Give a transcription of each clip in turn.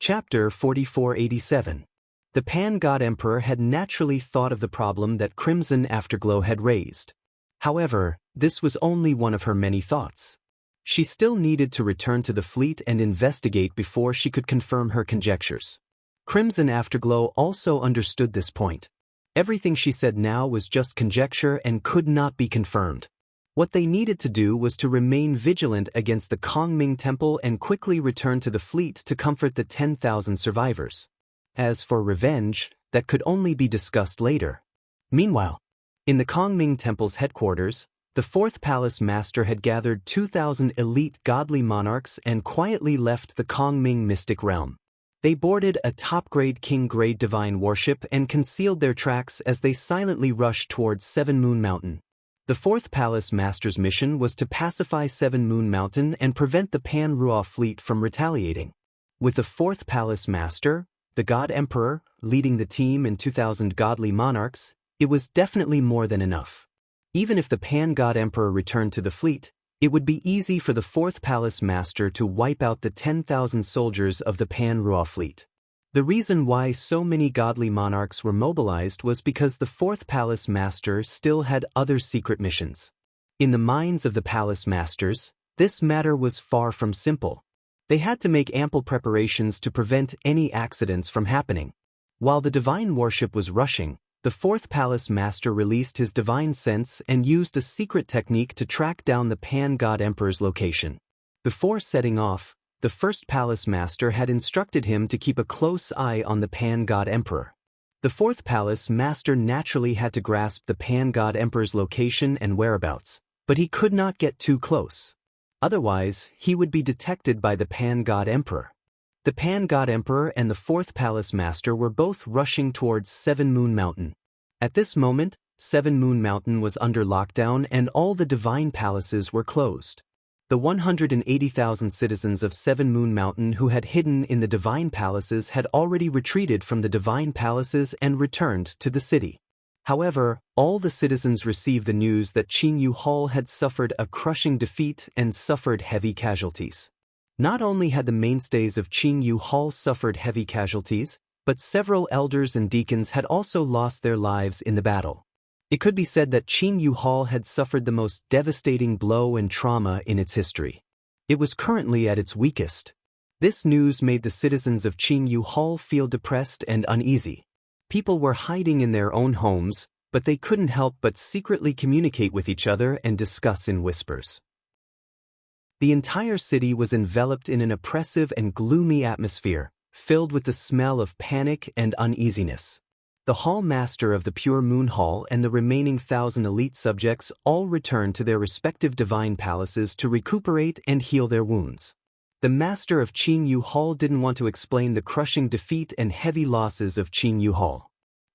Chapter 4487. The Pan-God Emperor had naturally thought of the problem that Crimson Afterglow had raised. However, this was only one of her many thoughts. She still needed to return to the fleet and investigate before she could confirm her conjectures. Crimson Afterglow also understood this point. Everything she said now was just conjecture and could not be confirmed. What they needed to do was to remain vigilant against the Kongming Temple and quickly return to the fleet to comfort the 10,000 survivors. As for revenge, that could only be discussed later. Meanwhile, in the Kongming Temple's headquarters, the Fourth Palace Master had gathered 2,000 elite godly monarchs and quietly left the Kongming mystic realm. They boarded a top-grade king-grade divine warship and concealed their tracks as they silently rushed towards Seven Moon Mountain. The Fourth Palace Master's mission was to pacify Seven Moon Mountain and prevent the Pan-Ruo fleet from retaliating. With the Fourth Palace Master, the God Emperor, leading the team and 2,000 godly monarchs, it was definitely more than enough. Even if the Pan-God Emperor returned to the fleet, it would be easy for the Fourth Palace Master to wipe out the 10,000 soldiers of the Pan-Ruo fleet. The reason why so many godly monarchs were mobilized was because the Fourth Palace Master still had other secret missions. In the minds of the Palace Masters, this matter was far from simple. They had to make ample preparations to prevent any accidents from happening. While the divine warship was rushing, the Fourth Palace Master released his divine sense and used a secret technique to track down the Pan-God Emperor's location. Before setting off, the First Palace Master had instructed him to keep a close eye on the Pan-God Emperor. The Fourth Palace Master naturally had to grasp the Pan-God Emperor's location and whereabouts, but he could not get too close. Otherwise, he would be detected by the Pan-God Emperor. The Pan-God Emperor and the Fourth Palace Master were both rushing towards Seven Moon Mountain. At this moment, Seven Moon Mountain was under lockdown and all the divine palaces were closed. The 180,000 citizens of Seven Moon Mountain who had hidden in the divine palaces had already retreated from the divine palaces and returned to the city. However, all the citizens received the news that Qingyu Hall had suffered a crushing defeat and suffered heavy casualties. Not only had the mainstays of Qingyu Hall suffered heavy casualties, but several elders and deacons had also lost their lives in the battle. It could be said that Qingyu Hall had suffered the most devastating blow and trauma in its history. It was currently at its weakest. This news made the citizens of Qingyu Hall feel depressed and uneasy. People were hiding in their own homes, but they couldn't help but secretly communicate with each other and discuss in whispers. The entire city was enveloped in an oppressive and gloomy atmosphere, filled with the smell of panic and uneasiness. The Hall Master of the Pure Moon Hall and the remaining 1,000 elite subjects all returned to their respective divine palaces to recuperate and heal their wounds. The Master of Qingyu Hall didn't want to explain the crushing defeat and heavy losses of Qingyu Hall.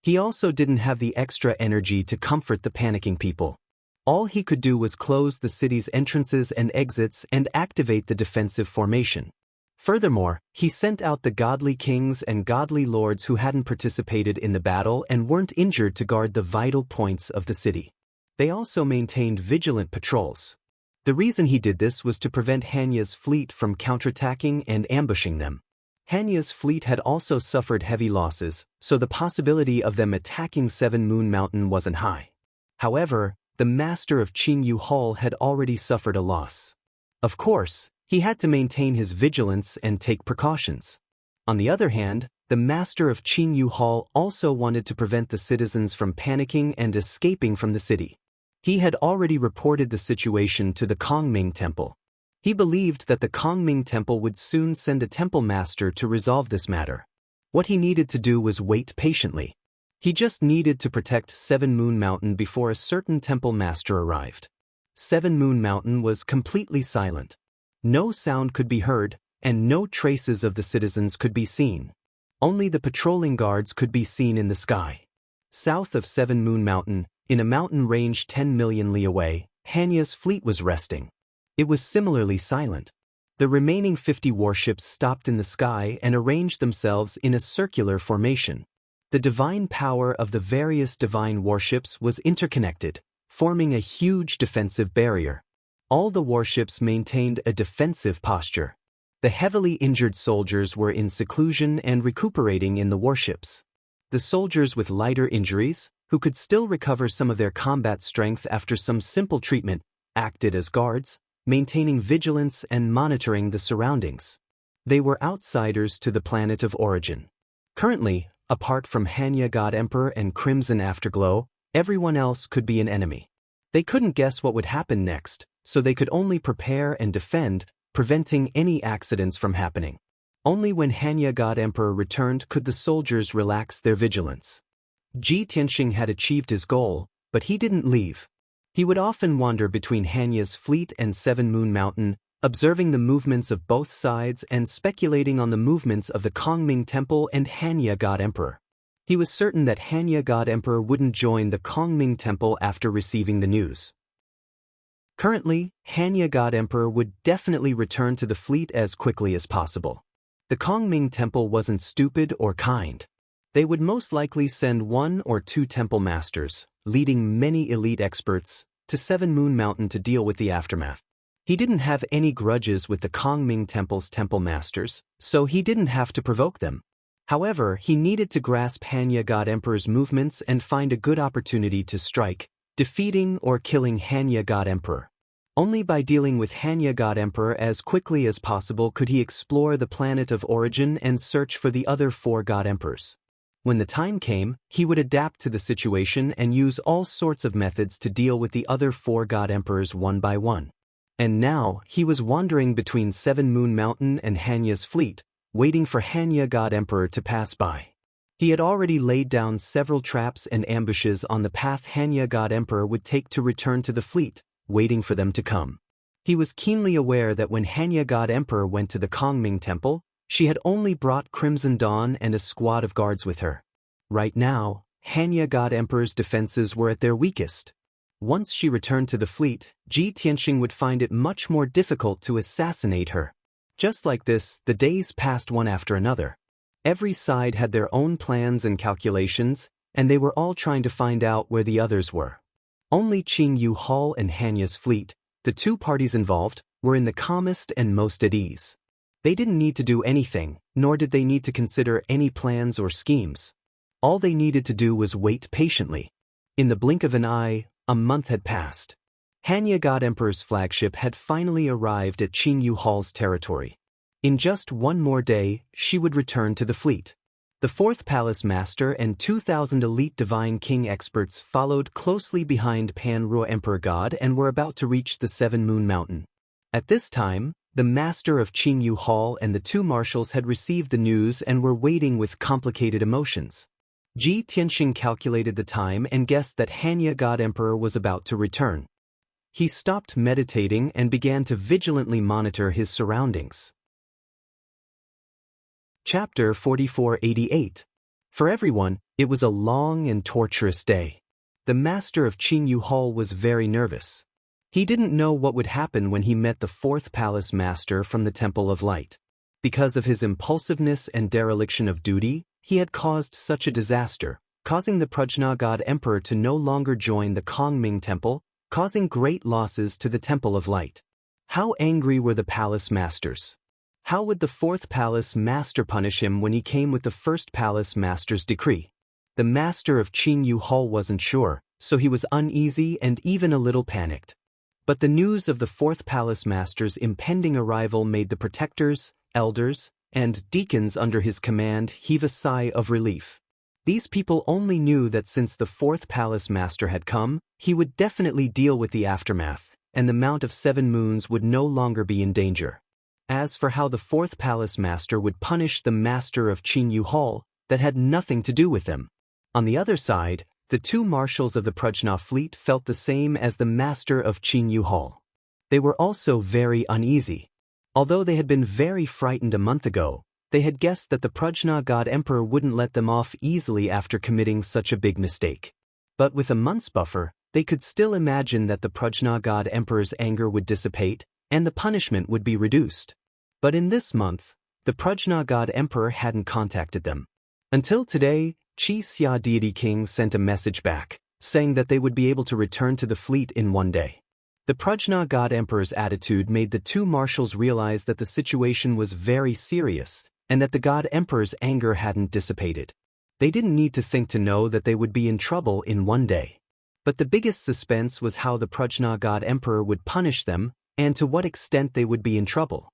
He also didn't have the extra energy to comfort the panicking people. All he could do was close the city's entrances and exits and activate the defensive formation. Furthermore, he sent out the godly kings and godly lords who hadn't participated in the battle and weren't injured to guard the vital points of the city. They also maintained vigilant patrols. The reason he did this was to prevent Hanya's fleet from counterattacking and ambushing them. Hanya's fleet had also suffered heavy losses, so the possibility of them attacking Seven Moon Mountain wasn't high. However, the Master of Qingyu Hall had already suffered a loss. Of course, he had to maintain his vigilance and take precautions. On the other hand, the Master of Qingyu Hall also wanted to prevent the citizens from panicking and escaping from the city. He had already reported the situation to the Kongming Temple. He believed that the Kongming Temple would soon send a temple master to resolve this matter. What he needed to do was wait patiently. He just needed to protect Seven Moon Mountain before a certain temple master arrived. Seven Moon Mountain was completely silent. No sound could be heard, and no traces of the citizens could be seen. Only the patrolling guards could be seen in the sky. South of Seven Moon Mountain, in a mountain range 10 million li away, Hanya's fleet was resting. It was similarly silent. The remaining 50 warships stopped in the sky and arranged themselves in a circular formation. The divine power of the various divine warships was interconnected, forming a huge defensive barrier. All the warships maintained a defensive posture. The heavily injured soldiers were in seclusion and recuperating in the warships. The soldiers with lighter injuries, who could still recover some of their combat strength after some simple treatment, acted as guards, maintaining vigilance and monitoring the surroundings. They were outsiders to the planet of origin. Currently, apart from Xianxia God Emperor and Crimson Afterglow, everyone else could be an enemy. They couldn't guess what would happen next, so they could only prepare and defend, preventing any accidents from happening. Only when Xianxia God Emperor returned could the soldiers relax their vigilance. Ji Tianxing had achieved his goal, but he didn't leave. He would often wander between Xianxia's fleet and Seven Moon Mountain, observing the movements of both sides and speculating on the movements of the Kongming Temple and Xianxia God Emperor. He was certain that Xianxia God Emperor wouldn't join the Kongming Temple after receiving the news. Currently, Xianxia God Emperor would definitely return to the fleet as quickly as possible. The Kongming Temple wasn't stupid or kind. They would most likely send 1 or 2 temple masters, leading many elite experts, to Seven Moon Mountain to deal with the aftermath. He didn't have any grudges with the Kongming Temple's temple masters, so he didn't have to provoke them. However, he needed to grasp Xianxia God Emperor's movements and find a good opportunity to strike, defeating or killing Xianxia God Emperor. Only by dealing with Xianxia God Emperor as quickly as possible could he explore the planet of origin and search for the other 4 God Emperors. When the time came, he would adapt to the situation and use all sorts of methods to deal with the other 4 God Emperors one by one. And now, he was wandering between Seven Moon Mountain and Xianxia's fleet, waiting for Xianxia God Emperor to pass by. He had already laid down several traps and ambushes on the path Xianxia God Emperor would take to return to the fleet, waiting for them to come. He was keenly aware that when Xianxia God Emperor went to the Kongming Temple, she had only brought Crimson Dawn and a squad of guards with her. Right now, Xianxia God Emperor's defenses were at their weakest. Once she returned to the fleet, Ji Tianxing would find it much more difficult to assassinate her. Just like this, the days passed one after another. Every side had their own plans and calculations, and they were all trying to find out where the others were. Only Qing Yu Hall and Xianxia's fleet, the 2 parties involved, were in the calmest and most at ease. They didn't need to do anything, nor did they need to consider any plans or schemes. All they needed to do was wait patiently. In the blink of an eye, a month had passed. Xianxia God Emperor's flagship had finally arrived at Qing Yu Hall's territory. In just one more day, she would return to the fleet. The 4th Palace Master and 2,000 elite Divine King experts followed closely behind Pan Ru Emperor God and were about to reach the Seven Moon Mountain. At this time, the Master of Qing Yu Hall and the 2 marshals had received the news and were waiting with complicated emotions. Ji Tianxing calculated the time and guessed that Xianxia God Emperor was about to return. He stopped meditating and began to vigilantly monitor his surroundings. Chapter 4488. For everyone, it was a long and torturous day. The master of Qing Yu Hall was very nervous. He didn't know what would happen when he met the 4th Palace Master from the Temple of Light. Because of his impulsiveness and dereliction of duty, he had caused such a disaster, causing the Prajna God Emperor to no longer join the Kongming Temple, causing great losses to the Temple of Light. How angry were the Palace Masters? How would the 4th Palace Master punish him when he came with the 1st Palace Master's decree? The Master of Qing Yu Hall wasn't sure, so he was uneasy and even a little panicked. But the news of the 4th Palace Master's impending arrival made the protectors, elders, and deacons under his command heave a sigh of relief. These people only knew that since the 4th Palace Master had come, he would definitely deal with the aftermath, and the Mount of 7 Moons would no longer be in danger. As for how the 4th Palace Master would punish the Master of Qing Yu Hall, that had nothing to do with them. On the other side, the 2 marshals of the Prajna fleet felt the same as the Master of Qing Yu Hall. They were also very uneasy. Although they had been very frightened a month ago, they had guessed that the Prajna God Emperor wouldn't let them off easily after committing such a big mistake. But with a month's buffer, they could still imagine that the Prajna God Emperor's anger would dissipate, and the punishment would be reduced. But in this month, the Prajna God Emperor hadn't contacted them. Until today, Qi Xia Deity King sent a message back, saying that they would be able to return to the fleet in one day. The Prajna God Emperor's attitude made the two marshals realize that the situation was very serious, and that the God Emperor's anger hadn't dissipated. They didn't need to think to know that they would be in trouble in one day. But the biggest suspense was how the Prajna God Emperor would punish them, and to what extent they would be in trouble.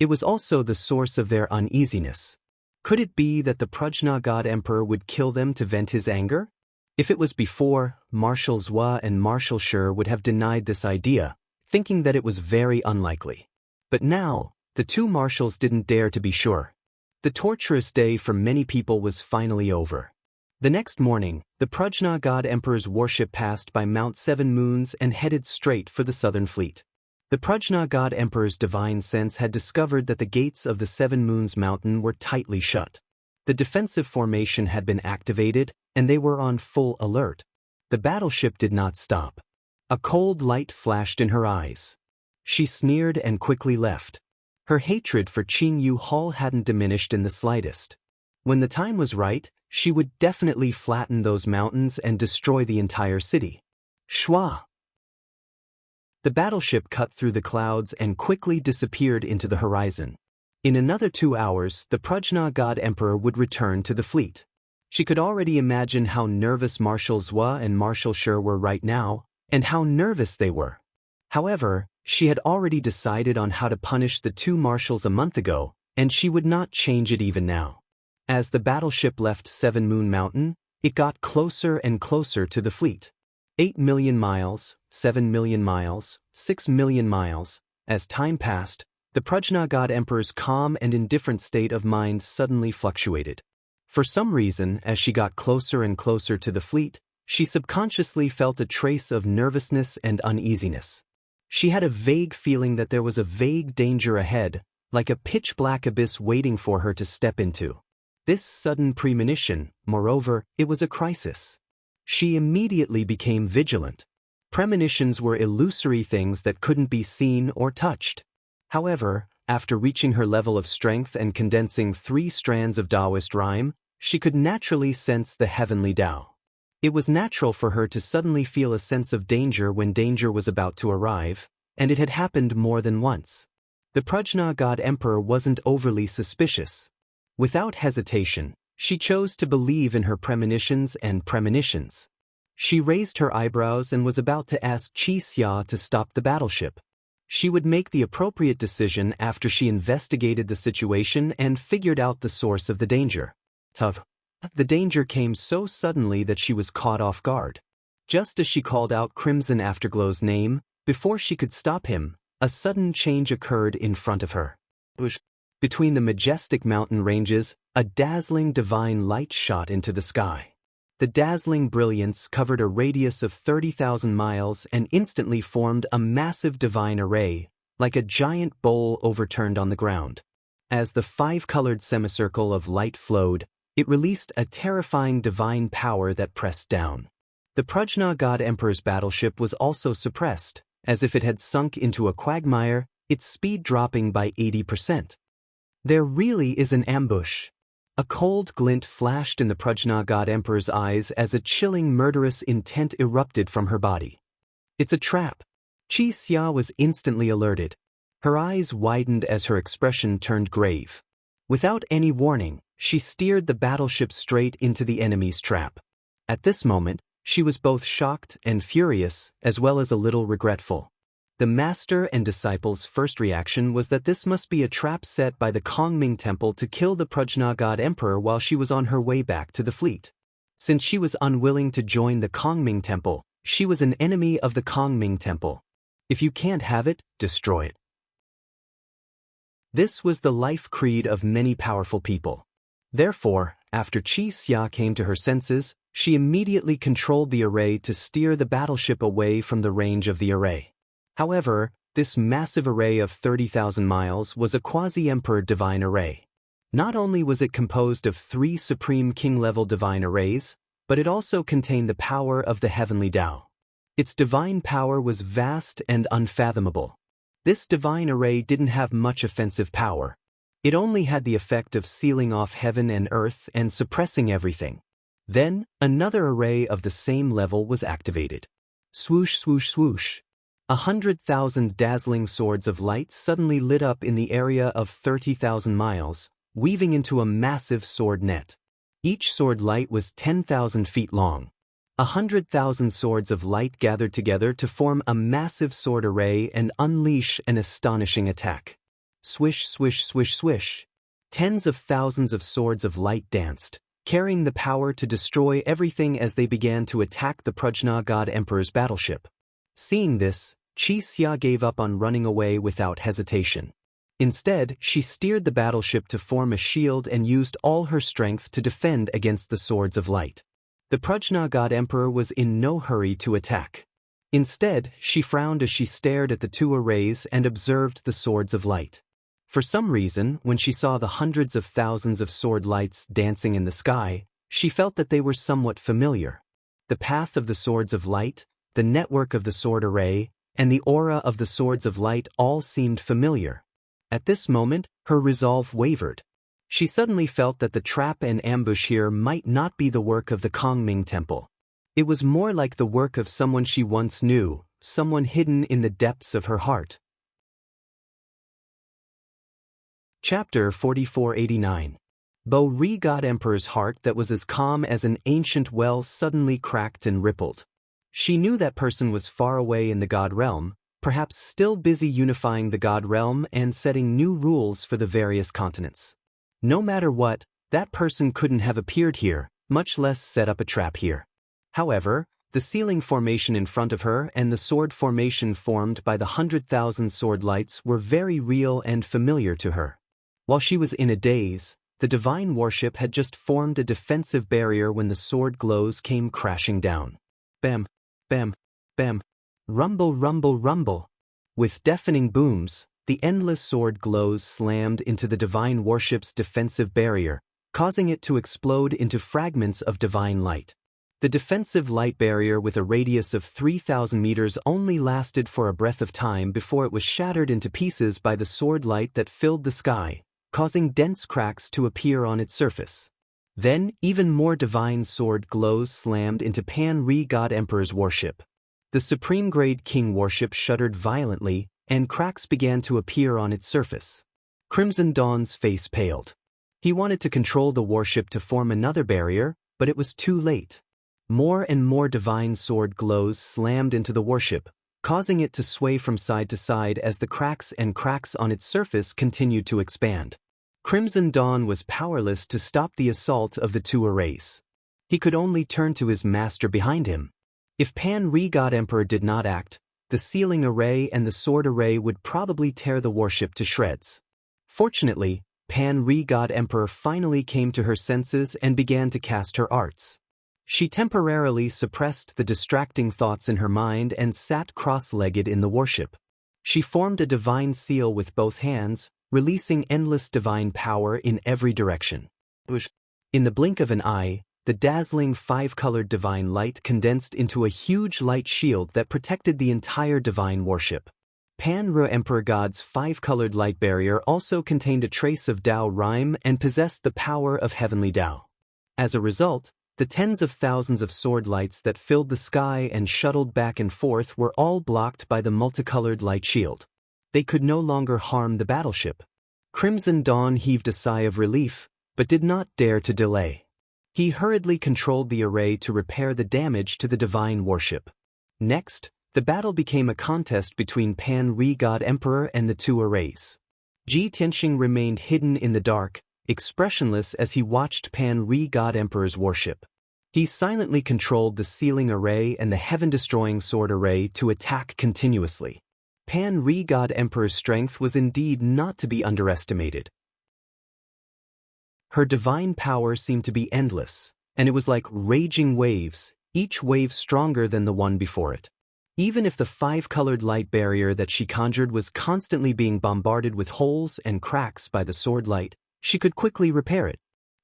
It was also the source of their uneasiness. Could it be that the Prajna God Emperor would kill them to vent his anger? If it was before, Marshal Zhua and Marshal Shi would have denied this idea, thinking that it was very unlikely. But now, the two marshals didn't dare to be sure. The torturous day for many people was finally over. The next morning, the Prajna God Emperor's warship passed by Mount Seven Moons and headed straight for the Southern Fleet. The Prajna God Emperor's divine sense had discovered that the gates of the Seven Moons Mountain were tightly shut. The defensive formation had been activated, and they were on full alert. The battleship did not stop. A cold light flashed in her eyes. She sneered and quickly left. Her hatred for Qing Yu Hall hadn't diminished in the slightest. When the time was right, she would definitely flatten those mountains and destroy the entire city. Shua! The battleship cut through the clouds and quickly disappeared into the horizon. In another 2 hours, the Prajna God Emperor would return to the fleet. She could already imagine how nervous Marshal Zhua and Marshal Shi were right now, and how nervous they were. However, she had already decided on how to punish the two marshals a month ago, and she would not change it even now. As the battleship left Seven Moon Mountain, it got closer and closer to the fleet. 8 million miles, 7 million miles, 6 million miles. As time passed, the Prajna God Emperor's calm and indifferent state of mind suddenly fluctuated. For some reason, as she got closer and closer to the fleet, she subconsciously felt a trace of nervousness and uneasiness. She had a vague feeling that there was a vague danger ahead, like a pitch-black abyss waiting for her to step into. This sudden premonition, moreover, it was a crisis. She immediately became vigilant. Premonitions were illusory things that couldn't be seen or touched. However, after reaching her level of strength and condensing 3 strands of Daoist rhyme, she could naturally sense the heavenly Tao. It was natural for her to suddenly feel a sense of danger when danger was about to arrive, and it had happened more than once. The Prajna God Emperor wasn't overly suspicious. Without hesitation, she chose to believe in her premonitions and premonitions. She raised her eyebrows and was about to ask Qi Xia to stop the battleship. She would make the appropriate decision after she investigated the situation and figured out the source of the danger. The danger came so suddenly that she was caught off guard. Just as she called out Crimson Afterglow's name, before she could stop him, a sudden change occurred in front of her. Between the majestic mountain ranges, a dazzling divine light shot into the sky. The dazzling brilliance covered a radius of 30,000 miles and instantly formed a massive divine array, like a giant bowl overturned on the ground. As the 5-colored semicircle of light flowed, it released a terrifying divine power that pressed down. The Prajna God Emperor's battleship was also suppressed, as if it had sunk into a quagmire, its speed dropping by 80%. There really is an ambush. A cold glint flashed in the Prajna God Emperor's eyes as a chilling murderous intent erupted from her body. It's a trap. Qi Xia was instantly alerted. Her eyes widened as her expression turned grave. Without any warning, she steered the battleship straight into the enemy's trap. At this moment, she was both shocked and furious, as well as a little regretful. The master and disciple's first reaction was that this must be a trap set by the Kongming Temple to kill the Prajna God Emperor while she was on her way back to the fleet. Since she was unwilling to join the Kongming Temple, she was an enemy of the Kongming Temple. If you can't have it, destroy it. This was the life creed of many powerful people. Therefore, after Qi Xia came to her senses, she immediately controlled the array to steer the battleship away from the range of the array. However, this massive array of 30,000 miles was a quasi-emperor divine array. Not only was it composed of 3 supreme king-level divine arrays, but it also contained the power of the heavenly Tao. Its divine power was vast and unfathomable. This divine array didn't have much offensive power. It only had the effect of sealing off heaven and earth and suppressing everything. Then, another array of the same level was activated. Swoosh, swoosh, swoosh. 100,000 dazzling swords of light suddenly lit up in the area of 30,000 miles, weaving into a massive sword net. Each sword light was 10,000 feet long. 100,000 swords of light gathered together to form a massive sword array and unleash an astonishing attack. Swish, swish, swish, swish. Tens of thousands of swords of light danced, carrying the power to destroy everything as they began to attack the Prajna God Emperor's battleship. Seeing this, Xianxia gave up on running away without hesitation. Instead, she steered the battleship to form a shield and used all her strength to defend against the swords of light. The Prajna God Emperor was in no hurry to attack. Instead, she frowned as she stared at the two arrays and observed the swords of light. For some reason, when she saw the hundreds of thousands of sword lights dancing in the sky, she felt that they were somewhat familiar. The path of the swords of light, the network of the sword array, and the aura of the swords of light all seemed familiar. At this moment, her resolve wavered. She suddenly felt that the trap and ambush here might not be the work of the Kongming Temple. It was more like the work of someone she once knew, someone hidden in the depths of her heart. Chapter 4489. Bo-Ri God Emperor's heart that was as calm as an ancient well suddenly cracked and rippled. She knew that person was far away in the God realm, perhaps still busy unifying the God realm and setting new rules for the various continents. No matter what, that person couldn't have appeared here, much less set up a trap here. However, the ceiling formation in front of her and the sword formation formed by the 100,000 sword lights were very real and familiar to her. While she was in a daze, the divine warship had just formed a defensive barrier when the sword glows came crashing down. Bam, bam, bam. Rumble, rumble, rumble. With deafening booms, the endless sword glows slammed into the divine warship's defensive barrier, causing it to explode into fragments of divine light. The defensive light barrier with a radius of 3,000 meters only lasted for a breath of time before it was shattered into pieces by the sword light that filled the sky, causing dense cracks to appear on its surface. Then, even more divine sword glows slammed into Pan-Ri God Emperor's warship. The Supreme Grade King warship shuddered violently, and cracks began to appear on its surface. Crimson Dawn's face paled. He wanted to control the warship to form another barrier, but it was too late. More and more divine sword glows slammed into the warship, causing it to sway from side to side as the cracks on its surface continued to expand. Crimson Dawn was powerless to stop the assault of the two arrays. He could only turn to his master behind him. If Pan-Ri God Emperor did not act, the ceiling array and the sword array would probably tear the warship to shreds. Fortunately, Pan-Ri God Emperor finally came to her senses and began to cast her arts. She temporarily suppressed the distracting thoughts in her mind and sat cross-legged in the warship. She formed a divine seal with both hands, releasing endless divine power in every direction. In the blink of an eye, the dazzling five-colored divine light condensed into a huge light shield that protected the entire divine warship. Pan-Ri Emperor God's five-colored light barrier also contained a trace of Dao rhyme and possessed the power of heavenly Dao. As a result, the tens of thousands of sword lights that filled the sky and shuttled back and forth were all blocked by the multicolored light shield. They could no longer harm the battleship. Crimson Dawn heaved a sigh of relief, but did not dare to delay. He hurriedly controlled the array to repair the damage to the divine warship. Next, the battle became a contest between Pan-Ri God Emperor and the two arrays. Ji Tianxing remained hidden in the dark, expressionless as he watched Pan-Ri God Emperor's warship. He silently controlled the ceiling array and the heaven-destroying sword array to attack continuously. Pan-Ri God Emperor's strength was indeed not to be underestimated. Her divine power seemed to be endless, and it was like raging waves, each wave stronger than the one before it. Even if the five-colored light barrier that she conjured was constantly being bombarded with holes and cracks by the sword light, she could quickly repair it.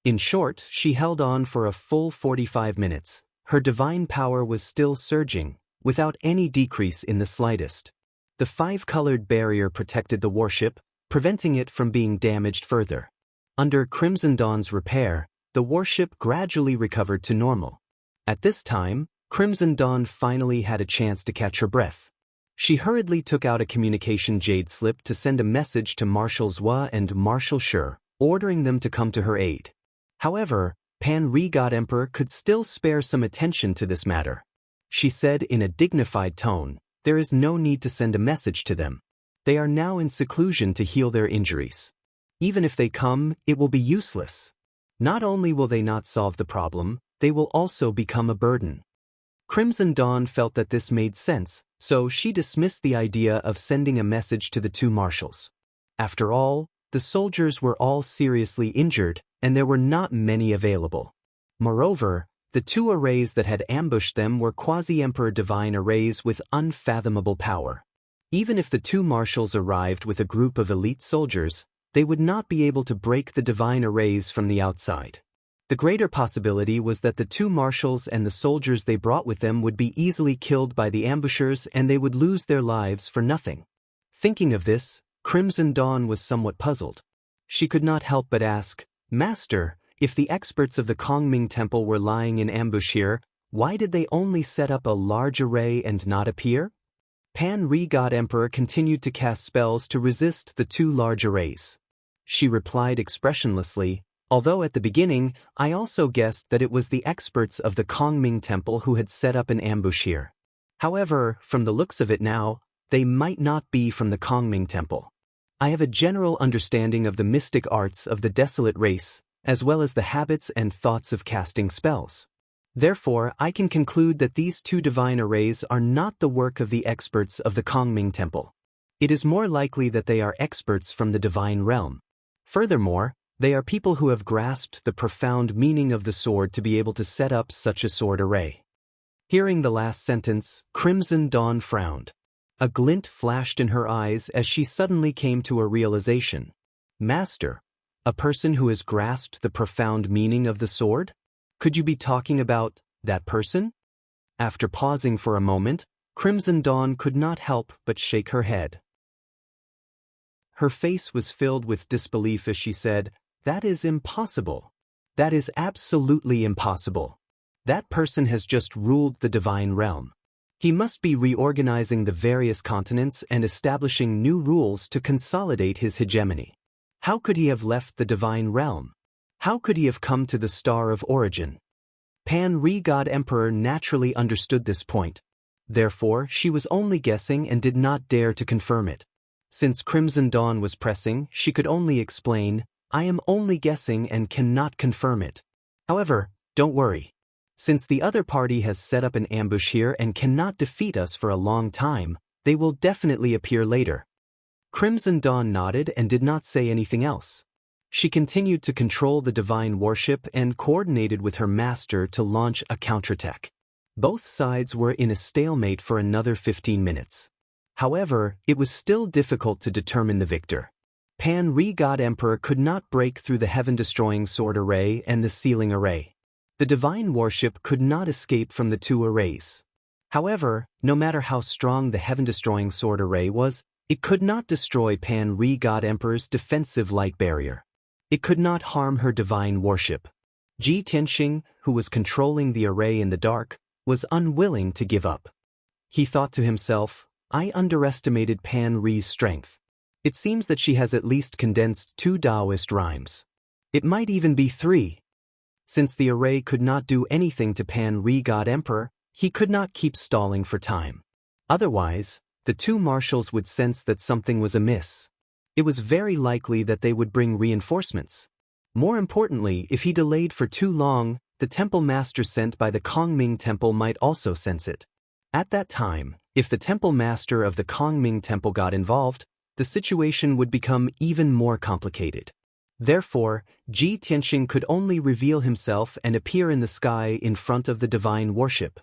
In short, she held on for a full 45 minutes. Her divine power was still surging, without any decrease in the slightest. The five-colored barrier protected the warship, preventing it from being damaged further. Under Crimson Dawn's repair, the warship gradually recovered to normal. At this time, Crimson Dawn finally had a chance to catch her breath. She hurriedly took out a communication jade slip to send a message to Marshals Wa and Marshal Shi, ordering them to come to her aid. However, Pan Ri God Emperor could still spare some attention to this matter. She said in a dignified tone, "There is no need to send a message to them. They are now in seclusion to heal their injuries. Even if they come, it will be useless. Not only will they not solve the problem, they will also become a burden." Crimson Dawn felt that this made sense, so she dismissed the idea of sending a message to the two marshals. After all, the soldiers were all seriously injured, and there were not many available. Moreover, the two arrays that had ambushed them were quasi-emperor divine arrays with unfathomable power. Even if the two marshals arrived with a group of elite soldiers, they would not be able to break the divine arrays from the outside. The greater possibility was that the two marshals and the soldiers they brought with them would be easily killed by the ambushers and they would lose their lives for nothing. Thinking of this, Crimson Dawn was somewhat puzzled. She could not help but ask, "Master, if the experts of the Kongming Temple were lying in ambush here, why did they only set up a large array and not appear?" Pan Ri God Emperor continued to cast spells to resist the two large arrays. She replied expressionlessly, "Although at the beginning, I also guessed that it was the experts of the Kongming Temple who had set up an ambush here. However, from the looks of it now, they might not be from the Kongming Temple. I have a general understanding of the mystic arts of the desolate race, as well as the habits and thoughts of casting spells. Therefore, I can conclude that these two divine arrays are not the work of the experts of the Kongming Temple. It is more likely that they are experts from the divine realm. Furthermore, they are people who have grasped the profound meaning of the sword to be able to set up such a sword array." Hearing the last sentence, Crimson Dawn frowned. A glint flashed in her eyes as she suddenly came to a realization. "Master, a person who has grasped the profound meaning of the sword? Could you be talking about that person?" After pausing for a moment, Crimson Dawn could not help but shake her head. Her face was filled with disbelief as she said, "That is impossible. That is absolutely impossible. That person has just ruled the divine realm. He must be reorganizing the various continents and establishing new rules to consolidate his hegemony. How could he have left the divine realm? How could he have come to the Star of Origin?" Pan Ri God Emperor naturally understood this point. Therefore, she was only guessing and did not dare to confirm it. Since Crimson Dawn was pressing, she could only explain, "I am only guessing and cannot confirm it. However, don't worry. Since the other party has set up an ambush here and cannot defeat us for a long time, they will definitely appear later." Crimson Dawn nodded and did not say anything else. She continued to control the divine warship and coordinated with her master to launch a counterattack. Both sides were in a stalemate for another 15 minutes. However, it was still difficult to determine the victor. Pan Ri God Emperor could not break through the heaven-destroying sword array and the sealing array. The divine warship could not escape from the two arrays. However, no matter how strong the heaven-destroying sword array was, it could not destroy Pan Ri God Emperor's defensive light barrier. It could not harm her divine warship. Ji Tianxing, who was controlling the array in the dark, was unwilling to give up. He thought to himself, "I underestimated Pan Ri's strength. It seems that she has at least condensed 2 Daoist rhymes. It might even be 3. Since the array could not do anything to Pan Ri God Emperor, he could not keep stalling for time. Otherwise, the two marshals would sense that something was amiss. It was very likely that they would bring reinforcements. More importantly, if he delayed for too long, the temple master sent by the Kongming Temple might also sense it. At that time, if the temple master of the Kongming Temple got involved, the situation would become even more complicated. Therefore, Ji Tianxing could only reveal himself and appear in the sky in front of the divine warship.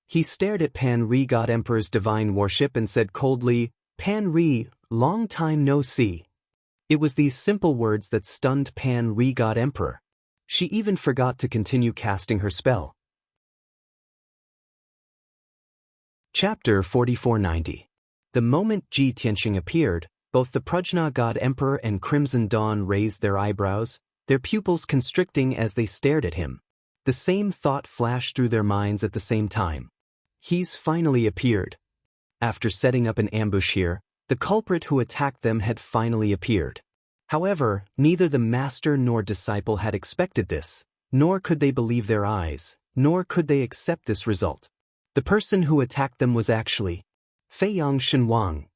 He stared at Pan Ri God Emperor's divine warship and said coldly, "Pan Ri, long time no see." It was these simple words that stunned Pan Ri God Emperor. She even forgot to continue casting her spell. Chapter 4490. The moment Ji Tianxing appeared, both the Prajna God Emperor and Crimson Dawn raised their eyebrows, their pupils constricting as they stared at him. The same thought flashed through their minds at the same time. He's finally appeared. After setting up an ambush here, the culprit who attacked them had finally appeared. However, neither the master nor disciple had expected this, nor could they believe their eyes, nor could they accept this result. The person who attacked them was actually Feiyang Shenwang.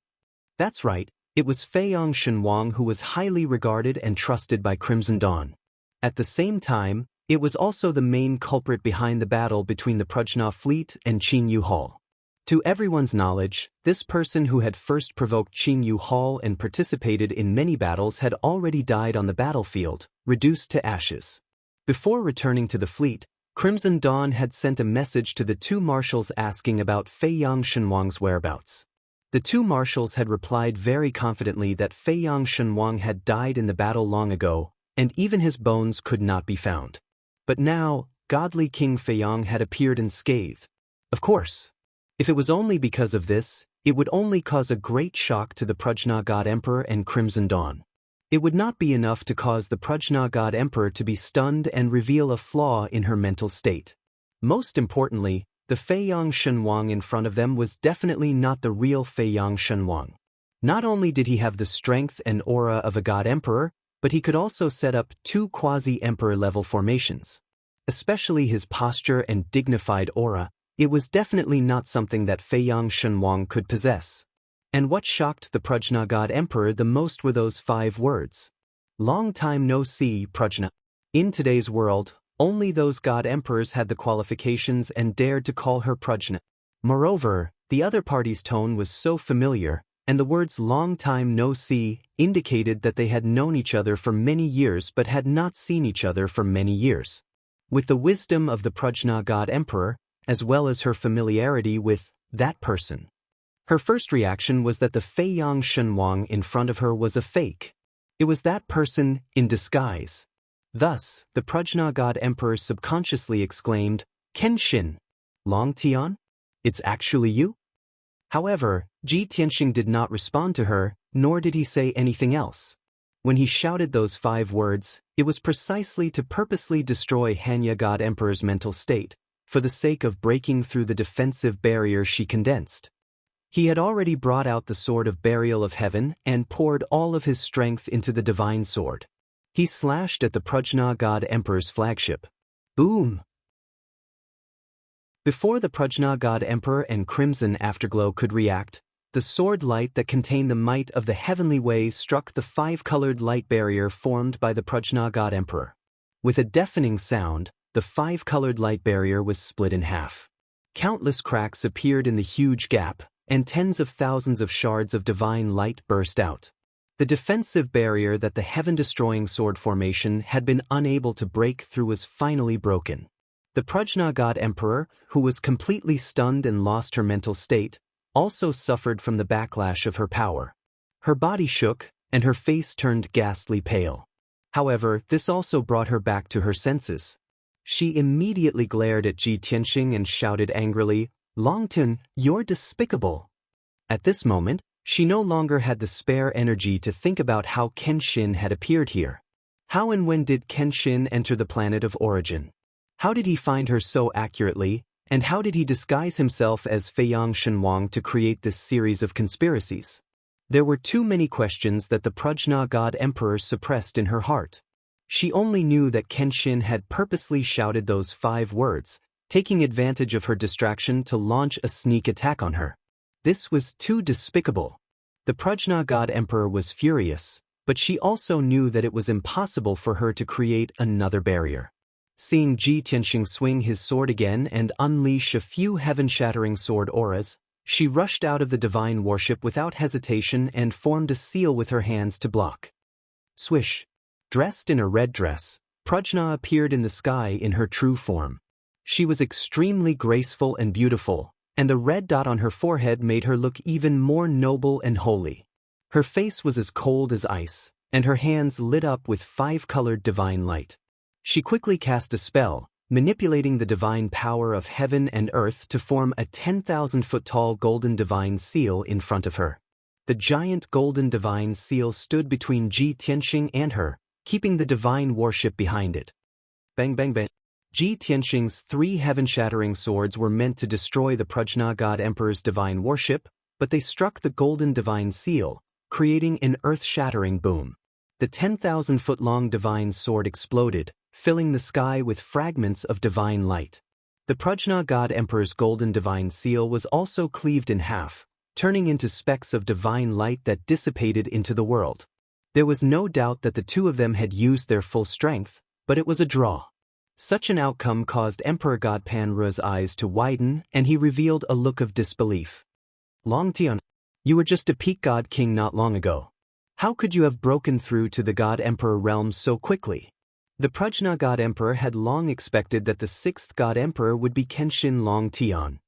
That's right, it was Feiyang Shenwang who was highly regarded and trusted by Crimson Dawn. At the same time, it was also the main culprit behind the battle between the Prajna fleet and Qin Yu Hall. To everyone's knowledge, this person who had first provoked Qin Yu Hall and participated in many battles had already died on the battlefield, reduced to ashes. Before returning to the fleet, Crimson Dawn had sent a message to the two marshals asking about Feiyang Shenwang's whereabouts. The two marshals had replied very confidently that Feiyang Shenwang had died in the battle long ago, and even his bones could not be found. But now, godly King Feiyang had appeared unscathed. Of course, if it was only because of this, it would only cause a great shock to the Prajna God Emperor and Crimson Dawn. It would not be enough to cause the Prajna God Emperor to be stunned and reveal a flaw in her mental state. Most importantly, the Feiyang Shenwang in front of them was definitely not the real Feiyang Shenwang. Not only did he have the strength and aura of a God Emperor, but he could also set up two quasi-emperor level formations. Especially his posture and dignified aura, it was definitely not something that Feiyang Shenwang could possess. And what shocked the Prajna God Emperor the most were those 5 words. Long time no see, Prajna. In today's world, only those God Emperors had the qualifications and dared to call her Prajna. Moreover, the other party's tone was so familiar, and the words long time no see indicated that they had known each other for many years but had not seen each other for many years. With the wisdom of the Prajna God Emperor, as well as her familiarity with that person, her first reaction was that the Feiyang Shenwang in front of her was a fake. It was that person in disguise. Thus, the Prajna God Emperor subconsciously exclaimed, Kenshin, Long Tian? It's actually you? However, Ji Tianxing did not respond to her, nor did he say anything else. When he shouted those 5 words, it was precisely to purposely destroy Hanya God Emperor's mental state, for the sake of breaking through the defensive barrier she condensed. He had already brought out the sword of burial of heaven and poured all of his strength into the divine sword. He slashed at the Prajna God Emperor's flagship. Boom! Before the Prajna God Emperor and Crimson Afterglow could react, the sword light that contained the might of the heavenly way struck the 5-colored light barrier formed by the Prajna God Emperor. With a deafening sound, the 5-colored light barrier was split in half. Countless cracks appeared in the huge gap, and tens of thousands of shards of divine light burst out. The defensive barrier that the heaven-destroying sword formation had been unable to break through was finally broken. The Prajna God Emperor, who was completely stunned and lost her mental state, also suffered from the backlash of her power. Her body shook, and her face turned ghastly pale. However, this also brought her back to her senses. She immediately glared at Ji Tianxing and shouted angrily, Longtime, you're despicable. At this moment, she no longer had the spare energy to think about how Kenshin had appeared here. How and when did Kenshin enter the planet of origin? How did he find her so accurately, and how did he disguise himself as Feiyang Shenwang to create this series of conspiracies? There were too many questions that the Prajna God Emperor suppressed in her heart. She only knew that Kenshin had purposely shouted those 5 words, taking advantage of her distraction to launch a sneak attack on her. This was too despicable. The Prajna God Emperor was furious, but she also knew that it was impossible for her to create another barrier. Seeing Ji Tianxing swing his sword again and unleash a few heaven-shattering sword auras, she rushed out of the divine worship without hesitation and formed a seal with her hands to block. Swish! Dressed in a red dress, Prajna appeared in the sky in her true form. She was extremely graceful and beautiful, and the red dot on her forehead made her look even more noble and holy. Her face was as cold as ice, and her hands lit up with 5-colored divine light. She quickly cast a spell, manipulating the divine power of heaven and earth to form a 10,000-foot-tall golden divine seal in front of her. The giant golden divine seal stood between Ji Tianxing and her, keeping the divine worship behind it. Bang bang bang. Ji Tianxing's 3 heaven-shattering swords were meant to destroy the Prajna God Emperor's divine worship, but they struck the golden divine seal, creating an earth-shattering boom. The 10,000-foot-long divine sword exploded, filling the sky with fragments of divine light. The Prajna God Emperor's golden divine seal was also cleaved in half, turning into specks of divine light that dissipated into the world. There was no doubt that the two of them had used their full strength, but it was a draw. Such an outcome caused Emperor God Panru's eyes to widen, and he revealed a look of disbelief. Longtime, you were just a peak God King not long ago. How could you have broken through to the God Emperor realms so quickly? The Prajna God Emperor had long expected that the sixth God Emperor would be Kenshin Longtian.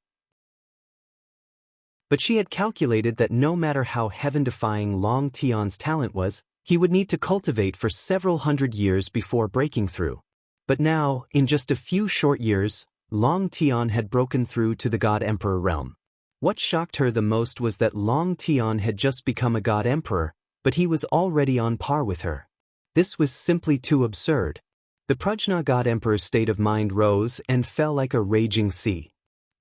But she had calculated that no matter how heaven-defying Longtian's talent was, he would need to cultivate for several hundred years before breaking through. But now, in just a few short years, Longtian had broken through to the God Emperor realm. What shocked her the most was that Longtian had just become a God Emperor, but he was already on par with her. This was simply too absurd. The Prajna God Emperor's state of mind rose and fell like a raging sea.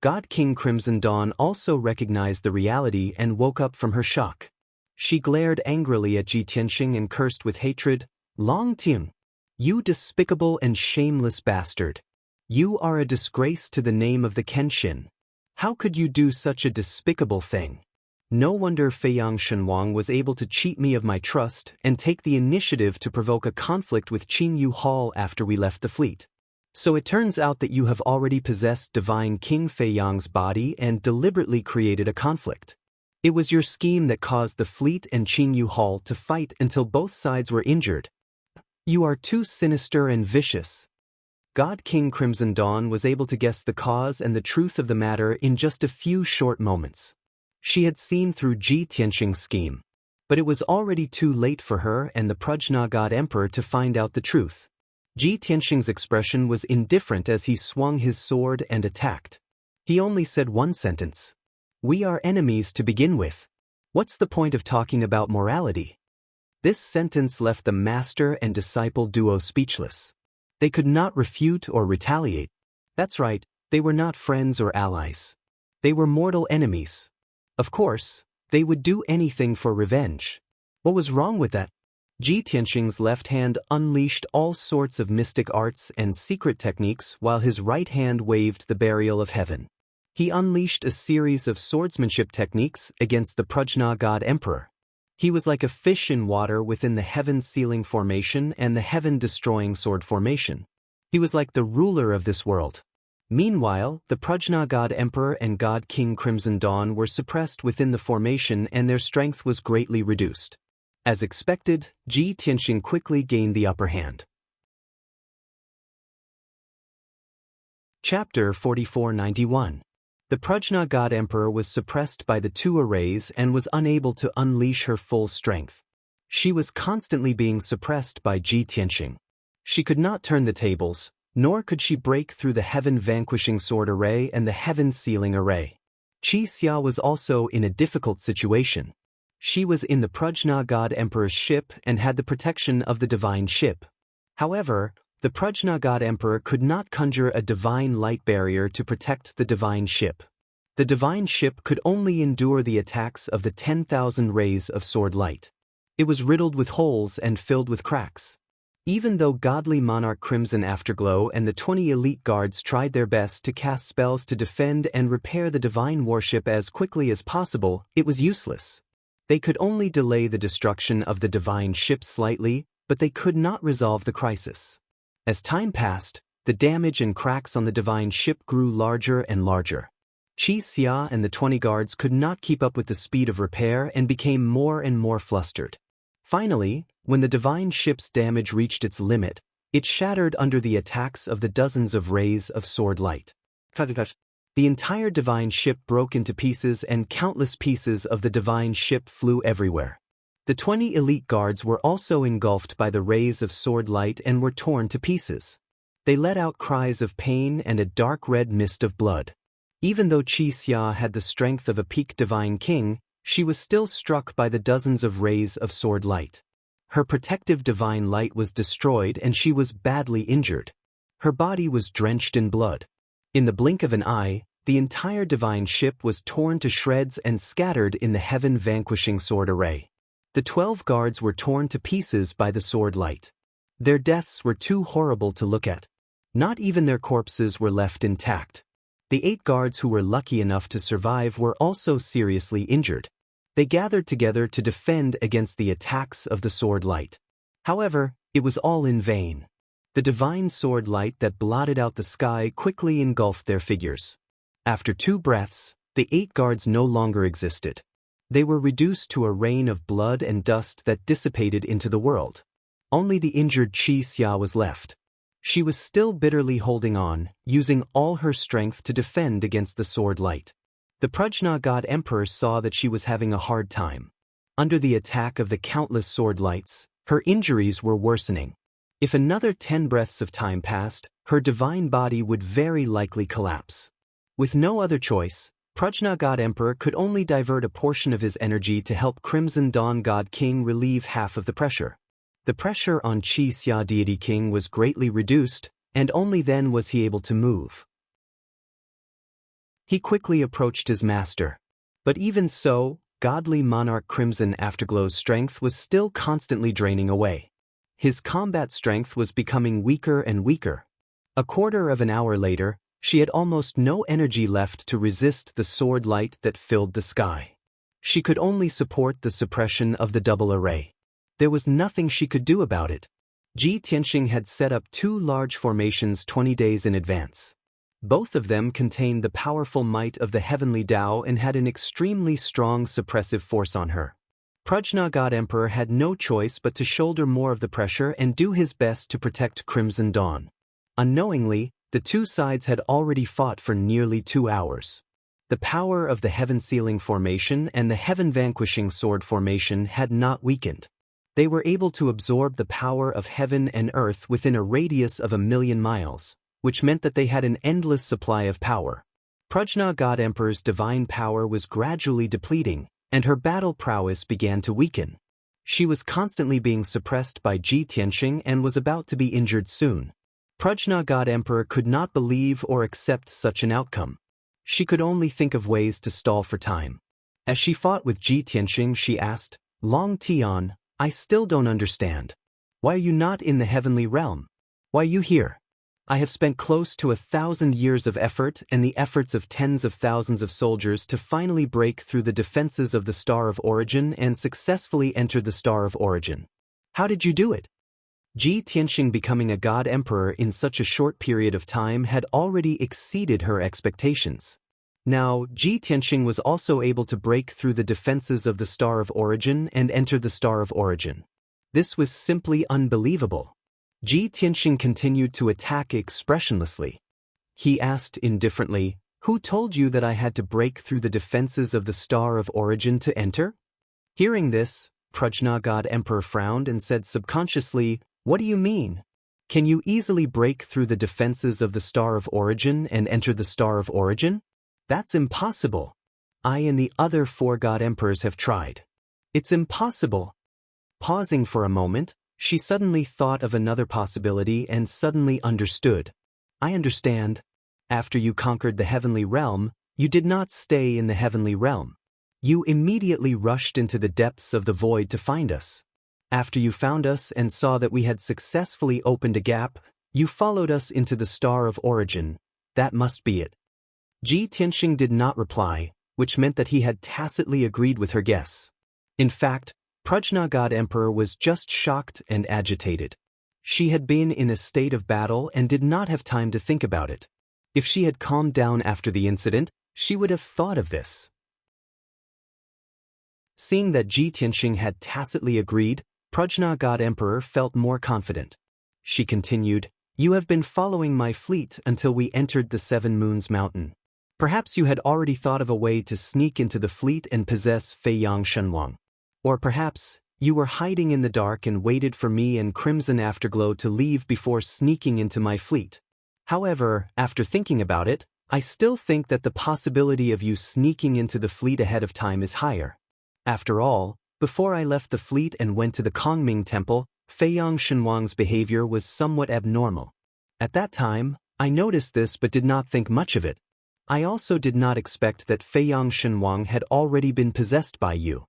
God King Crimson Dawn also recognized the reality and woke up from her shock. She glared angrily at Ji Tianxing and cursed with hatred, "Longtime, you despicable and shameless bastard. You are a disgrace to the name of the Kenshin. How could you do such a despicable thing? No wonder Feiyang Shenwang was able to cheat me of my trust and take the initiative to provoke a conflict with Qin Yu Hall after we left the fleet. So it turns out that you have already possessed Divine King Feiyang's body and deliberately created a conflict. It was your scheme that caused the fleet and Qin Yu Hall to fight until both sides were injured. You are too sinister and vicious." God King Crimson Dawn was able to guess the cause and the truth of the matter in just a few short moments. She had seen through Ji Tianxing's scheme. But it was already too late for her and the Prajna God Emperor to find out the truth. Ji Tianxing's expression was indifferent as he swung his sword and attacked. He only said one sentence. "We are enemies to begin with. What's the point of talking about morality?" This sentence left the master and disciple duo speechless. They could not refute or retaliate. That's right, they were not friends or allies. They were mortal enemies. Of course, they would do anything for revenge. What was wrong with that? Ji Tianxing's left hand unleashed all sorts of mystic arts and secret techniques while his right hand waved the burial of heaven. He unleashed a series of swordsmanship techniques against the Prajna God Emperor. He was like a fish in water within the heaven-sealing formation and the heaven-destroying sword formation. He was like the ruler of this world. Meanwhile, the Prajna God Emperor and God King Crimson Dawn were suppressed within the formation and their strength was greatly reduced. As expected, Ji Tianxing quickly gained the upper hand. Chapter 4491. The Prajna God Emperor was suppressed by the two arrays and was unable to unleash her full strength. She was constantly being suppressed by Ji Tianxing. She could not turn the tables, nor could she break through the heaven-vanquishing sword array and the heaven-sealing array. Qi Xia was also in a difficult situation. She was in the Prajna God Emperor's ship and had the protection of the divine ship. However, the Prajna God Emperor could not conjure a divine light barrier to protect the divine ship. The divine ship could only endure the attacks of the 10,000 rays of sword light. It was riddled with holes and filled with cracks. Even though godly monarch Crimson Afterglow and the 20 elite guards tried their best to cast spells to defend and repair the divine warship as quickly as possible, it was useless. They could only delay the destruction of the divine ship slightly, but they could not resolve the crisis. As time passed, the damage and cracks on the divine ship grew larger and larger. Qi Xia and the 20 guards could not keep up with the speed of repair and became more and more flustered. Finally, when the divine ship's damage reached its limit, it shattered under the attacks of the dozens of rays of sword light. The entire divine ship broke into pieces and countless pieces of the divine ship flew everywhere. The 20 elite guards were also engulfed by the rays of sword light and were torn to pieces. They let out cries of pain and a dark red mist of blood. Even though Qi Xia had the strength of a peak divine king, she was still struck by the dozens of rays of sword light. Her protective divine light was destroyed and she was badly injured. Her body was drenched in blood. In the blink of an eye, the entire divine ship was torn to shreds and scattered in the heaven-vanquishing sword array. The 12 guards were torn to pieces by the sword light. Their deaths were too horrible to look at. Not even their corpses were left intact. The 8 guards who were lucky enough to survive were also seriously injured. They gathered together to defend against the attacks of the sword light. However, it was all in vain. The divine sword light that blotted out the sky quickly engulfed their figures. After 2 breaths, the 8 guards no longer existed. They were reduced to a rain of blood and dust that dissipated into the world. Only the injured Xianxia was left. She was still bitterly holding on, using all her strength to defend against the sword light. The Prajna God Emperor saw that she was having a hard time. Under the attack of the countless sword lights, her injuries were worsening. If another 10 breaths of time passed, her divine body would very likely collapse. With no other choice, Prajna God Emperor could only divert a portion of his energy to help Crimson Dawn God King relieve half of the pressure. The pressure on Xianxia Deity King was greatly reduced, and only then was he able to move. He quickly approached his master. But even so, godly monarch Crimson Afterglow's strength was still constantly draining away. His combat strength was becoming weaker and weaker. A quarter of an hour later, she had almost no energy left to resist the sword light that filled the sky. She could only support the suppression of the double array. There was nothing she could do about it. Ji Tianxing had set up 2 large formations 20 days in advance. Both of them contained the powerful might of the heavenly Tao and had an extremely strong suppressive force on her. Prajna God Emperor had no choice but to shoulder more of the pressure and do his best to protect Crimson Dawn. Unknowingly, the 2 sides had already fought for nearly 2 hours. The power of the heaven-sealing formation and the heaven-vanquishing sword formation had not weakened. They were able to absorb the power of heaven and earth within a radius of 1,000,000 miles, which meant that they had an endless supply of power. Prajna God Emperor's divine power was gradually depleting, and her battle prowess began to weaken. She was constantly being suppressed by Ji Tianxing and was about to be injured soon. Prajna God Emperor could not believe or accept such an outcome. She could only think of ways to stall for time. As she fought with Ji Tianxing, she asked, "Longtime, I still don't understand. Why are you not in the heavenly realm? Why are you here? I have spent close to 1,000 years of effort and the efforts of tens of thousands of soldiers to finally break through the defenses of the Star of Origin and successfully enter the Star of Origin. How did you do it?" Ji Tianxing becoming a god emperor in such a short period of time had already exceeded her expectations. Now, Ji Tianxing was also able to break through the defenses of the Star of Origin and enter the Star of Origin. This was simply unbelievable. Ji Tianxing continued to attack expressionlessly. He asked indifferently, "Who told you that I had to break through the defenses of the Star of Origin to enter?" Hearing this, Prajna God Emperor frowned and said subconsciously, "What do you mean? Can you easily break through the defenses of the Star of Origin and enter the Star of Origin? That's impossible. I and the other 4 god emperors have tried. It's impossible." Pausing for a moment, she suddenly thought of another possibility and suddenly understood. "I understand. After you conquered the heavenly realm, you did not stay in the heavenly realm. You immediately rushed into the depths of the void to find us. After you found us and saw that we had successfully opened a gap, you followed us into the Star of Origin. That must be it." Ji Tianxing did not reply, which meant that he had tacitly agreed with her guess. In fact, Prajna God Emperor was just shocked and agitated. She had been in a state of battle and did not have time to think about it. If she had calmed down after the incident, she would have thought of this. Seeing that Ji Tianxing had tacitly agreed, Prajna God Emperor felt more confident. She continued, "You have been following my fleet until we entered the 7 Moons Mountain. Perhaps you had already thought of a way to sneak into the fleet and possess Feiyang Shenwang. Or perhaps, you were hiding in the dark and waited for me and Crimson Afterglow to leave before sneaking into my fleet. However, after thinking about it, I still think that the possibility of you sneaking into the fleet ahead of time is higher. After all, before I left the fleet and went to the Kongming Temple, Feiyang Shenwang's behavior was somewhat abnormal. At that time, I noticed this but did not think much of it. I also did not expect that Feiyang Shenwang had already been possessed by you."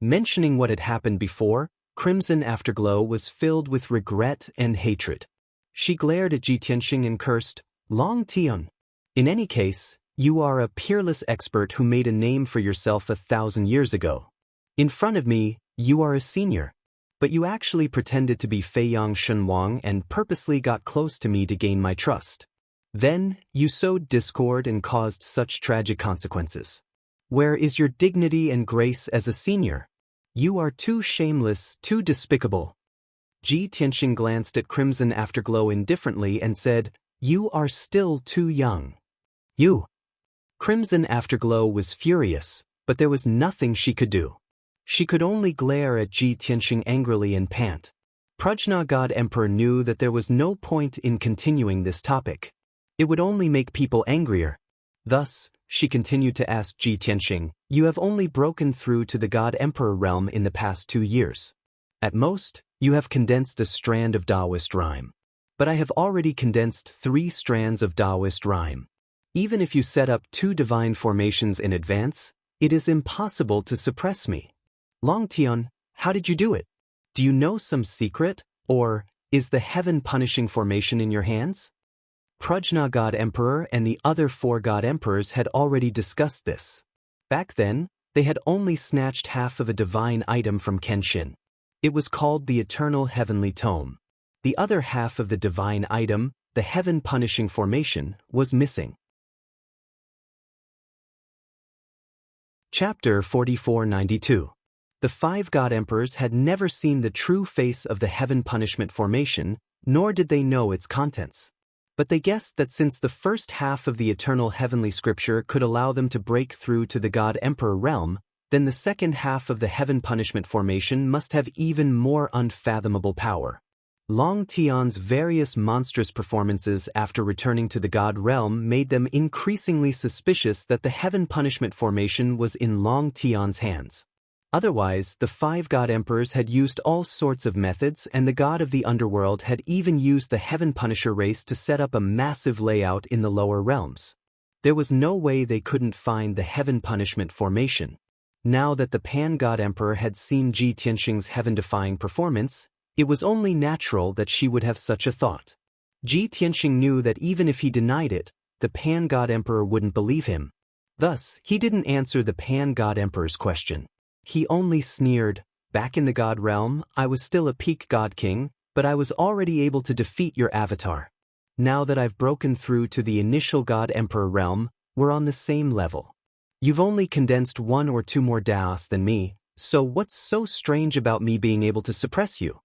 Mentioning what had happened before, Crimson Afterglow was filled with regret and hatred. She glared at Ji Tianxing and cursed, "Long Tian. In any case, you are a peerless expert who made a name for yourself 1,000 years ago. In front of me, you are a senior. But you actually pretended to be Feiyang Shenwang and purposely got close to me to gain my trust. Then, you sowed discord and caused such tragic consequences. Where is your dignity and grace as a senior? You are too shameless, too despicable." Ji Tianxing glanced at Crimson Afterglow indifferently and said, "You are still too young." "You." Crimson Afterglow was furious, but there was nothing she could do. She could only glare at Ji Tianxing angrily and pant. Prajna God Emperor knew that there was no point in continuing this topic. It would only make people angrier. Thus, she continued to ask Ji Tianxing, "You have only broken through to the God Emperor realm in the past 2 years. At most, you have condensed a strand of Daoist rhyme. But I have already condensed 3 strands of Daoist rhyme. Even if you set up 2 divine formations in advance, it is impossible to suppress me. Long Tian, how did you do it? Do you know some secret, or is the heaven punishing formation in your hands?" Prajna God Emperor and the other 4 God Emperors had already discussed this. Back then, they had only snatched half of a divine item from Kenshin. It was called the Eternal Heavenly Tome. The other half of the divine item, the heaven punishing formation, was missing. Chapter 4492. The 5 God Emperors had never seen the true face of the heaven punishment formation, nor did they know its contents. But they guessed that since the first half of the eternal heavenly scripture could allow them to break through to the God Emperor realm, then the second half of the heaven punishment formation must have even more unfathomable power. Long Tian's various monstrous performances after returning to the God realm made them increasingly suspicious that the heaven punishment formation was in Long Tian's hands. Otherwise, the 5 God Emperors had used all sorts of methods, and the God of the underworld had even used the Heaven Punisher race to set up a massive layout in the lower realms. There was no way they couldn't find the Heaven Punishment formation. Now that the Pan-God Emperor had seen Ji Tianxing's heaven-defying performance, it was only natural that she would have such a thought. Ji Tianxing knew that even if he denied it, the Pan-God Emperor wouldn't believe him. Thus, he didn't answer the Pan-God Emperor's question. He only sneered, "Back in the God realm, I was still a peak God King, but I was already able to defeat your avatar. Now that I've broken through to the initial God Emperor realm, we're on the same level. You've only condensed 1 or 2 more Daoists than me, so what's so strange about me being able to suppress you?"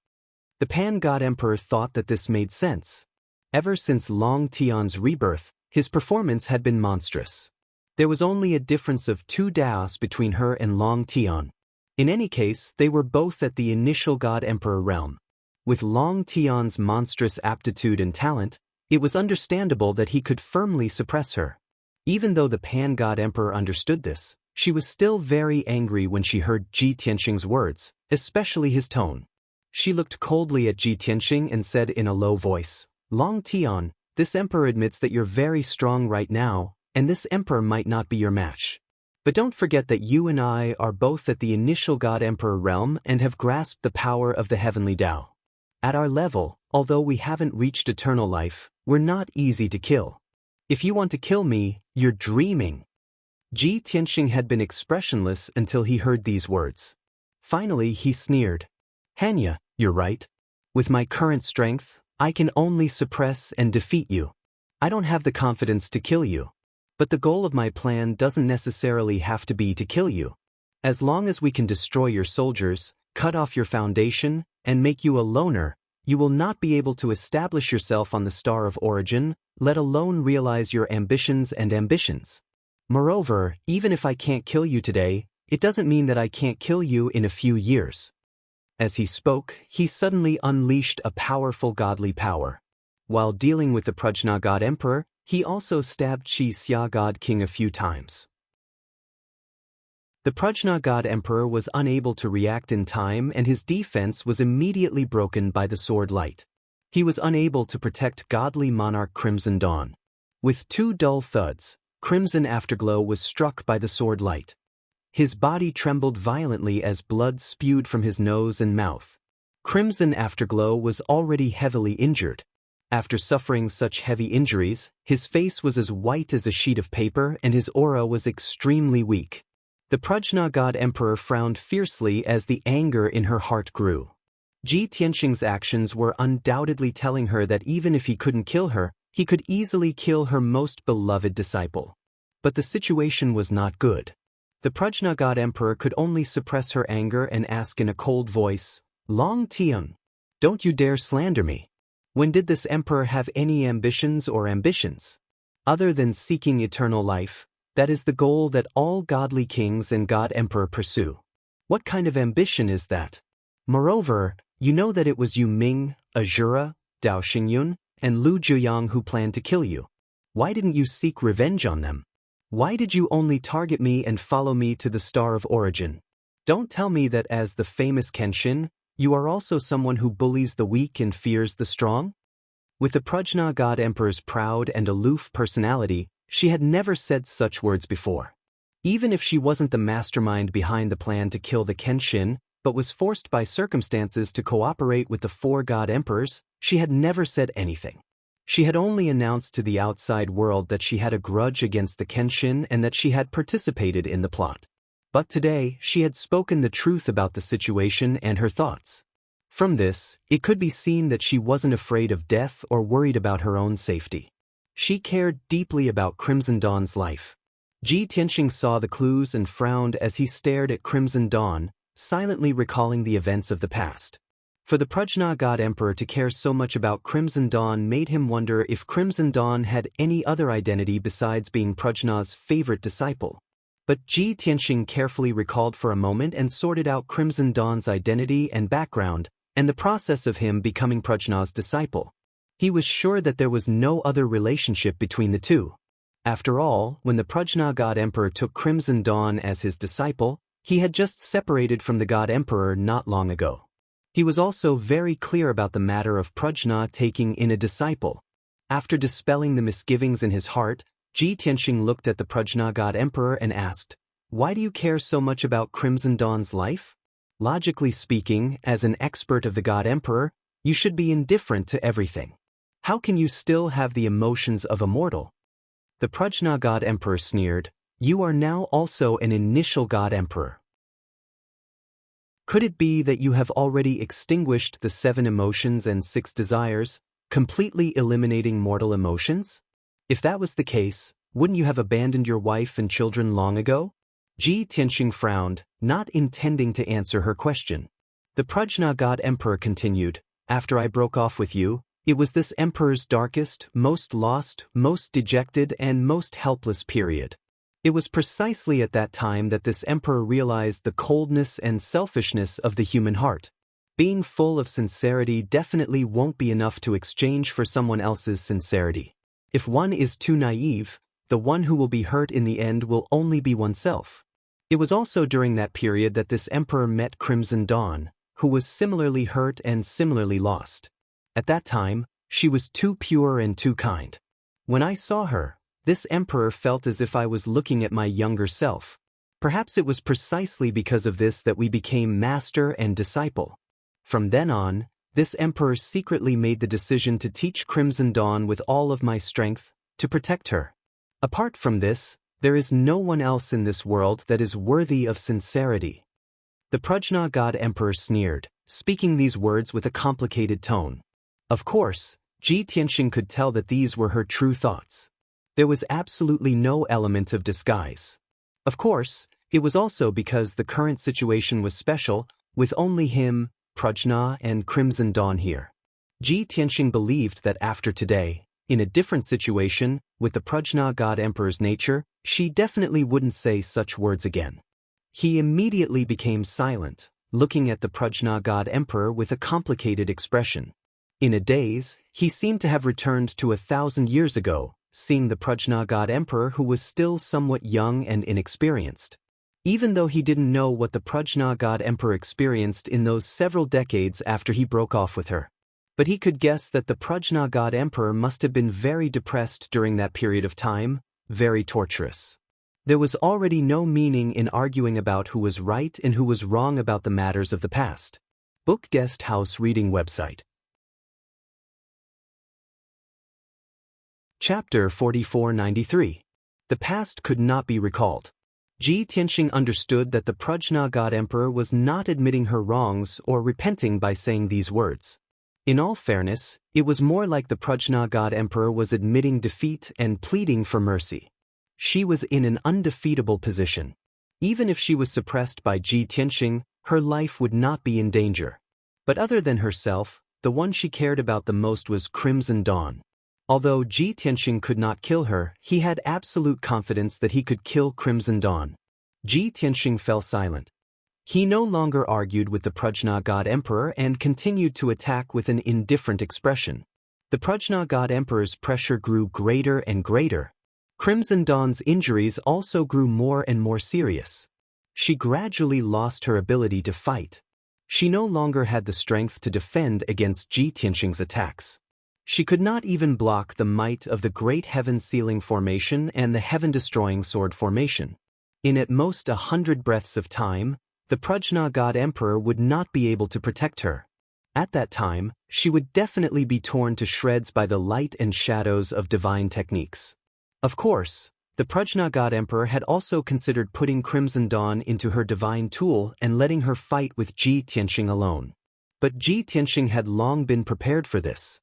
The Pan-God Emperor thought that this made sense. Ever since Long Tian's rebirth, his performance had been monstrous. There was only a difference of 2 Daoists between her and Long Tian. In any case, they were both at the initial God Emperor realm. With Long Tian's monstrous aptitude and talent, it was understandable that he could firmly suppress her. Even though the Pan-God Emperor understood this, she was still very angry when she heard Ji Tianxing's words, especially his tone. She looked coldly at Ji Tianxing and said in a low voice, "Long Tian, this emperor admits that you're very strong right now, and this emperor might not be your match. But don't forget that you and I are both at the initial God Emperor realm and have grasped the power of the heavenly Tao. At our level, although we haven't reached eternal life, we're not easy to kill. If you want to kill me, you're dreaming." Ji Tianxing had been expressionless until he heard these words. Finally, he sneered, "Hanya, you're right. With my current strength, I can only suppress and defeat you. I don't have the confidence to kill you. But the goal of my plan doesn't necessarily have to be to kill you. As long as we can destroy your soldiers, cut off your foundation, and make you a loner, you will not be able to establish yourself on the star of origin, let alone realize your ambitions. Moreover, even if I can't kill you today, it doesn't mean that I can't kill you in a few years." As he spoke, he suddenly unleashed a powerful godly power. While dealing with the Prajna God Emperor, he also stabbed Xia God King a few times. The Prajna God Emperor was unable to react in time, and his defense was immediately broken by the sword light. He was unable to protect godly monarch Crimson Dawn. With 2 dull thuds, Crimson Afterglow was struck by the sword light. His body trembled violently as blood spewed from his nose and mouth. Crimson Afterglow was already heavily injured. After suffering such heavy injuries, his face was as white as a sheet of paper and his aura was extremely weak. The Prajna God Emperor frowned fiercely as the anger in her heart grew. Ji Tianxing's actions were undoubtedly telling her that even if he couldn't kill her, he could easily kill her most beloved disciple. But the situation was not good. The Prajna God Emperor could only suppress her anger and ask in a cold voice, "Longtime, don't you dare slander me. When did this emperor have any ambitions or ambitions? Other than seeking eternal life, that is the goal that all godly kings and God Emperor pursue. What kind of ambition is that? Moreover, you know that it was Yu Ming, Azura, Dao Xingyun, and Lu Zhuyang who planned to kill you. Why didn't you seek revenge on them? Why did you only target me and follow me to the Star of Origin? Don't tell me that as the famous Kenshin, you are also someone who bullies the weak and fears the strong?" With the Prajna God Emperor's proud and aloof personality, she had never said such words before. Even if she wasn't the mastermind behind the plan to kill the Kenshin, but was forced by circumstances to cooperate with the 4 God Emperors, she had never said anything. She had only announced to the outside world that she had a grudge against the Kenshin and that she had participated in the plot. But today, she had spoken the truth about the situation and her thoughts. From this, it could be seen that she wasn't afraid of death or worried about her own safety. She cared deeply about Crimson Dawn's life. Ji Tianxing saw the clues and frowned as he stared at Crimson Dawn, silently recalling the events of the past. For the Prajna God Emperor to care so much about Crimson Dawn made him wonder if Crimson Dawn had any other identity besides being Prajna's favorite disciple. But Ji Tianxing carefully recalled for a moment and sorted out Crimson Dawn's identity and background, and the process of him becoming Prajna's disciple. He was sure that there was no other relationship between the two. After all, when the Prajna God Emperor took Crimson Dawn as his disciple, he had just separated from the God Emperor not long ago. He was also very clear about the matter of Prajna taking in a disciple. After dispelling the misgivings in his heart, Ji Tianxing looked at the Prajna God Emperor and asked, "Why do you care so much about Crimson Dawn's life? Logically speaking, as an expert of the God Emperor, you should be indifferent to everything. How can you still have the emotions of a mortal?" The Prajna God Emperor sneered, "You are now also an initial God Emperor. Could it be that you have already extinguished the 7 emotions and 6 desires, completely eliminating mortal emotions? If that was the case, wouldn't you have abandoned your wife and children long ago?" Ji Tianxing frowned, not intending to answer her question. The Prajna God Emperor continued, "After I broke off with you, it was this emperor's darkest, most lost, most dejected, and most helpless period. It was precisely at that time that this emperor realized the coldness and selfishness of the human heart. Being full of sincerity definitely won't be enough to exchange for someone else's sincerity. If one is too naive, the one who will be hurt in the end will only be oneself." It was also during that period that this emperor met Crimson Dawn, who was similarly hurt and similarly lost. At that time, she was too pure and too kind. When I saw her, this emperor felt as if I was looking at my younger self. Perhaps it was precisely because of this that we became master and disciple. From then on, this emperor secretly made the decision to teach Crimson Dawn with all of my strength, to protect her. Apart from this, there is no one else in this world that is worthy of sincerity." The Prajna God Emperor sneered, speaking these words with a complicated tone. Of course, Ji Tianxing could tell that these were her true thoughts. There was absolutely no element of disguise. Of course, it was also because the current situation was special, with only him, Prajna, and Crimson Dawn here. Ji Tianxing believed that after today, in a different situation, with the Prajna God Emperor's nature, she definitely wouldn't say such words again. He immediately became silent, looking at the Prajna God Emperor with a complicated expression. In a daze, he seemed to have returned to 1,000 years ago, seeing the Prajna God Emperor who was still somewhat young and inexperienced. Even though he didn't know what the Prajna God Emperor experienced in those several decades after he broke off with her. But he could guess that the Prajna God Emperor must have been very depressed during that period of time, very torturous. There was already no meaning in arguing about who was right and who was wrong about the matters of the past. Book Guest House Reading Website. Chapter 4493. The past could not be recalled. Ji Tianxing understood that the Prajna God Emperor was not admitting her wrongs or repenting by saying these words. In all fairness, it was more like the Prajna God Emperor was admitting defeat and pleading for mercy. She was in an undefeatable position. Even if she was suppressed by Ji Tianxing, her life would not be in danger. But other than herself, the one she cared about the most was Crimson Dawn. Although Ji Tianxing could not kill her, he had absolute confidence that he could kill Crimson Dawn. Ji Tianxing fell silent. He no longer argued with the Prajna God Emperor and continued to attack with an indifferent expression. The Prajna God Emperor's pressure grew greater and greater. Crimson Dawn's injuries also grew more and more serious. She gradually lost her ability to fight. She no longer had the strength to defend against Ji Tianxing's attacks. She could not even block the might of the Great Heaven-Sealing Formation and the Heaven-Destroying Sword Formation. In at most 100 breaths of time, the Prajna God Emperor would not be able to protect her. At that time, she would definitely be torn to shreds by the light and shadows of divine techniques. Of course, the Prajna God Emperor had also considered putting Crimson Dawn into her divine tool and letting her fight with Ji Tianxing alone. But Ji Tianxing had long been prepared for this.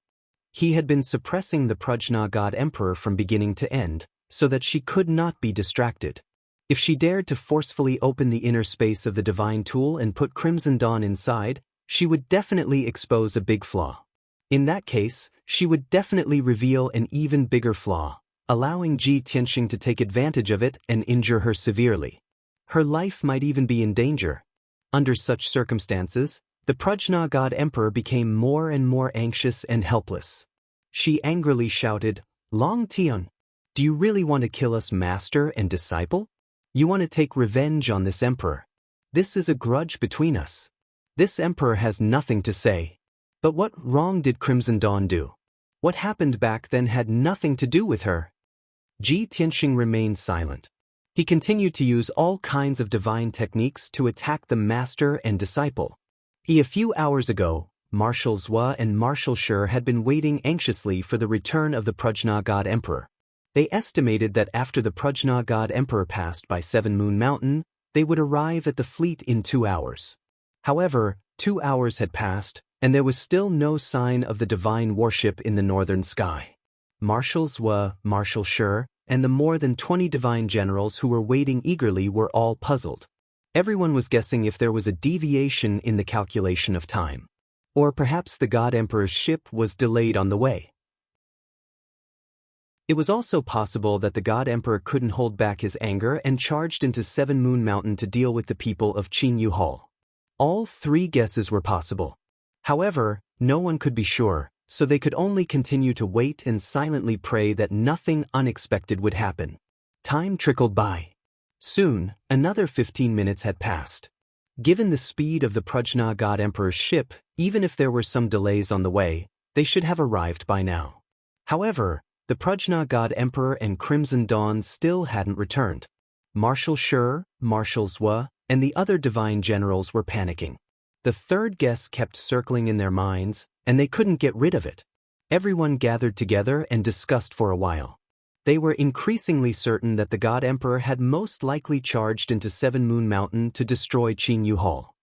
He had been suppressing the Prajna God Emperor from beginning to end, so that she could not be distracted. If she dared to forcefully open the inner space of the divine tool and put Crimson Dawn inside, she would definitely expose a big flaw. In that case, she would definitely reveal an even bigger flaw, allowing Ji Tianxing to take advantage of it and injure her severely. Her life might even be in danger. Under such circumstances, the Prajna God Emperor became more and more anxious and helpless. She angrily shouted, "Longtime, do you really want to kill us, master and disciple? You want to take revenge on this emperor? This is a grudge between us. This emperor has nothing to say. But what wrong did Crimson Dawn do? What happened back then had nothing to do with her." Ji Tianxing remained silent. He continued to use all kinds of divine techniques to attack the master and disciple. A few hours ago, Marshal Zhua and Marshal Shi had been waiting anxiously for the return of the Prajna God Emperor. They estimated that after the Prajna God Emperor passed by 7 Moon Mountain, they would arrive at the fleet in 2 hours. However, 2 hours had passed, and there was still no sign of the divine warship in the northern sky. Marshal Zhua, Marshal Shi, and the more than 20 divine generals who were waiting eagerly were all puzzled. Everyone was guessing if there was a deviation in the calculation of time. Or perhaps the God Emperor's ship was delayed on the way. It was also possible that the God Emperor couldn't hold back his anger and charged into 7 Moon Mountain to deal with the people of Qinyu Hall. All 3 guesses were possible. However, no one could be sure, so they could only continue to wait and silently pray that nothing unexpected would happen. Time trickled by. Soon, another 15 minutes had passed. Given the speed of the Prajna God Emperor's ship, even if there were some delays on the way, they should have arrived by now. However, the Prajna God Emperor and Crimson Dawn still hadn't returned. Marshal Shi, Marshal Zhua, and the other divine generals were panicking. The third guess kept circling in their minds, and they couldn't get rid of it. Everyone gathered together and discussed for a while. They were increasingly certain that the God Emperor had most likely charged into 7 Moon Mountain to destroy Qinyu Hall.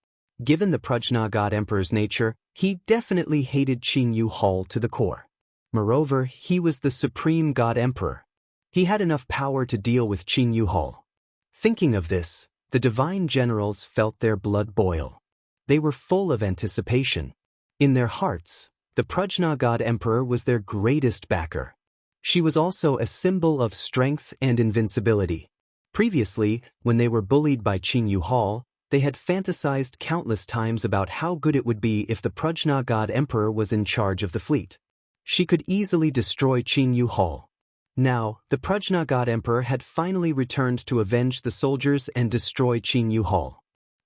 Given the Prajna God Emperor's nature, he definitely hated Qinyu Hall to the core. Moreover, he was the supreme God Emperor. He had enough power to deal with Qinyu Hall. Thinking of this, the divine generals felt their blood boil. They were full of anticipation. In their hearts, the Prajna God Emperor was their greatest backer. She was also a symbol of strength and invincibility. Previously, when they were bullied by Qinyu Hall, they had fantasized countless times about how good it would be if the Prajna God Emperor was in charge of the fleet. She could easily destroy Qinyu Hall. Now, the Prajna God Emperor had finally returned to avenge the soldiers and destroy Qinyu Hall.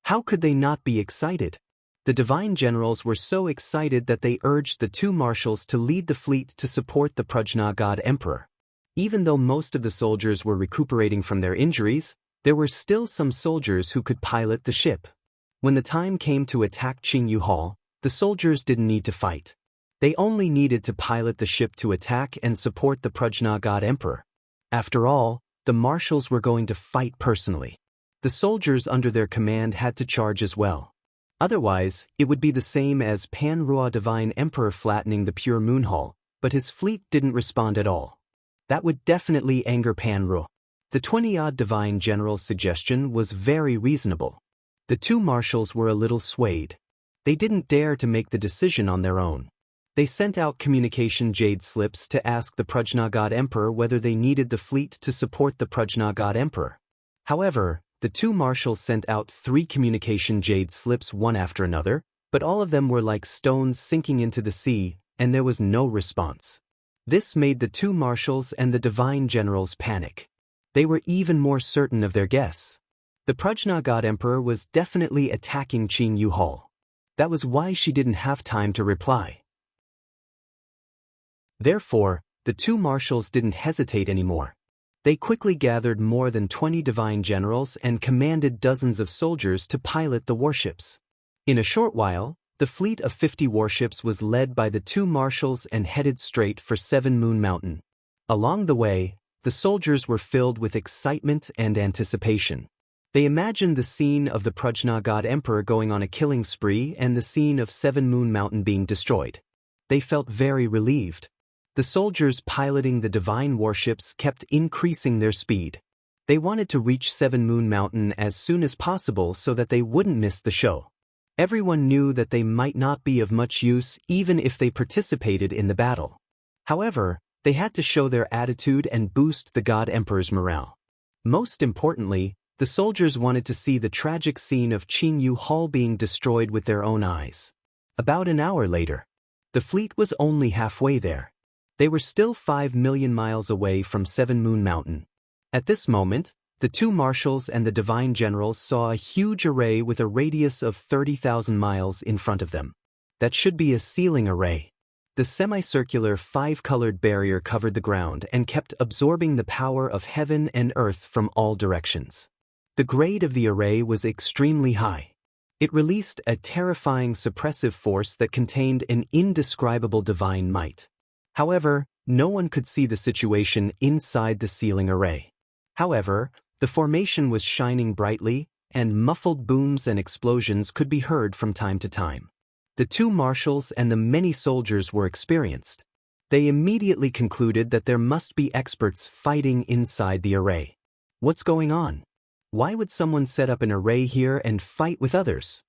How could they not be excited? The divine generals were so excited that they urged the 2 marshals to lead the fleet to support the Prajna God Emperor. Even though most of the soldiers were recuperating from their injuries, there were still some soldiers who could pilot the ship. When the time came to attack Qingyu Hall, the soldiers didn't need to fight. They only needed to pilot the ship to attack and support the Prajna God Emperor. After all, the marshals were going to fight personally. The soldiers under their command had to charge as well. Otherwise, it would be the same as Pan-Rua Divine Emperor flattening the Pure Moon Hall, but his fleet didn't respond at all. That would definitely anger Pan-Rua. The 20-odd divine general's suggestion was very reasonable. The two marshals were a little swayed. They didn't dare to make the decision on their own. They sent out communication jade slips to ask the Prajna God Emperor whether they needed the fleet to support the Prajna God Emperor. However, the two marshals sent out 3 communication jade slips one after another, but all of them were like stones sinking into the sea, and there was no response. This made the two marshals and the divine generals panic. They were even more certain of their guess. The Prajna God Emperor was definitely attacking Qingyu Hall. That was why she didn't have time to reply. Therefore, the two marshals didn't hesitate anymore. They quickly gathered more than 20 divine generals and commanded dozens of soldiers to pilot the warships. In a short while, the fleet of 50 warships was led by the two marshals and headed straight for 7 Moon Mountain. Along the way, the soldiers were filled with excitement and anticipation. They imagined the scene of the Prajna God Emperor going on a killing spree and the scene of 7 Moon Mountain being destroyed. They felt very relieved. The soldiers piloting the divine warships kept increasing their speed. They wanted to reach 7 Moon Mountain as soon as possible so that they wouldn't miss the show. Everyone knew that they might not be of much use even if they participated in the battle. However, they had to show their attitude and boost the God Emperor's morale. Most importantly, the soldiers wanted to see the tragic scene of Qingyu Hall being destroyed with their own eyes. About an hour later, the fleet was only halfway there. They were still 5 million miles away from 7 Moon Mountain. At this moment, the two marshals and the divine generals saw a huge array with a radius of 30,000 miles in front of them. That should be a sealing array. The semicircular 5-colored barrier covered the ground and kept absorbing the power of heaven and earth from all directions. The grade of the array was extremely high. It released a terrifying suppressive force that contained an indescribable divine might. However, no one could see the situation inside the sealing array. However, the formation was shining brightly, and muffled booms and explosions could be heard from time to time. The two marshals and the many soldiers were experienced. They immediately concluded that there must be experts fighting inside the array. What's going on? Why would someone set up an array here and fight with others?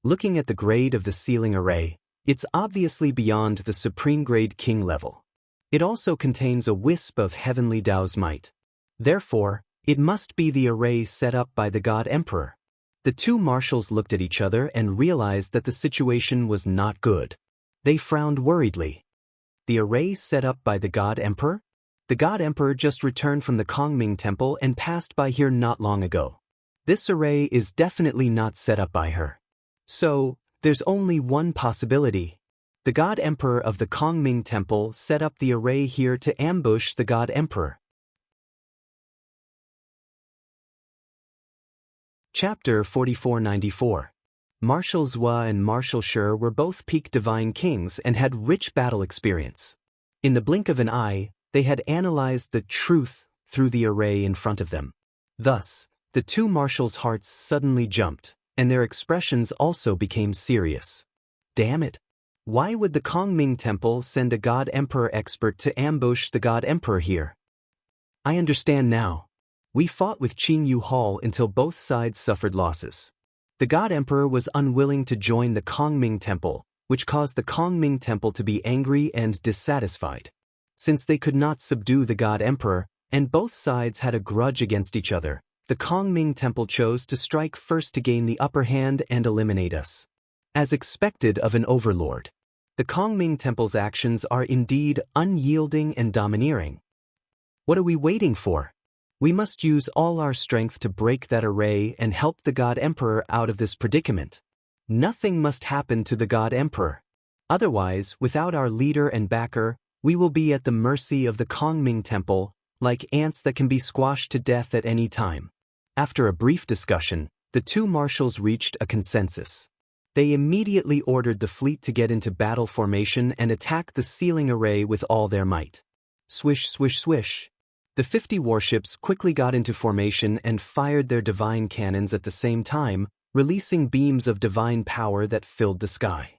Looking at the grade of the sealing array, it's obviously beyond the supreme grade king level. It also contains a wisp of heavenly Dao's might. Therefore, it must be the array set up by the God Emperor. The two marshals looked at each other and realized that the situation was not good. They frowned worriedly. The array set up by the God Emperor? The God Emperor just returned from the Kongming Temple and passed by here not long ago. This array is definitely not set up by her. So, there's only one possibility. The God Emperor of the Kongming Temple set up the array here to ambush the God Emperor. Chapter 4494. Marshal Zhua and Marshal Shi were both peak divine kings and had rich battle experience. In the blink of an eye, they had analyzed the truth through the array in front of them. Thus, the two marshals' hearts suddenly jumped, and their expressions also became serious. Damn it! Why would the Kongming Temple send a God Emperor expert to ambush the God Emperor here? I understand now. We fought with Qingyu Hall until both sides suffered losses. The God Emperor was unwilling to join the Kongming Temple, which caused the Kongming Temple to be angry and dissatisfied. Since they could not subdue the God Emperor, and both sides had a grudge against each other, the Kongming Temple chose to strike first to gain the upper hand and eliminate us. As expected of an overlord, the Kongming Temple's actions are indeed unyielding and domineering. What are we waiting for? We must use all our strength to break that array and help the God Emperor out of this predicament. Nothing must happen to the God Emperor. Otherwise, without our leader and backer, We will be at the mercy of the Kongming Temple, like ants that can be squashed to death at any time. After a brief discussion, the two marshals reached a consensus. They immediately ordered the fleet to get into battle formation and attack the sealing array with all their might. Swish, swish, swish. The 50 warships quickly got into formation and fired their divine cannons at the same time, releasing beams of divine power that filled the sky.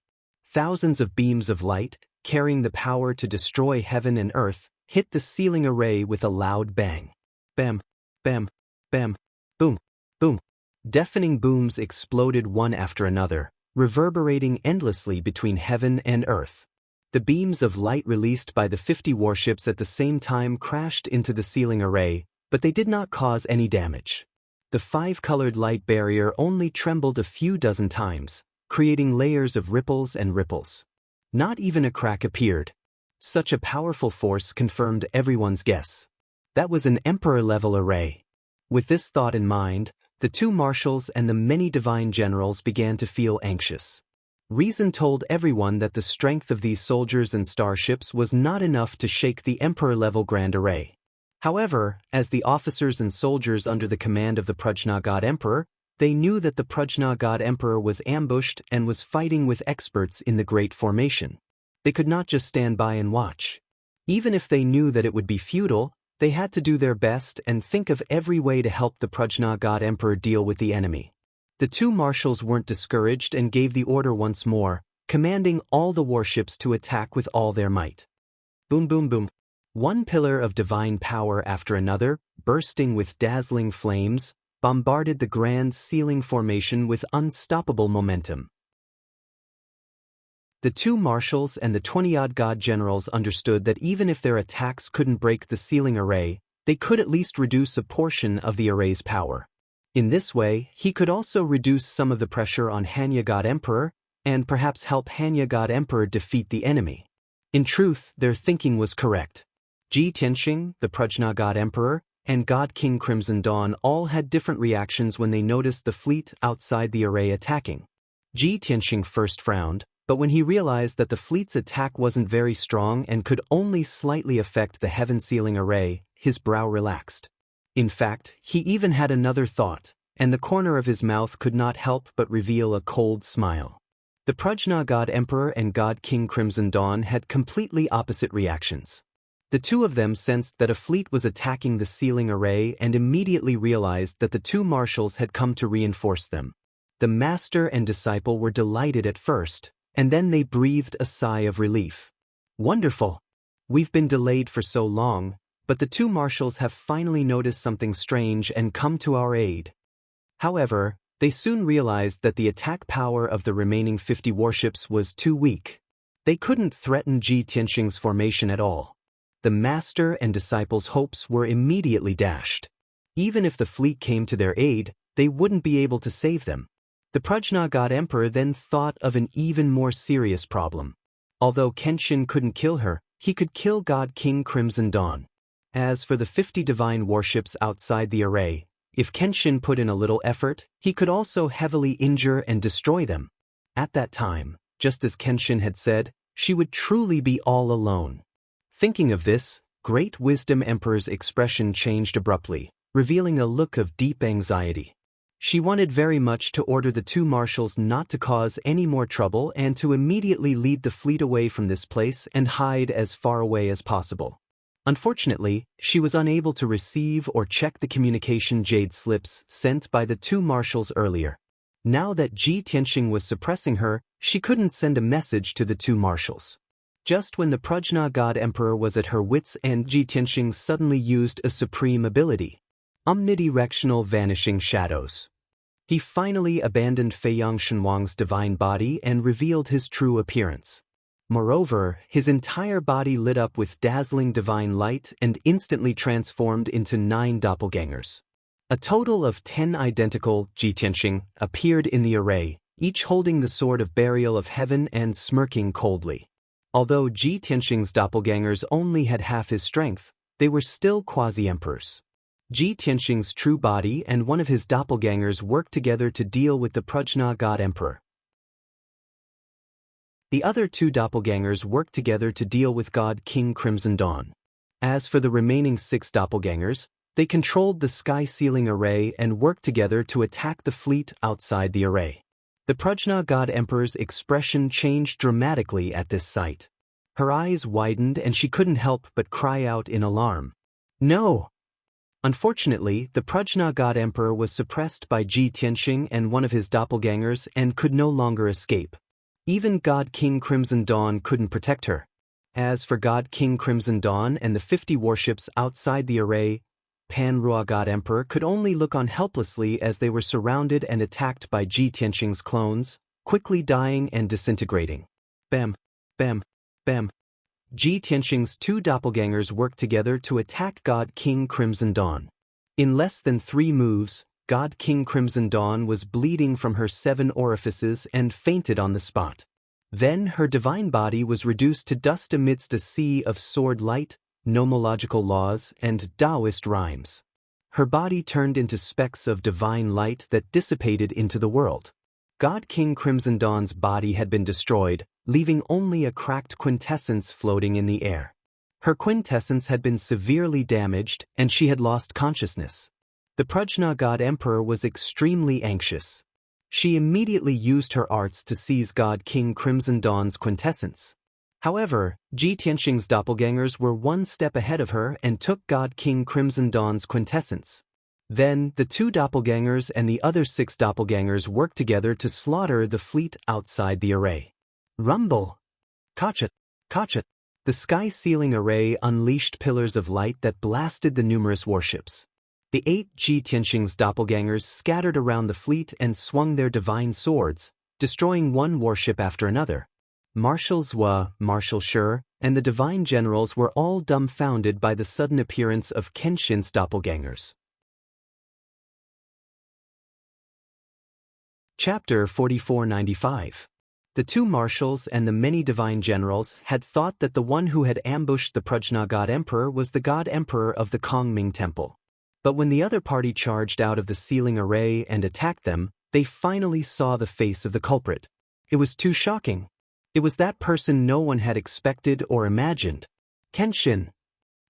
Thousands of beams of light, carrying the power to destroy heaven and earth, hit the sealing array with a loud bang. Bam, bam, bam, boom, boom. Deafening booms exploded one after another, reverberating endlessly between heaven and earth. The beams of light released by the 50 warships at the same time crashed into the sealing array, but they did not cause any damage. The 5-colored light barrier only trembled a few dozen times, creating layers of ripples and ripples. Not even a crack appeared. Such a powerful force confirmed everyone's guess. That was an emperor-level array. With this thought in mind, the two marshals and the many divine generals began to feel anxious. Reason told everyone that the strength of these soldiers and starships was not enough to shake the emperor-level grand array. However, as the officers and soldiers under the command of the Prajna God Emperor, they knew that the Prajna God Emperor was ambushed and was fighting with experts in the Great Formation. They could not just stand by and watch. Even if they knew that it would be futile, they had to do their best and think of every way to help the Prajna God Emperor deal with the enemy. The two marshals weren't discouraged and gave the order once more, commanding all the warships to attack with all their might. Boom, boom, boom. One pillar of divine power after another, bursting with dazzling flames, bombarded the grand sealing formation with unstoppable momentum. The two marshals and the 20-odd god generals understood that even if their attacks couldn't break the sealing array, they could at least reduce a portion of the array's power. In this way, he could also reduce some of the pressure on Hanya God Emperor, and perhaps help Hanya God Emperor defeat the enemy. In truth, their thinking was correct. Ji Tianxing, the Prajna God Emperor, and God King Crimson Dawn all had different reactions when they noticed the fleet outside the array attacking. Ji Tianxing first frowned, but when he realized that the fleet's attack wasn't very strong and could only slightly affect the heaven sealing array, his brow relaxed. In fact, he even had another thought, and the corner of his mouth could not help but reveal a cold smile. The Prajna God Emperor and God King Crimson Dawn had completely opposite reactions. The two of them sensed that a fleet was attacking the sealing array and immediately realized that the two marshals had come to reinforce them. The master and disciple were delighted at first, and then they breathed a sigh of relief. Wonderful! We've been delayed for so long, but the two marshals have finally noticed something strange and come to our aid. However, they soon realized that the attack power of the remaining 50 warships was too weak. They couldn't threaten Ji Tianxing's formation at all. The master and disciples' hopes were immediately dashed. Even if the fleet came to their aid, they wouldn't be able to save them. The Prajna God Emperor then thought of an even more serious problem. Although Kenshin couldn't kill her, he could kill God King Crimson Dawn. As for the 50 divine warships outside the array, if Kenshin put in a little effort, he could also heavily injure and destroy them. At that time, just as Kenshin had said, she would truly be all alone. Thinking of this, Great Wisdom Emperor's expression changed abruptly, revealing a look of deep anxiety. She wanted very much to order the two marshals not to cause any more trouble and to immediately lead the fleet away from this place and hide as far away as possible. Unfortunately, she was unable to receive or check the communication jade slips sent by the two marshals earlier. Now that Ji Tianxing was suppressing her, she couldn't send a message to the two marshals. Just when the Prajna God Emperor was at her wits' end, Ji Tianxing suddenly used a supreme ability. Omnidirectional Vanishing Shadows. He finally abandoned Feiyang Shenwang's divine body and revealed his true appearance. Moreover, his entire body lit up with dazzling divine light and instantly transformed into 9 doppelgangers. A total of 10 identical Ji Tianxing appeared in the array, each holding the sword of burial of heaven and smirking coldly. Although Ji Tianxing's doppelgangers only had half his strength, they were still quasi-emperors. Ji Tianxing's true body and one of his doppelgangers worked together to deal with the Prajna God Emperor. The other two doppelgangers worked together to deal with God King Crimson Dawn. As for the remaining 6 doppelgangers, they controlled the sky-sealing array and worked together to attack the fleet outside the array. The Prajna God Emperor's expression changed dramatically at this sight. Her eyes widened and she couldn't help but cry out in alarm. No! Unfortunately, the Prajna God Emperor was suppressed by Ji Tianxing and one of his doppelgangers and could no longer escape. Even God King Crimson Dawn couldn't protect her. As for God King Crimson Dawn and the 50 warships outside the array, Pan-Rua God Emperor could only look on helplessly as they were surrounded and attacked by Ji Tianxing's clones, quickly dying and disintegrating. Bam, bam, bam. Ji Tianxing's 2 doppelgangers worked together to attack God King Crimson Dawn. In less than 3 moves, God King Crimson Dawn was bleeding from her 7 orifices and fainted on the spot. Then her divine body was reduced to dust amidst a sea of sword light, nomological laws, and Daoist rhymes. Her body turned into specks of divine light that dissipated into the world. God King Crimson Dawn's body had been destroyed, leaving only a cracked quintessence floating in the air. Her quintessence had been severely damaged, and she had lost consciousness. The Prajna God Emperor was extremely anxious. She immediately used her arts to seize God King Crimson Dawn's quintessence. However, Ji Tianxing's doppelgangers were 1 step ahead of her and took God King Crimson Dawn's quintessence. Then, the 2 doppelgangers and the other 6 doppelgangers worked together to slaughter the fleet outside the array. Rumble! Kachat! Kachat! The sky-sealing array unleashed pillars of light that blasted the numerous warships. The 8 Ji Tianxing's doppelgangers scattered around the fleet and swung their divine swords, destroying one warship after another. Marshal Zhua, Marshal Shi, and the divine generals were all dumbfounded by the sudden appearance of Kenshin's doppelgangers. Chapter 4495. The 2 marshals and the many divine generals had thought that the one who had ambushed the Prajna God Emperor was the God Emperor of the Kongming Temple. But when the other party charged out of the sealing array and attacked them, they finally saw the face of the culprit. It was too shocking. It was that person no one had expected or imagined. Kenshin.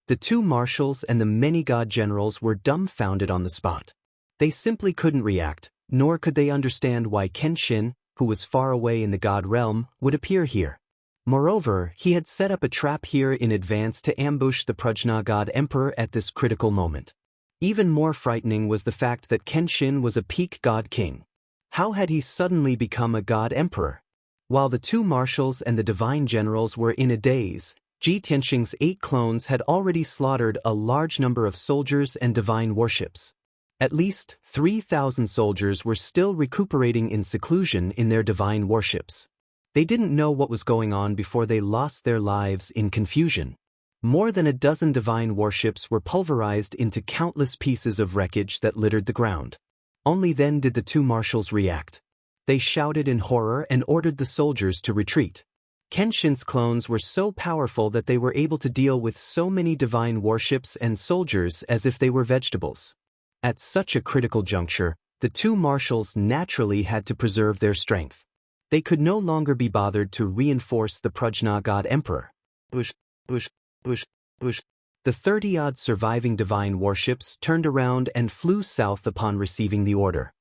The 2 marshals and the many god generals were dumbfounded on the spot. They simply couldn't react, nor could they understand why Kenshin, who was far away in the god realm, would appear here. Moreover, he had set up a trap here in advance to ambush the Prajna God Emperor at this critical moment. Even more frightening was the fact that Kenshin was a peak god king. How had he suddenly become a god emperor? While the 2 marshals and the divine generals were in a daze, Ji Tianxing's 8 clones had already slaughtered a large number of soldiers and divine warships. At least 3,000 soldiers were still recuperating in seclusion in their divine warships. They didn't know what was going on before they lost their lives in confusion. More than a dozen divine warships were pulverized into countless pieces of wreckage that littered the ground. Only then did the 2 marshals react. They shouted in horror and ordered the soldiers to retreat. Kenshin's clones were so powerful that they were able to deal with so many divine warships and soldiers as if they were vegetables. At such a critical juncture, the 2 marshals naturally had to preserve their strength. They could no longer be bothered to reinforce the Prajna God Emperor. The 30-odd surviving divine warships turned around and flew south upon receiving the order.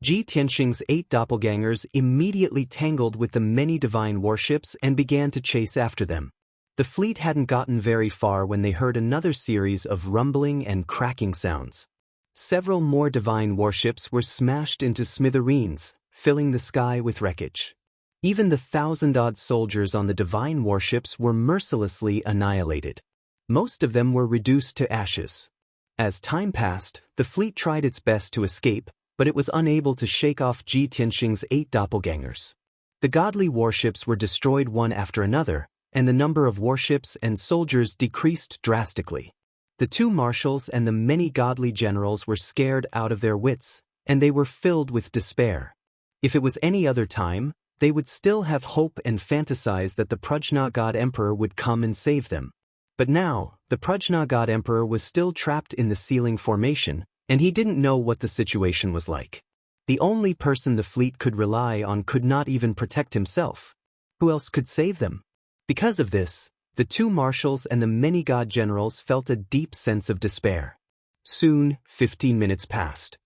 Ji Tianxing's 8 doppelgangers immediately tangled with the many divine warships and began to chase after them. The fleet hadn't gotten very far when they heard another series of rumbling and cracking sounds. Several more divine warships were smashed into smithereens, filling the sky with wreckage. Even the 1,000-odd soldiers on the divine warships were mercilessly annihilated. Most of them were reduced to ashes. As time passed, the fleet tried its best to escape, but it was unable to shake off Ji Tianxing's 8 doppelgangers. The godly warships were destroyed one after another, and the number of warships and soldiers decreased drastically. The 2 marshals and the many godly generals were scared out of their wits, and they were filled with despair. If it was any other time, they would still have hope and fantasize that the Prajna God Emperor would come and save them. But now, the Prajna God Emperor was still trapped in the sealing formation, and he didn't know what the situation was like. The only person the fleet could rely on could not even protect himself. Who else could save them? Because of this, the two marshals and the many god generals felt a deep sense of despair. Soon, 15 minutes passed.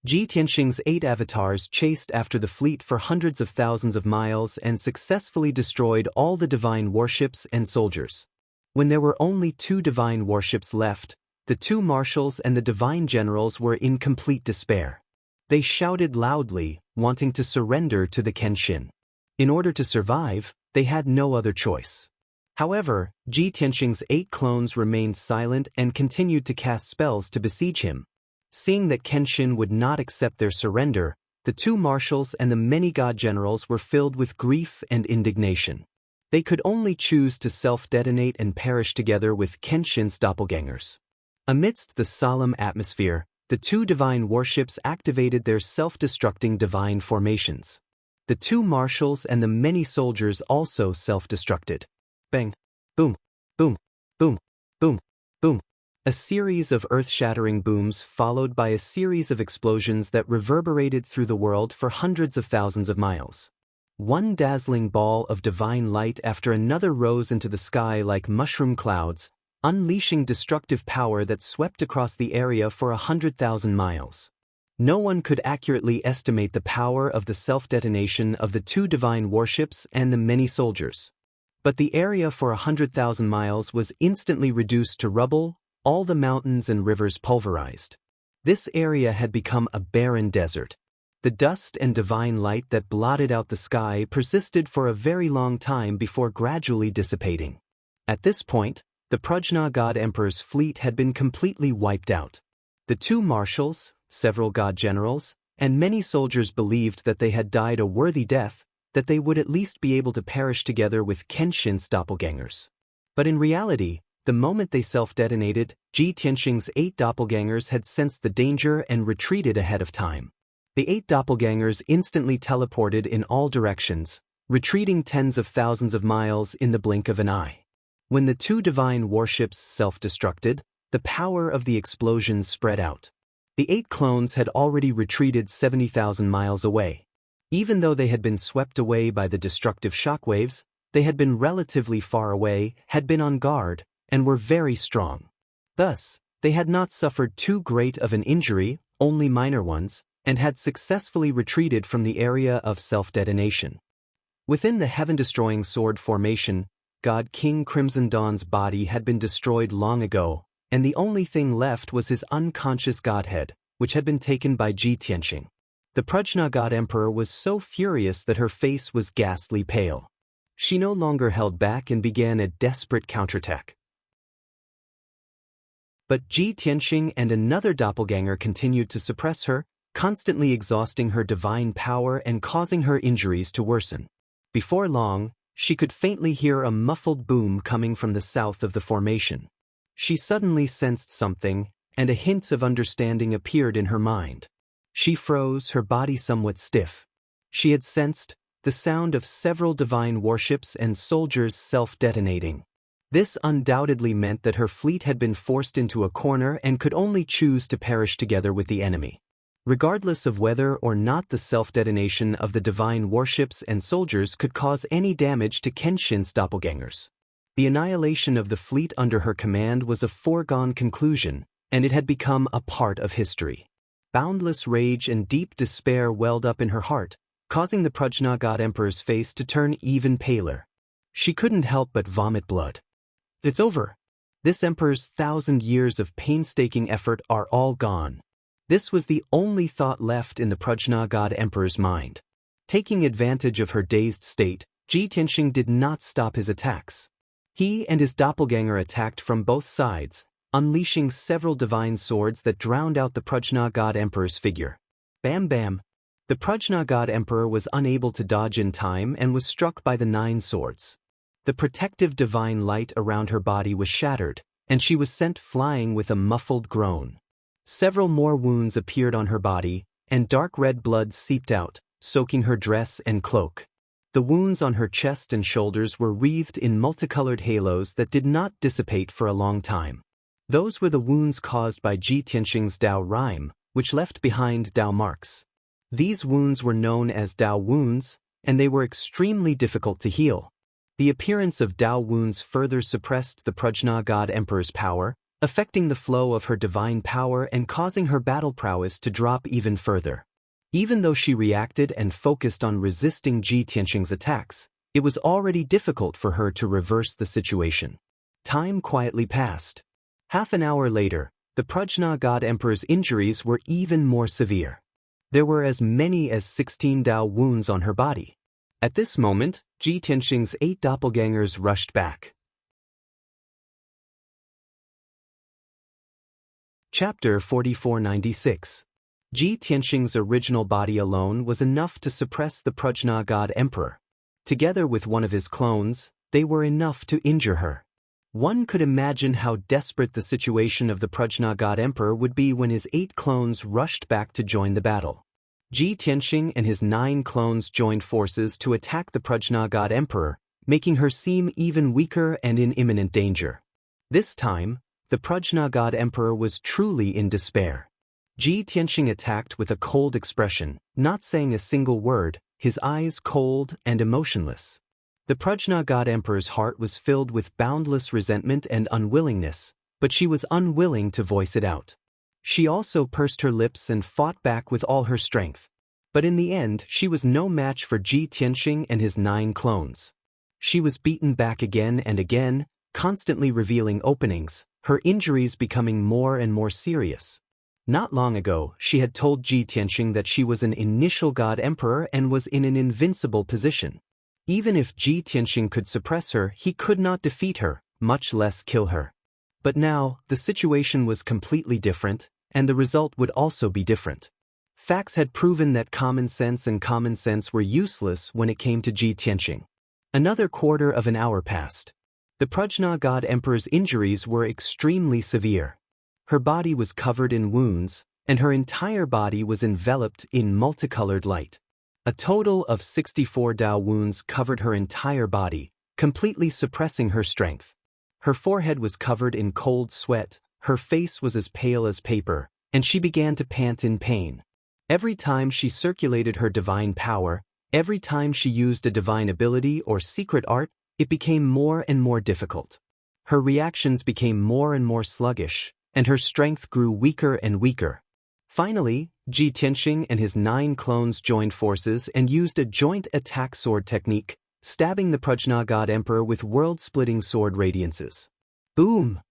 Ji Tianxing's 8 avatars chased after the fleet for hundreds of thousands of miles and successfully destroyed all the divine warships and soldiers. When there were only 2 divine warships left, the 2 marshals and the divine generals were in complete despair. They shouted loudly, wanting to surrender to the Kenshin. In order to survive, they had no other choice. However, Ji Tianxing's 8 clones remained silent and continued to cast spells to besiege him. Seeing that Kenshin would not accept their surrender, the 2 marshals and the many god generals were filled with grief and indignation. They could only choose to self-detonate and perish together with Kenshin's doppelgangers. Amidst the solemn atmosphere, the 2 divine warships activated their self-destructing divine formations. The 2 marshals and the many soldiers also self-destructed. Bang! Boom! Boom! Boom! Boom! Boom! A series of earth-shattering booms followed by a series of explosions that reverberated through the world for hundreds of thousands of miles. One dazzling ball of divine light after another rose into the sky like mushroom clouds, unleashing destructive power that swept across the area for 100,000 miles. No one could accurately estimate the power of the self-detonation of the 2 divine warships and the many soldiers. But the area for 100,000 miles was instantly reduced to rubble, all the mountains and rivers pulverized. This area had become a barren desert. The dust and divine light that blotted out the sky persisted for a very long time before gradually dissipating. At this point, the Prajna God Emperor's fleet had been completely wiped out. The 2 marshals, several god generals, and many soldiers believed that they had died a worthy death, that they would at least be able to perish together with Kenshin's doppelgangers. But in reality, the moment they self-detonated, Ji Tianxing's 8 doppelgangers had sensed the danger and retreated ahead of time. The 8 doppelgangers instantly teleported in all directions, retreating tens of thousands of miles in the blink of an eye. When the 2 divine warships self-destructed, the power of the explosions spread out. The 8 clones had already retreated 70,000 miles away. Even though they had been swept away by the destructive shockwaves, they had been relatively far away, had been on guard, and were very strong. Thus, they had not suffered too great of an injury, only minor ones, and had successfully retreated from the area of self-detonation. Within the heaven-destroying sword formation, God King Crimson Dawn's body had been destroyed long ago, and the only thing left was his unconscious godhead, which had been taken by Ji Tianxing. The Prajna God Emperor was so furious that her face was ghastly pale. She no longer held back and began a desperate counterattack. But Ji Tianxing and another doppelganger continued to suppress her, constantly exhausting her divine power and causing her injuries to worsen. Before long, she could faintly hear a muffled boom coming from the south of the formation. She suddenly sensed something, and a hint of understanding appeared in her mind. She froze, her body somewhat stiff. She had sensed the sound of several divine warships and soldiers self-detonating. This undoubtedly meant that her fleet had been forced into a corner and could only choose to perish together with the enemy. Regardless of whether or not the self-detonation of the divine warships and soldiers could cause any damage to Kenshin's doppelgangers. The annihilation of the fleet under her command was a foregone conclusion, and it had become a part of history. Boundless rage and deep despair welled up in her heart, causing the Prajna God Emperor's face to turn even paler. She couldn't help but vomit blood. It's over. This emperor's 1,000 years of painstaking effort are all gone. This was the only thought left in the Prajna God Emperor's mind. Taking advantage of her dazed state, Ji Tianxing did not stop his attacks. He and his doppelganger attacked from both sides, unleashing several divine swords that drowned out the Prajna God Emperor's figure. Bam bam! The Prajna God Emperor was unable to dodge in time and was struck by the 9 swords. The protective divine light around her body was shattered, and she was sent flying with a muffled groan. Several more wounds appeared on her body, and dark red blood seeped out, soaking her dress and cloak. The wounds on her chest and shoulders were wreathed in multicolored halos that did not dissipate for a long time. Those were the wounds caused by Ji Tianxing's Dao rime, which left behind Dao marks. These wounds were known as Dao wounds, and they were extremely difficult to heal. The appearance of Dao wounds further suppressed the Prajna God Emperor's power, affecting the flow of her divine power and causing her battle prowess to drop even further. Even though she reacted and focused on resisting Ji Tianxing's attacks, it was already difficult for her to reverse the situation. Time quietly passed. Half an hour later, the Prajna God Emperor's injuries were even more severe. There were as many as 16 Dao wounds on her body. At this moment, Ji Tianxing's 8 doppelgangers rushed back. Chapter 4496. Ji Tianxing's original body alone was enough to suppress the Prajna God Emperor. Together with one of his clones, they were enough to injure her. One could imagine how desperate the situation of the Prajna God Emperor would be when his 8 clones rushed back to join the battle. Ji Tianxing and his 9 clones joined forces to attack the Prajna God Emperor, making her seem even weaker and in imminent danger. This time, the Prajna God Emperor was truly in despair. Ji Tianxing attacked with a cold expression, not saying a single word, his eyes cold and emotionless. The Prajna God Emperor's heart was filled with boundless resentment and unwillingness, but she was unwilling to voice it out. She also pursed her lips and fought back with all her strength. But in the end, she was no match for Ji Tianxing and his 9 clones. She was beaten back again and again, constantly revealing openings, her injuries becoming more and more serious. Not long ago, she had told Ji Tianxing that she was an initial God Emperor and was in an invincible position. Even if Ji Tianxing could suppress her, he could not defeat her, much less kill her. But now, the situation was completely different, and the result would also be different. Facts had proven that common sense were useless when it came to Ji Tianxing. Another quarter of an hour passed. The Prajna God Emperor's injuries were extremely severe. Her body was covered in wounds, and her entire body was enveloped in multicolored light. A total of 64 Dao wounds covered her entire body, completely suppressing her strength. Her forehead was covered in cold sweat, her face was as pale as paper, and she began to pant in pain. Every time she circulated her divine power, every time she used a divine ability or secret art, it became more and more difficult. Her reactions became more and more sluggish, and her strength grew weaker and weaker. Finally, Ji Tianxing and his 9 clones joined forces and used a joint attack sword technique, stabbing the Prajna God Emperor with world-splitting sword radiances. Boom!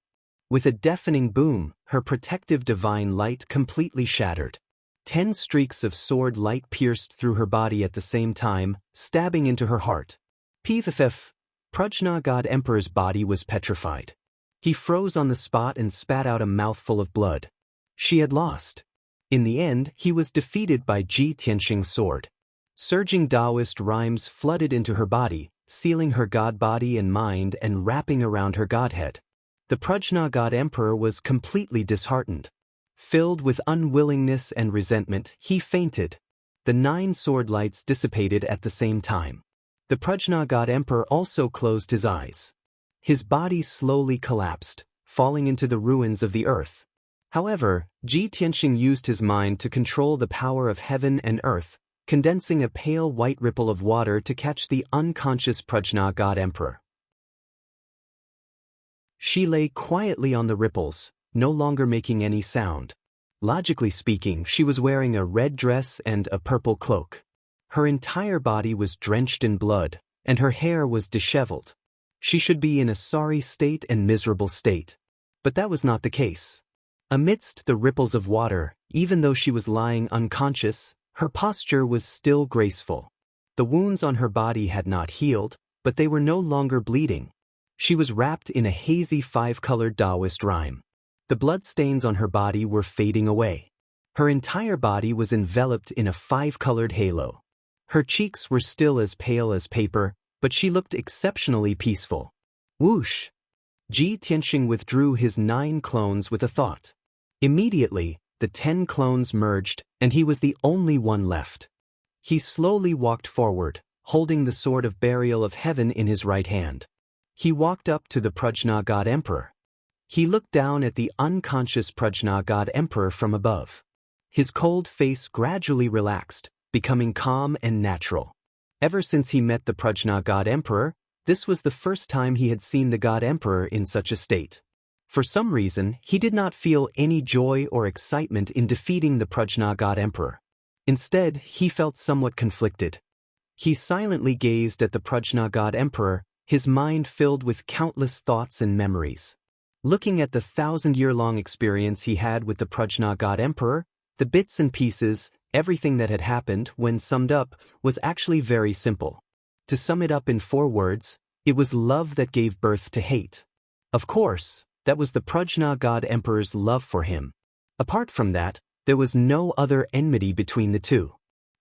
With a deafening boom, her protective divine light completely shattered. 10 streaks of sword light pierced through her body at the same time, stabbing into her heart. Pff! Prajna God Emperor's body was petrified. He froze on the spot and spat out a mouthful of blood. She had lost. In the end, he was defeated by Ji Tianxing's sword. Surging Daoist rhymes flooded into her body, sealing her god body and mind and wrapping around her godhead. The Prajna God Emperor was completely disheartened. Filled with unwillingness and resentment, he fainted. The 9 sword lights dissipated at the same time. The Prajna God Emperor also closed his eyes. His body slowly collapsed, falling into the ruins of the earth. However, Ji Tianxing used his mind to control the power of heaven and earth, condensing a pale white ripple of water to catch the unconscious Prajna God Emperor. She lay quietly on the ripples, no longer making any sound. Logically speaking, she was wearing a red dress and a purple cloak. Her entire body was drenched in blood, and her hair was disheveled. She should be in a sorry state and miserable state. But that was not the case. Amidst the ripples of water, even though she was lying unconscious, her posture was still graceful. The wounds on her body had not healed, but they were no longer bleeding. She was wrapped in a hazy 5-colored Daoist rhyme. The bloodstains on her body were fading away. Her entire body was enveloped in a 5-colored halo. Her cheeks were still as pale as paper, but she looked exceptionally peaceful. Whoosh! Ji Tianxing withdrew his 9 clones with a thought. Immediately, the 10 clones merged, and he was the only one left. He slowly walked forward, holding the sword of burial of heaven in his right hand. He walked up to the Prajna God Emperor. He looked down at the unconscious Prajna God Emperor from above. His cold face gradually relaxed, becoming calm and natural. Ever since he met the Prajna God Emperor, this was the first time he had seen the God Emperor in such a state. For some reason, he did not feel any joy or excitement in defeating the Prajna God Emperor. Instead, he felt somewhat conflicted. He silently gazed at the Prajna God Emperor, his mind filled with countless thoughts and memories. Looking at the 1,000-year-long experience he had with the Prajna God Emperor, the bits and pieces, everything that had happened, when summed up, was actually very simple. To sum it up in 4 words, it was love that gave birth to hate. Of course, that was the Prajna God Emperor's love for him. Apart from that, there was no other enmity between the two.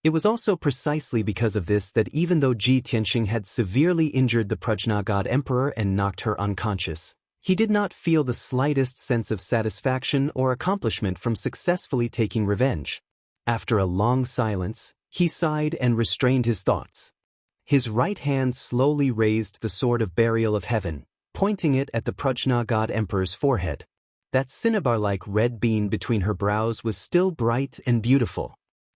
It was also precisely because of this that even though Ji Tianxing had severely injured the Prajna God Emperor and knocked her unconscious, he did not feel the slightest sense of satisfaction or accomplishment from successfully taking revenge. After a long silence, he sighed and restrained his thoughts. His right hand slowly raised the sword of burial of heaven, pointing it at the Prajna God Emperor's forehead. That cinnabar-like red bean between her brows was still bright and beautiful.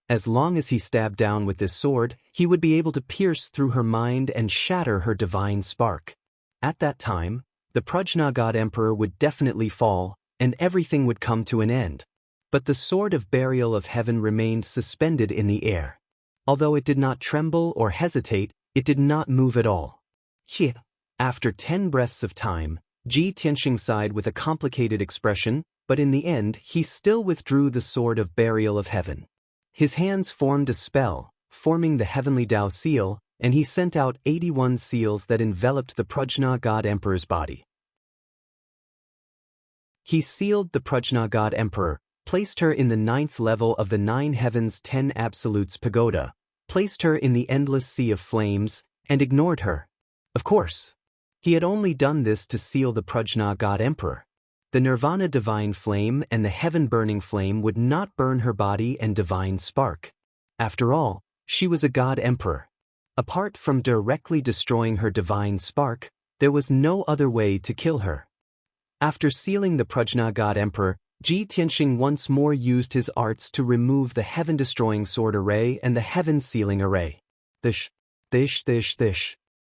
As long as he stabbed down with this sword, he would be able to pierce through her mind and shatter her divine spark. At that time, the Prajna God Emperor would definitely fall, and everything would come to an end. But the sword of burial of heaven remained suspended in the air. Although it did not tremble or hesitate, it did not move at all. After 10 breaths of time, Ji Tianxing sighed with a complicated expression, but in the end he still withdrew the sword of burial of heaven. His hands formed a spell, forming the heavenly Dao seal, and he sent out 81 seals that enveloped the Prajna God Emperor's body. He sealed the Prajna God Emperor, placed her in the 9th level of the 9 heavens 10 absolutes pagoda, placed her in the endless sea of flames, and ignored her. Of course, he had only done this to seal the Prajna God Emperor. The Nirvana divine flame and the heaven-burning flame would not burn her body and divine spark. After all, she was a God Emperor. Apart from directly destroying her divine spark, there was no other way to kill her. After sealing the Prajna God Emperor, Ji Tianxing once more used his arts to remove the heaven-destroying sword array and the heaven-sealing array. Thish.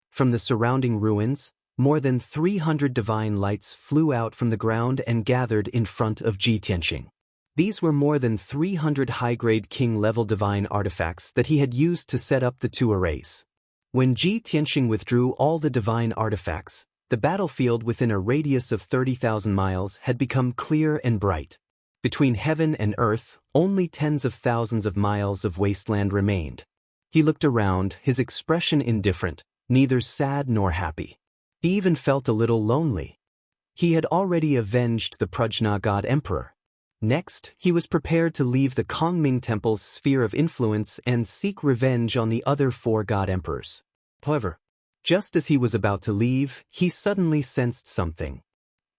From the surrounding ruins, more than 300 divine lights flew out from the ground and gathered in front of Ji Tianxing. These were more than 300 high-grade king-level divine artifacts that he had used to set up the 2 arrays. When Ji Tianxing withdrew all the divine artifacts, the battlefield within a radius of 30,000 miles had become clear and bright. Between heaven and earth, only tens of thousands of miles of wasteland remained. He looked around, his expression indifferent, neither sad nor happy. He even felt a little lonely. He had already avenged the Prajna God Emperor. Next, he was prepared to leave the Kongming Temple's sphere of influence and seek revenge on the other 4 God Emperors. However, just as he was about to leave, he suddenly sensed something.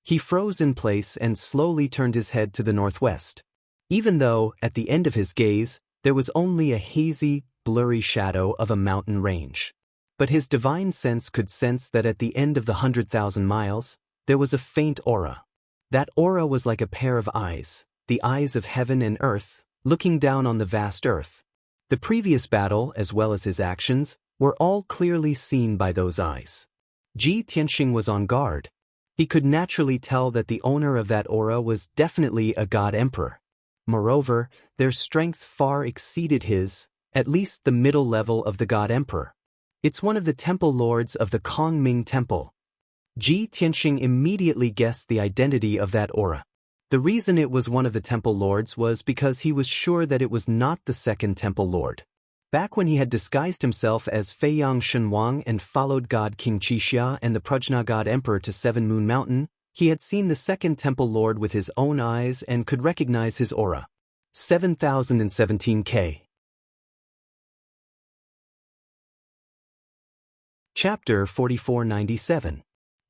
He froze in place and slowly turned his head to the northwest. Even though, at the end of his gaze, there was only a hazy, blurry shadow of a mountain range. But his divine sense could sense that at the end of the 100,000 miles, there was a faint aura. That aura was like a pair of eyes, the eyes of heaven and earth, looking down on the vast earth. The previous battle, as well as his actions, were all clearly seen by those eyes. Ji Tianxing was on guard. He could naturally tell that the owner of that aura was definitely a God Emperor. Moreover, their strength far exceeded his, at least the middle level of the God Emperor. It's one of the temple lords of the Kongming Temple. Ji Tianxing immediately guessed the identity of that aura. The reason it was one of the temple lords was because he was sure that it was not the second temple lord. Back when he had disguised himself as Feiyang Shenwang and followed God King Qixia and the Prajna God Emperor to 7 Moon Mountain, he had seen the second temple lord with his own eyes and could recognize his aura. 7017K. Chapter 4497.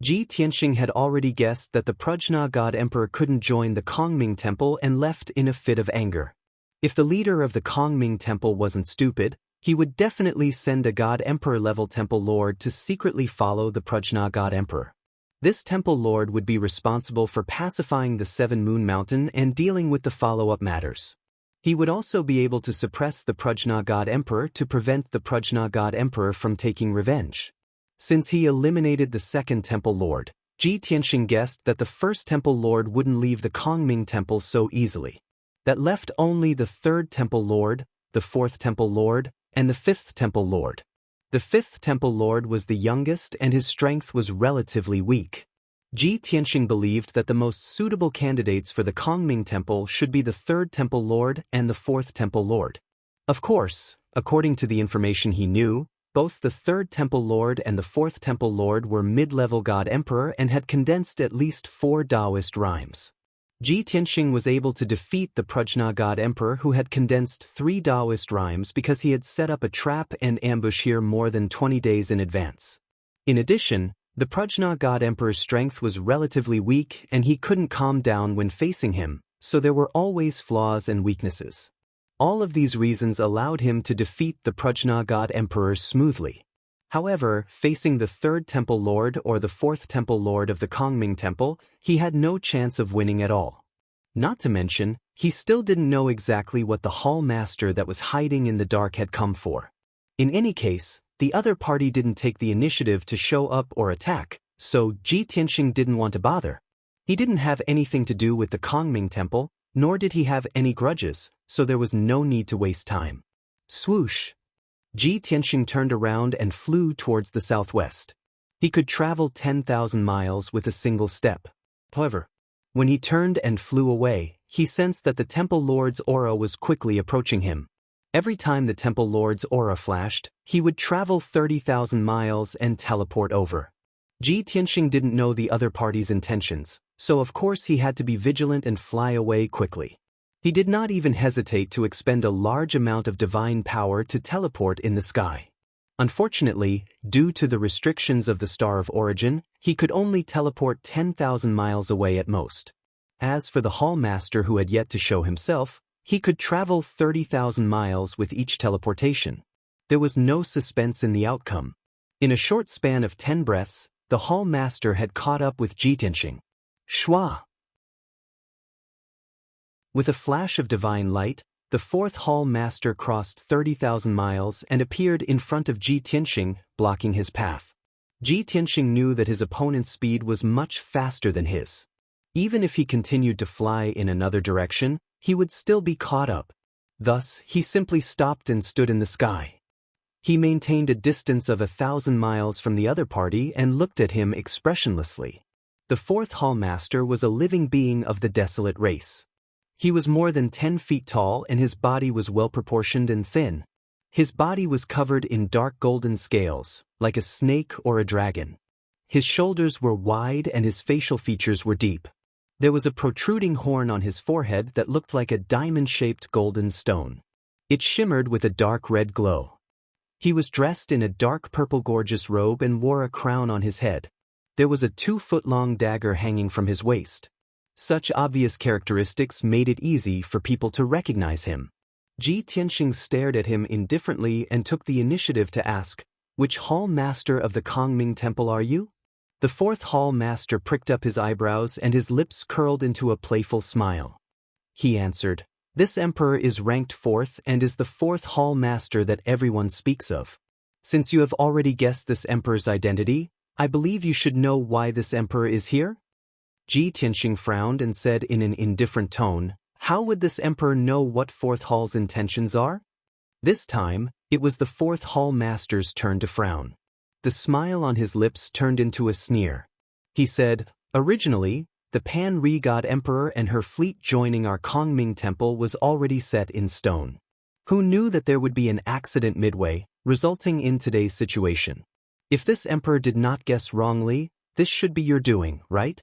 Ji Tianxing had already guessed that the Prajna God Emperor couldn't join the Kongming Temple and left in a fit of anger. If the leader of the Kongming Temple wasn't stupid, he would definitely send a God Emperor-level Temple Lord to secretly follow the Prajna God Emperor. This Temple Lord would be responsible for pacifying the 7 Moon Mountain and dealing with the follow-up matters. He would also be able to suppress the Prajna God Emperor to prevent the Prajna God Emperor from taking revenge. Since he eliminated the second Temple Lord, Ji Tianxing guessed that the first Temple Lord wouldn't leave the Kongming Temple so easily. That left only the third Temple Lord, the fourth Temple Lord, and the fifth Temple Lord. The fifth Temple Lord was the youngest and his strength was relatively weak. Ji Tianxing believed that the most suitable candidates for the Kongming Temple should be the third Temple Lord and the fourth Temple Lord. Of course, according to the information he knew, both the third Temple Lord and the fourth Temple Lord were mid-level God Emperor and had condensed at least 4 Daoist rhymes. Ji Tianxing was able to defeat the Prajna God Emperor who had condensed 3 Daoist rhymes because he had set up a trap and ambush here more than 20 days in advance. In addition, the Prajna God Emperor's strength was relatively weak and he couldn't calm down when facing him, so there were always flaws and weaknesses. All of these reasons allowed him to defeat the Prajna God Emperor smoothly. However, facing the third Temple Lord or the fourth Temple Lord of the Kongming Temple, he had no chance of winning at all. Not to mention, he still didn't know exactly what the Hall Master that was hiding in the dark had come for. In any case, the other party didn't take the initiative to show up or attack, so Ji Tianxing didn't want to bother. He didn't have anything to do with the Kongming Temple, nor did he have any grudges, so there was no need to waste time. Swoosh! Ji Tianxing turned around and flew towards the southwest. He could travel 10,000 miles with a single step. However, when he turned and flew away, he sensed that the Temple Lord's aura was quickly approaching him. Every time the Temple Lord's aura flashed, he would travel 30,000 miles and teleport over. Ji Tianxing didn't know the other party's intentions, so of course he had to be vigilant and fly away quickly. He did not even hesitate to expend a large amount of divine power to teleport in the sky. Unfortunately, due to the restrictions of the Star of Origin, he could only teleport 10,000 miles away at most. As for the Hall Master who had yet to show himself, he could travel 30,000 miles with each teleportation. There was no suspense in the outcome. In a short span of 10 breaths, the Hall Master had caught up with Ji Tianxing. Shwa! With a flash of divine light, the fourth Hall Master crossed 30,000 miles and appeared in front of Ji Tianxing, blocking his path. Ji Tianxing knew that his opponent's speed was much faster than his. Even if he continued to fly in another direction, he would still be caught up. Thus, he simply stopped and stood in the sky. He maintained a distance of 1,000 miles from the other party and looked at him expressionlessly. The fourth Hall Master was a living being of the desolate race. He was more than 10 feet tall and his body was well-proportioned and thin. His body was covered in dark golden scales, like a snake or a dragon. His shoulders were wide and his facial features were deep. There was a protruding horn on his forehead that looked like a diamond-shaped golden stone. It shimmered with a dark red glow. He was dressed in a dark purple gorgeous robe and wore a crown on his head. There was a 2-foot-long dagger hanging from his waist. Such obvious characteristics made it easy for people to recognize him. Ji Tianxing stared at him indifferently and took the initiative to ask, "Which Hall Master of the Kongming Temple are you?" The fourth Hall Master pricked up his eyebrows and his lips curled into a playful smile. He answered, "This Emperor is ranked 4th and is the 4th Hall Master that everyone speaks of. Since you have already guessed this Emperor's identity, I believe you should know why this Emperor is here?" Ji Tianxing frowned and said in an indifferent tone, "How would this Emperor know what 4th Hall's intentions are?" This time, it was the 4th Hall Master's turn to frown. The smile on his lips turned into a sneer. He said, "Originally, the Pan-Ri God Emperor and her fleet joining our Kongming Temple was already set in stone. Who knew that there would be an accident midway, resulting in today's situation? If this Emperor did not guess wrongly, this should be your doing, right?"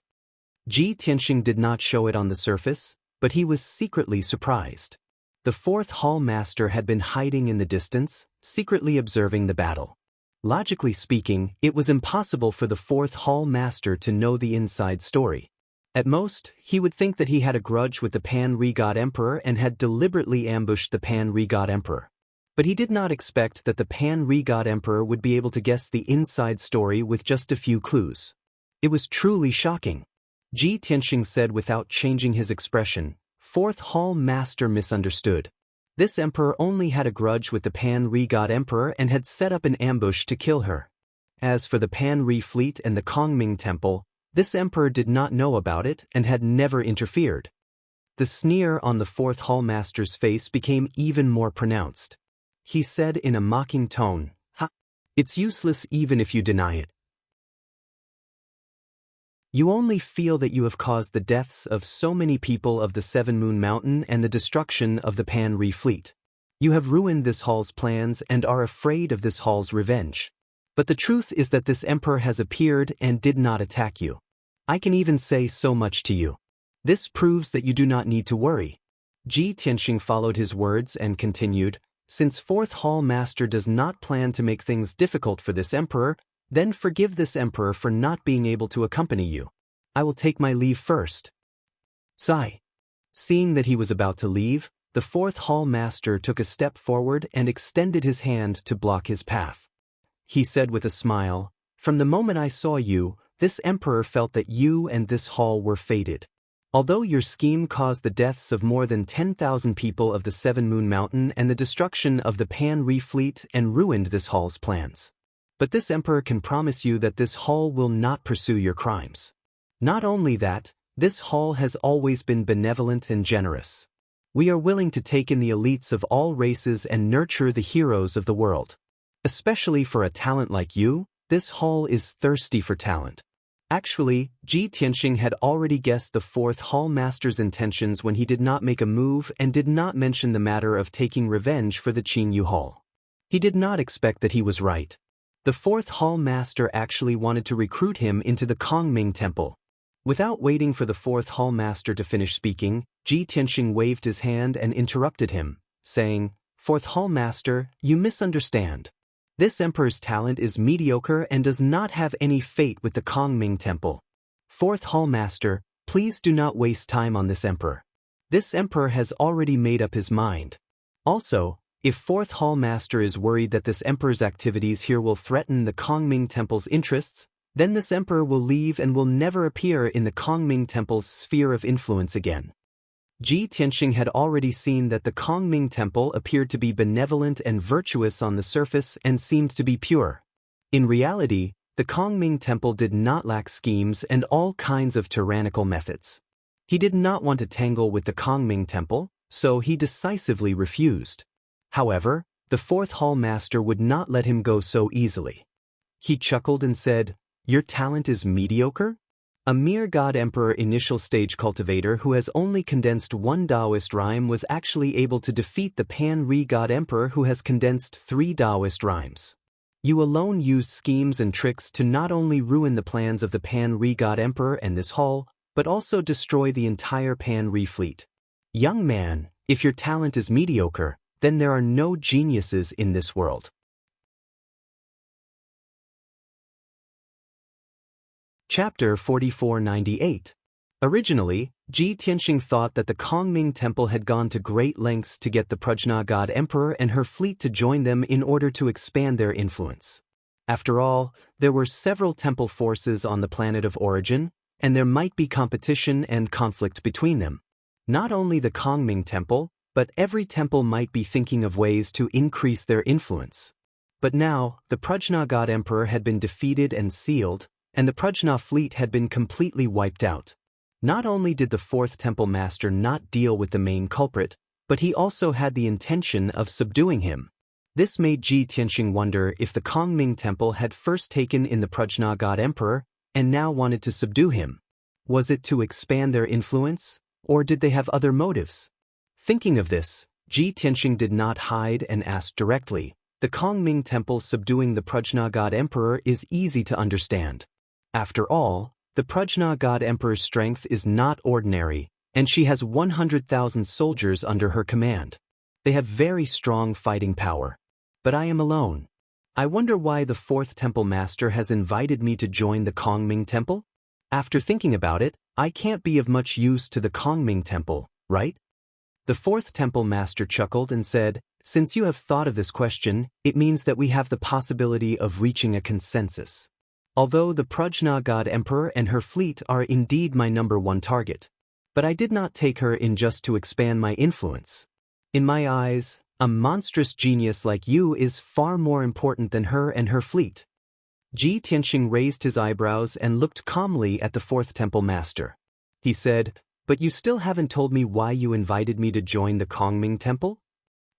Ji Tianxing did not show it on the surface, but he was secretly surprised. The 4th Hall Master had been hiding in the distance, secretly observing the battle. Logically speaking, it was impossible for the 4th Hall Master to know the inside story. At most, he would think that he had a grudge with the Pan-Ri God Emperor and had deliberately ambushed the Pan-Ri God Emperor. But he did not expect that the Pan-Ri God Emperor would be able to guess the inside story with just a few clues. It was truly shocking. Ji Tianxing said without changing his expression, Fourth Hall Master misunderstood. This emperor only had a grudge with the Pan-Ri God Emperor and had set up an ambush to kill her. As for the Pan-Ri fleet and the Kongming Temple, this emperor did not know about it and had never interfered. The sneer on the Fourth Hall Master's face became even more pronounced. He said in a mocking tone, "Ha! It's useless even if you deny it. You only feel that you have caused the deaths of so many people of the Seven Moon Mountain and the destruction of the Pan-Ri fleet. You have ruined this hall's plans and are afraid of this hall's revenge. But the truth is that this emperor has appeared and did not attack you. I can even say so much to you. This proves that you do not need to worry." Ji Tianxing followed his words and continued, "Since Fourth Hall Master does not plan to make things difficult for this emperor, then forgive this emperor for not being able to accompany you. I will take my leave first." Sigh. Seeing that he was about to leave, the Fourth Hall Master took a step forward and extended his hand to block his path. He said with a smile, "From the moment I saw you, this emperor felt that you and this hall were fated. Although your scheme caused the deaths of more than 10,000 people of the Seven Moon Mountain and the destruction of the Pan-Ri fleet and ruined this hall's plans. But this emperor can promise you that this hall will not pursue your crimes. Not only that, this hall has always been benevolent and generous. We are willing to take in the elites of all races and nurture the heroes of the world. Especially for a talent like you, this hall is thirsty for talent." Actually, Ji Tianxing had already guessed the Fourth Hall Master's intentions when he did not make a move and did not mention the matter of taking revenge for the Qingyu Hall. He did not expect that he was right. The Fourth Hall Master actually wanted to recruit him into the Kongming Temple. Without waiting for the Fourth Hall Master to finish speaking, Ji Tianxing waved his hand and interrupted him, saying, "Fourth Hall Master, you misunderstand. This emperor's talent is mediocre and does not have any fate with the Kongming Temple. Fourth Hall Master, please do not waste time on this emperor. This emperor has already made up his mind. Also, if Fourth Hall Master is worried that this emperor's activities here will threaten the Kongming Temple's interests, then this emperor will leave and will never appear in the Kongming Temple's sphere of influence again." Ji Tianxing had already seen that the Kongming Temple appeared to be benevolent and virtuous on the surface and seemed to be pure. In reality, the Kongming Temple did not lack schemes and all kinds of tyrannical methods. He did not want to tangle with the Kongming Temple, so he decisively refused. However, the Fourth Hall Master would not let him go so easily. He chuckled and said, "Your talent is mediocre? A mere God Emperor initial stage cultivator who has only condensed one Daoist rhyme was actually able to defeat the Pan-Ri God Emperor who has condensed 3 Daoist rhymes. You alone used schemes and tricks to not only ruin the plans of the Pan-Ri God Emperor and this hall, but also destroy the entire Pan-Ri fleet. Young man, if your talent is mediocre, then there are no geniuses in this world." Chapter 4498. Originally, Ji Tianxing thought that the Kongming Temple had gone to great lengths to get the Prajna God Emperor and her fleet to join them in order to expand their influence. After all, there were several temple forces on the planet of origin, and there might be competition and conflict between them. Not only the Kongming Temple, but every temple might be thinking of ways to increase their influence. But now, the Prajna God Emperor had been defeated and sealed, and the Prajna fleet had been completely wiped out. Not only did the Fourth Temple Master not deal with the main culprit, but he also had the intention of subduing him. This made Ji Tianxing wonder if the Kongming Temple had first taken in the Prajna God Emperor and now wanted to subdue him. Was it to expand their influence, or did they have other motives? Thinking of this, Ji Tianxing did not hide and asked directly. The Kongming Temple subduing the Prajna God Emperor is easy to understand. After all, the Prajna God Emperor's strength is not ordinary, and she has 100,000 soldiers under her command. They have very strong fighting power. But I am alone. I wonder why the Fourth Temple Master has invited me to join the Kongming Temple? After thinking about it, I can't be of much use to the Kongming Temple, right? The Fourth Temple Master chuckled and said, "Since you have thought of this question, it means that we have the possibility of reaching a consensus. Although the Prajna God Emperor and her fleet are indeed my #1 target, But I did not take her in just to expand my influence. In my eyes, a monstrous genius like you is far more important than her and her fleet. Ji Tianxing raised his eyebrows and looked calmly at the fourth temple master. He said, "But you still haven't told me why you invited me to join the Kongming temple?"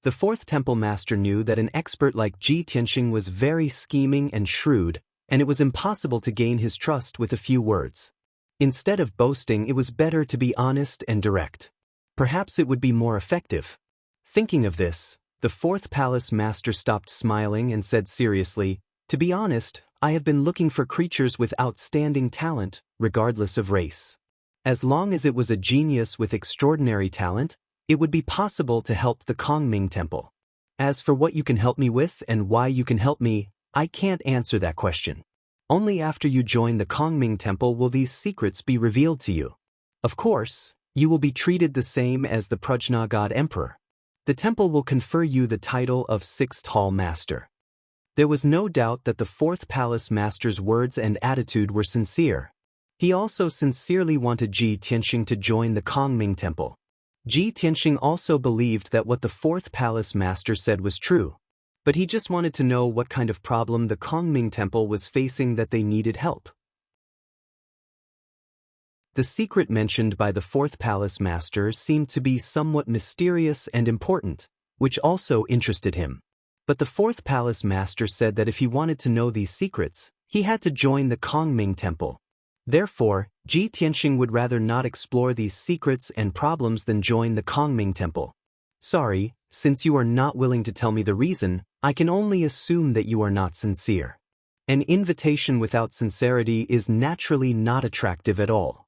The fourth temple master knew that an expert like Ji Tianxing was very scheming and shrewd, and it was impossible to gain his trust with a few words. Instead of boasting, it was better to be honest and direct. Perhaps it would be more effective. Thinking of this, the fourth palace master stopped smiling and said seriously, "To be honest, I have been looking for creatures with outstanding talent, regardless of race. As long as it was a genius with extraordinary talent, it would be possible to help the Kongming temple. As for what you can help me with and why you can help me, I can't answer that question. Only after you join the Kongming temple will these secrets be revealed to you. Of course, you will be treated the same as the Prajna God Emperor. The temple will confer you the title of Sixth Hall Master." There was no doubt that the fourth palace master's words and attitude were sincere. He also sincerely wanted Ji Tianxing to join the Kongming temple. Ji Tianxing also believed that what the fourth palace master said was true. But he just wanted to know what kind of problem the Kongming temple was facing that they needed help. The secret mentioned by the fourth palace master seemed to be somewhat mysterious and important, which also interested him. But the fourth palace master said that if he wanted to know these secrets, he had to join the Kongming temple. Therefore, Ji Tianxing would rather not explore these secrets and problems than join the Kongming temple. "Sorry, since you are not willing to tell me the reason, I can only assume that you are not sincere. An invitation without sincerity is naturally not attractive at all."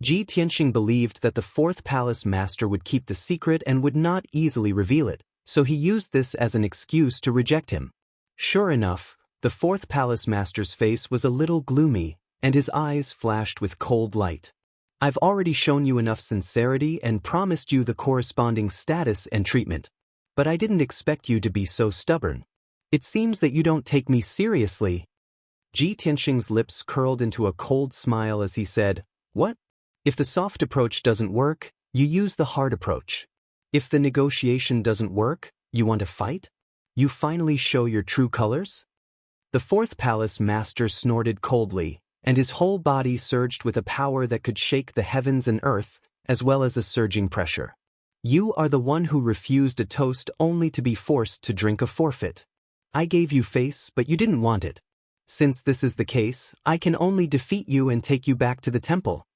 Ji Tianxing believed that the fourth palace master would keep the secret and would not easily reveal it, so he used this as an excuse to reject him. Sure enough, the fourth palace master's face was a little gloomy, and his eyes flashed with cold light. "I've already shown you enough sincerity and promised you the corresponding status and treatment. But I didn't expect you to be so stubborn. It seems that you don't take me seriously." Ji Tianxing's lips curled into a cold smile as he said, "What? If the soft approach doesn't work, you use the hard approach. If the negotiation doesn't work, you want to fight? You finally show your true colors?" The fourth palace master snorted coldly, and his whole body surged with a power that could shake the heavens and earth, as well as a surging pressure. "You are the one who refused a toast only to be forced to drink a forfeit. I gave you face, but you didn't want it. Since this is the case, I can only defeat you and take you back to the temple."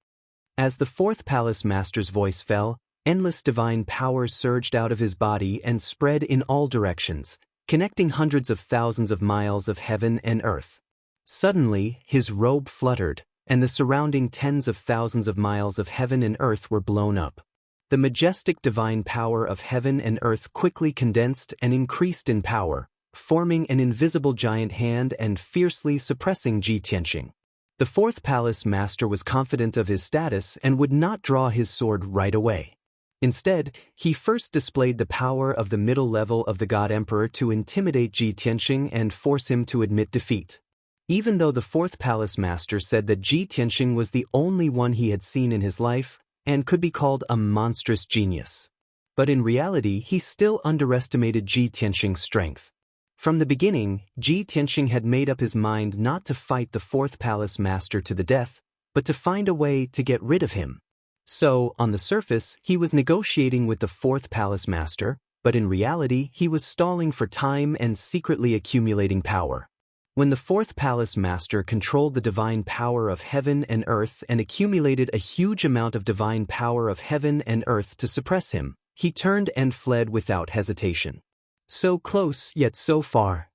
As the fourth palace master's voice fell, endless divine power surged out of his body and spread in all directions, connecting hundreds of thousands of miles of heaven and earth. Suddenly, his robe fluttered, and the surrounding tens of thousands of miles of heaven and earth were blown up. The majestic divine power of heaven and earth quickly condensed and increased in power, forming an invisible giant hand and fiercely suppressing Ji Tianxing. The fourth palace master was confident of his status and would not draw his sword right away. Instead, he first displayed the power of the middle level of the God Emperor to intimidate Ji Tianxing and force him to admit defeat. Even though the fourth palace master said that Ji Tianxing was the only one he had seen in his life and could be called a monstrous genius. But in reality, he still underestimated Ji Tianxing's strength. From the beginning, Ji Tianxing had made up his mind not to fight the fourth palace master to the death, but to find a way to get rid of him. So, on the surface, he was negotiating with the fourth palace master, but in reality, he was stalling for time and secretly accumulating power. When the fourth palace master controlled the divine power of heaven and earth and accumulated a huge amount of divine power of heaven and earth to suppress him, he turned and fled without hesitation. So close, yet so far.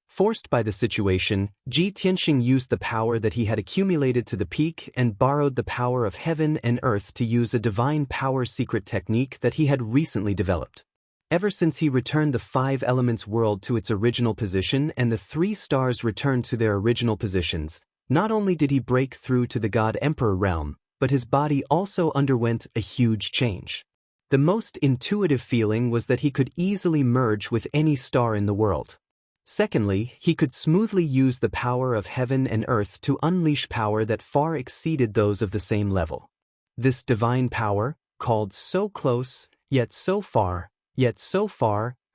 Forced by the situation, Ji Tianxing used the power that he had accumulated to the peak and borrowed the power of heaven and earth to use a divine power secret technique that he had recently developed. Ever since he returned the five elements world to its original position and the three stars returned to their original positions, not only did he break through to the God Emperor realm, but his body also underwent a huge change. The most intuitive feeling was that he could easily merge with any star in the world. Secondly, he could smoothly use the power of heaven and earth to unleash power that far exceeded those of the same level. This divine power, called so close, yet so far,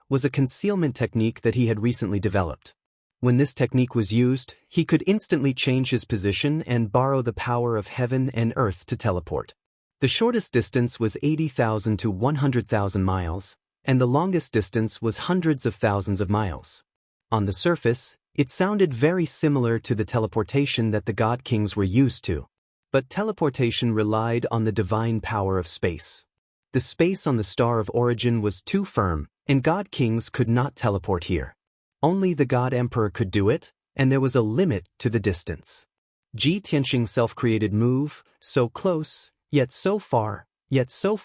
was a concealment technique that he had recently developed. When this technique was used, he could instantly change his position and borrow the power of heaven and earth to teleport. The shortest distance was 80,000 to 100,000 miles, and the longest distance was hundreds of thousands of miles. On the surface, it sounded very similar to the teleportation that the god kings were used to. But teleportation relied on the divine power of space. The space on the Star of Origin was too firm, and god kings could not teleport here. Only the god emperor could do it, and there was a limit to the distance. Ji Tianxing's self-created move, so close, yet so far, so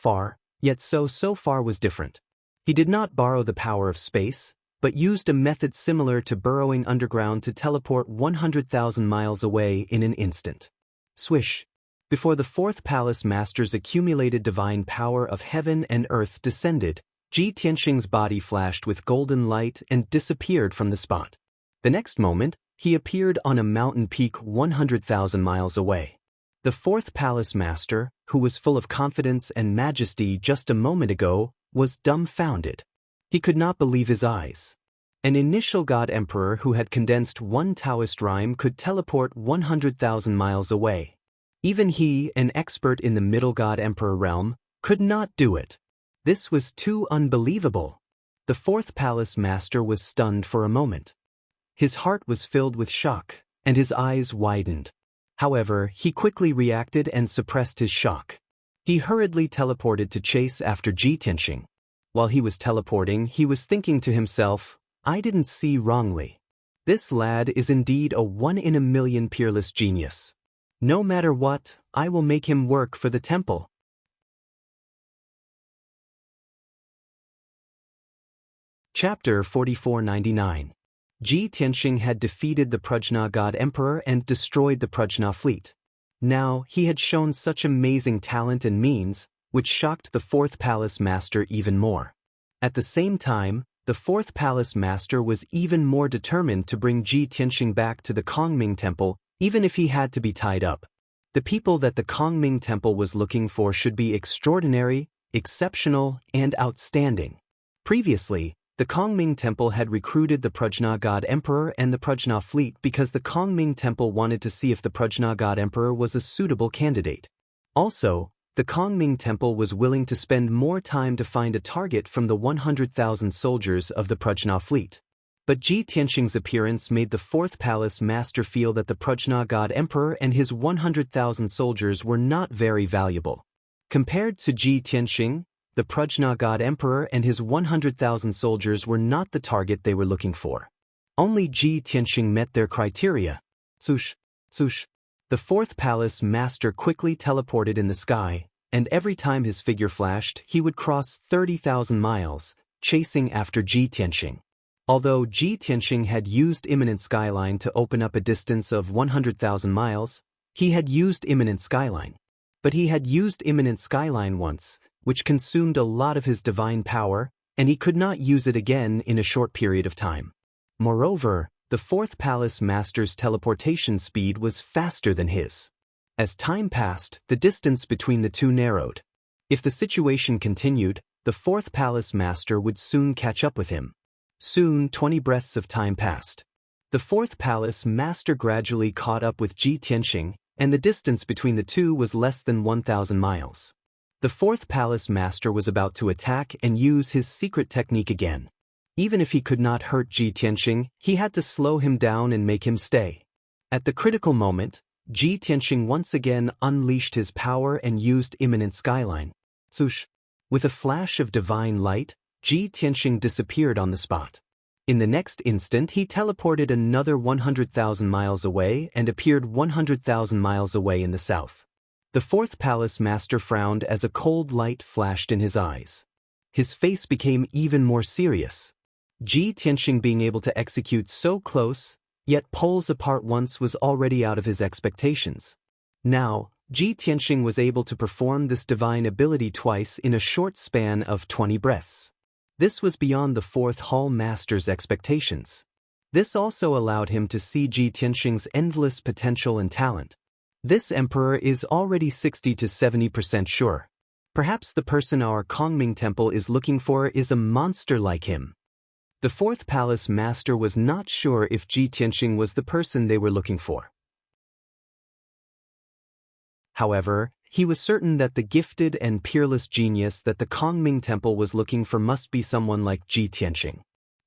far was different. He did not borrow the power of space, but used a method similar to burrowing underground to teleport 100,000 miles away in an instant. Swish! Before the fourth palace master's accumulated divine power of heaven and earth descended, Ji Tianxing's body flashed with golden light and disappeared from the spot. The next moment, he appeared on a mountain peak 100,000 miles away. The fourth palace master, who was full of confidence and majesty just a moment ago, was dumbfounded. He could not believe his eyes. An initial god emperor who had condensed one Daoist rhyme could teleport 100,000 miles away. Even he, an expert in the middle god emperor realm, could not do it. This was too unbelievable. The fourth palace master was stunned for a moment. His heart was filled with shock, and his eyes widened. However, he quickly reacted and suppressed his shock. He hurriedly teleported to chase after Ji Tianxing. While he was teleporting, he was thinking to himself, I didn't see wrongly. This lad is indeed a one-in-a-million peerless genius. No matter what, I will make him work for the temple. Chapter 4499. Ji Tianxing had defeated the Prajna god emperor and destroyed the Prajna fleet. Now, he had shown such amazing talent and means, which shocked the fourth palace master even more. At the same time, the fourth palace master was even more determined to bring Ji Tianxing back to the Kongming temple, even if he had to be tied up. The people that the Kongming temple was looking for should be extraordinary, exceptional, and outstanding. Previously, the Kongming temple had recruited the Prajna god emperor and the Prajna fleet because the Kongming temple wanted to see if the Prajna god emperor was a suitable candidate. Also, the Kongming temple was willing to spend more time to find a target from the 100,000 soldiers of the Prajna fleet. But Ji Tianxing's appearance made the fourth palace master feel that the Prajna god emperor and his 100,000 soldiers were not very valuable. Compared to Ji Tianxing, the Prajna god emperor and his 100,000 soldiers were not the target they were looking for. Only Ji Tianxing met their criteria. Swoosh, swoosh. The fourth palace master quickly teleported in the sky, and every time his figure flashed, he would cross 30,000 miles, chasing after Ji Tianxing. Although Ji Tianxing had used imminent skyline to open up a distance of 100,000 miles, he had used imminent skyline. But he had used imminent skyline once, which consumed a lot of his divine power, and he could not use it again in a short period of time. Moreover, the fourth palace master's teleportation speed was faster than his. As time passed, the distance between the two narrowed. If the situation continued, the fourth palace master would soon catch up with him. Soon 20 breaths of time passed. The fourth palace master gradually caught up with Ji Tianxing, and the distance between the two was less than 1,000 miles. The fourth palace master was about to attack and use his secret technique again. Even if he could not hurt Ji Tianxing, he had to slow him down and make him stay. At the critical moment, Ji Tianxing once again unleashed his power and used imminent skyline. Swoosh! With a flash of divine light, Ji Tianxing disappeared on the spot. In the next instant, he teleported another 100,000 miles away and appeared 100,000 miles away in the south. The fourth palace master frowned as a cold light flashed in his eyes. His face became even more serious. Ji Tianxing being able to execute so close, yet poles apart once was already out of his expectations. Now, Ji Tianxing was able to perform this divine ability twice in a short span of 20 breaths. This was beyond the fourth hall master's expectations. This also allowed him to see Ji Tianxing's endless potential and talent. This emperor is already 60 to 70% sure. Perhaps the person our Kongming temple is looking for is a monster like him. The fourth palace master was not sure if Ji Tianxing was the person they were looking for. However, he was certain that the gifted and peerless genius that the Kongming temple was looking for must be someone like Ji Tianxing.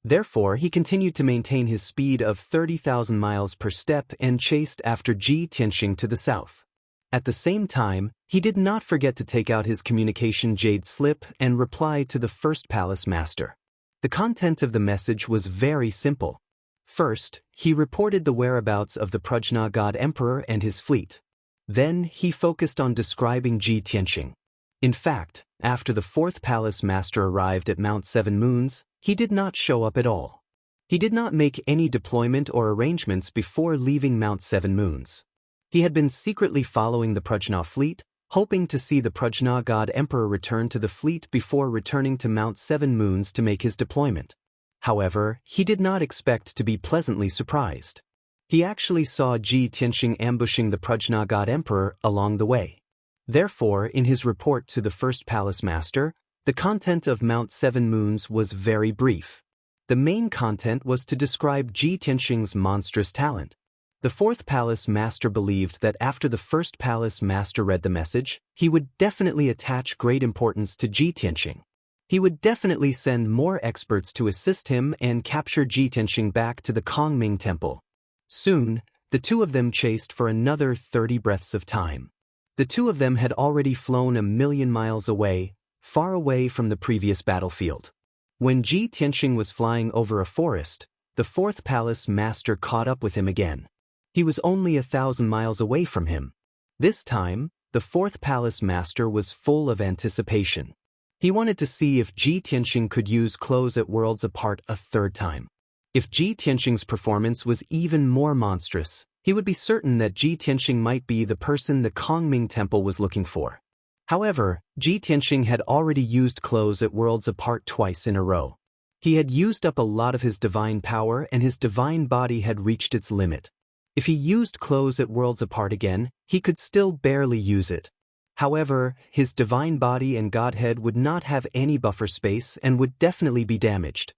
Therefore, he continued to maintain his speed of 30,000 miles per step and chased after Ji Tianxing to the south. At the same time, he did not forget to take out his communication jade slip and reply to the first palace master. The content of the message was very simple. First, he reported the whereabouts of the Prajna god emperor and his fleet. Then, he focused on describing Ji Tianxing. In fact, after the fourth palace master arrived at Mount Seven Moons, he did not show up at all. He did not make any deployment or arrangements before leaving Mount Seven Moons. He had been secretly following the Prajna fleet, hoping to see the Prajna god emperor return to the fleet before returning to Mount Seven Moons to make his deployment. However, he did not expect to be pleasantly surprised. He actually saw Ji Tianxing ambushing the Prajna god emperor along the way. Therefore, in his report to the first palace master, the content of Mount Seven Moons was very brief. The main content was to describe Ji Tianxing's monstrous talent. The fourth palace master believed that after the first palace master read the message, he would definitely attach great importance to Ji Tianxing. He would definitely send more experts to assist him and capture Ji Tianxing back to the Kongming temple. Soon, the two of them chased for another 30 breaths of time. The two of them had already flown 1,000,000 miles away, far away from the previous battlefield. When Ji Tianxing was flying over a forest, the fourth palace master caught up with him again. He was only 1,000 miles away from him. This time, the fourth palace master was full of anticipation. He wanted to see if Ji Tianxing could use close at worlds apart a third time. If Ji Tianxing's performance was even more monstrous, he would be certain that Ji Tianxing might be the person the Kongming temple was looking for. However, Ji Tianxing had already used close at worlds apart twice in a row. He had used up a lot of his divine power and his divine body had reached its limit. If he used close at worlds apart again, he could still barely use it. However, his divine body and godhead would not have any buffer space and would definitely be damaged.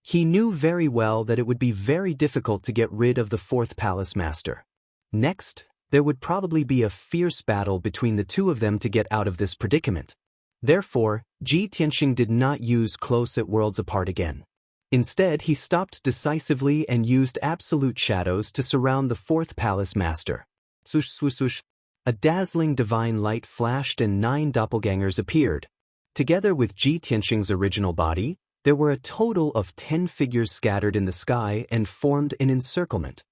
He knew very well that it would be very difficult to get rid of the fourth palace master. Next, there would probably be a fierce battle between the two of them to get out of this predicament. Therefore, Ji Tianxing did not use close at worlds apart again. Instead, he stopped decisively and used absolute shadows to surround the fourth palace master. Swoosh, swoosh, swoosh. A dazzling divine light flashed and 9 doppelgangers appeared. Together with Ji Tianxing's original body, there were a total of 10 figures scattered in the sky and formed an encirclement.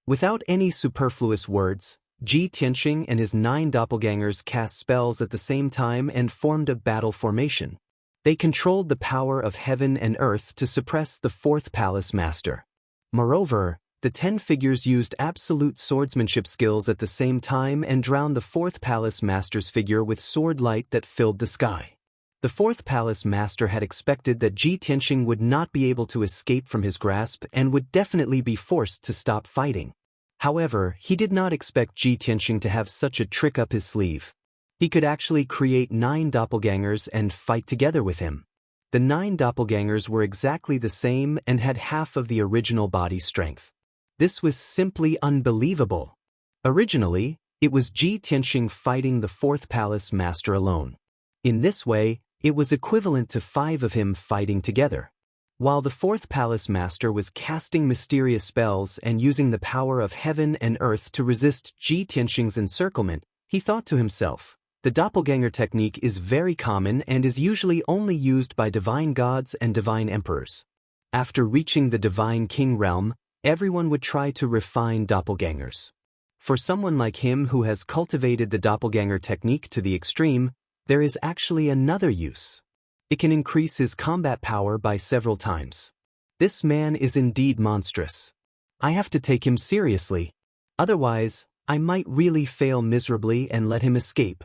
Without any superfluous words, Ji Tianxing and his 9 doppelgangers cast spells at the same time and formed a battle formation. They controlled the power of heaven and earth to suppress the fourth palace master. Moreover, the 10 figures used absolute swordsmanship skills at the same time and drowned the fourth palace master's figure with sword light that filled the sky. The fourth palace master had expected that Ji Tianxing would not be able to escape from his grasp and would definitely be forced to stop fighting. However, he did not expect Ji Tianxing to have such a trick up his sleeve. He could actually create 9 doppelgangers and fight together with him. The 9 doppelgangers were exactly the same and had half of the original body strength. This was simply unbelievable. Originally, it was Ji Tianxing fighting the fourth palace master alone. In this way, it was equivalent to 5 of him fighting together. While the fourth palace master was casting mysterious spells and using the power of heaven and earth to resist Ji Tianxing's encirclement, he thought to himself, the doppelganger technique is very common and is usually only used by divine gods and divine emperors. After reaching the divine king realm, everyone would try to refine doppelgangers. For someone like him who has cultivated the doppelganger technique to the extreme, there is actually another use. It can increase his combat power by several times. This man is indeed monstrous. I have to take him seriously. Otherwise, I might really fail miserably and let him escape.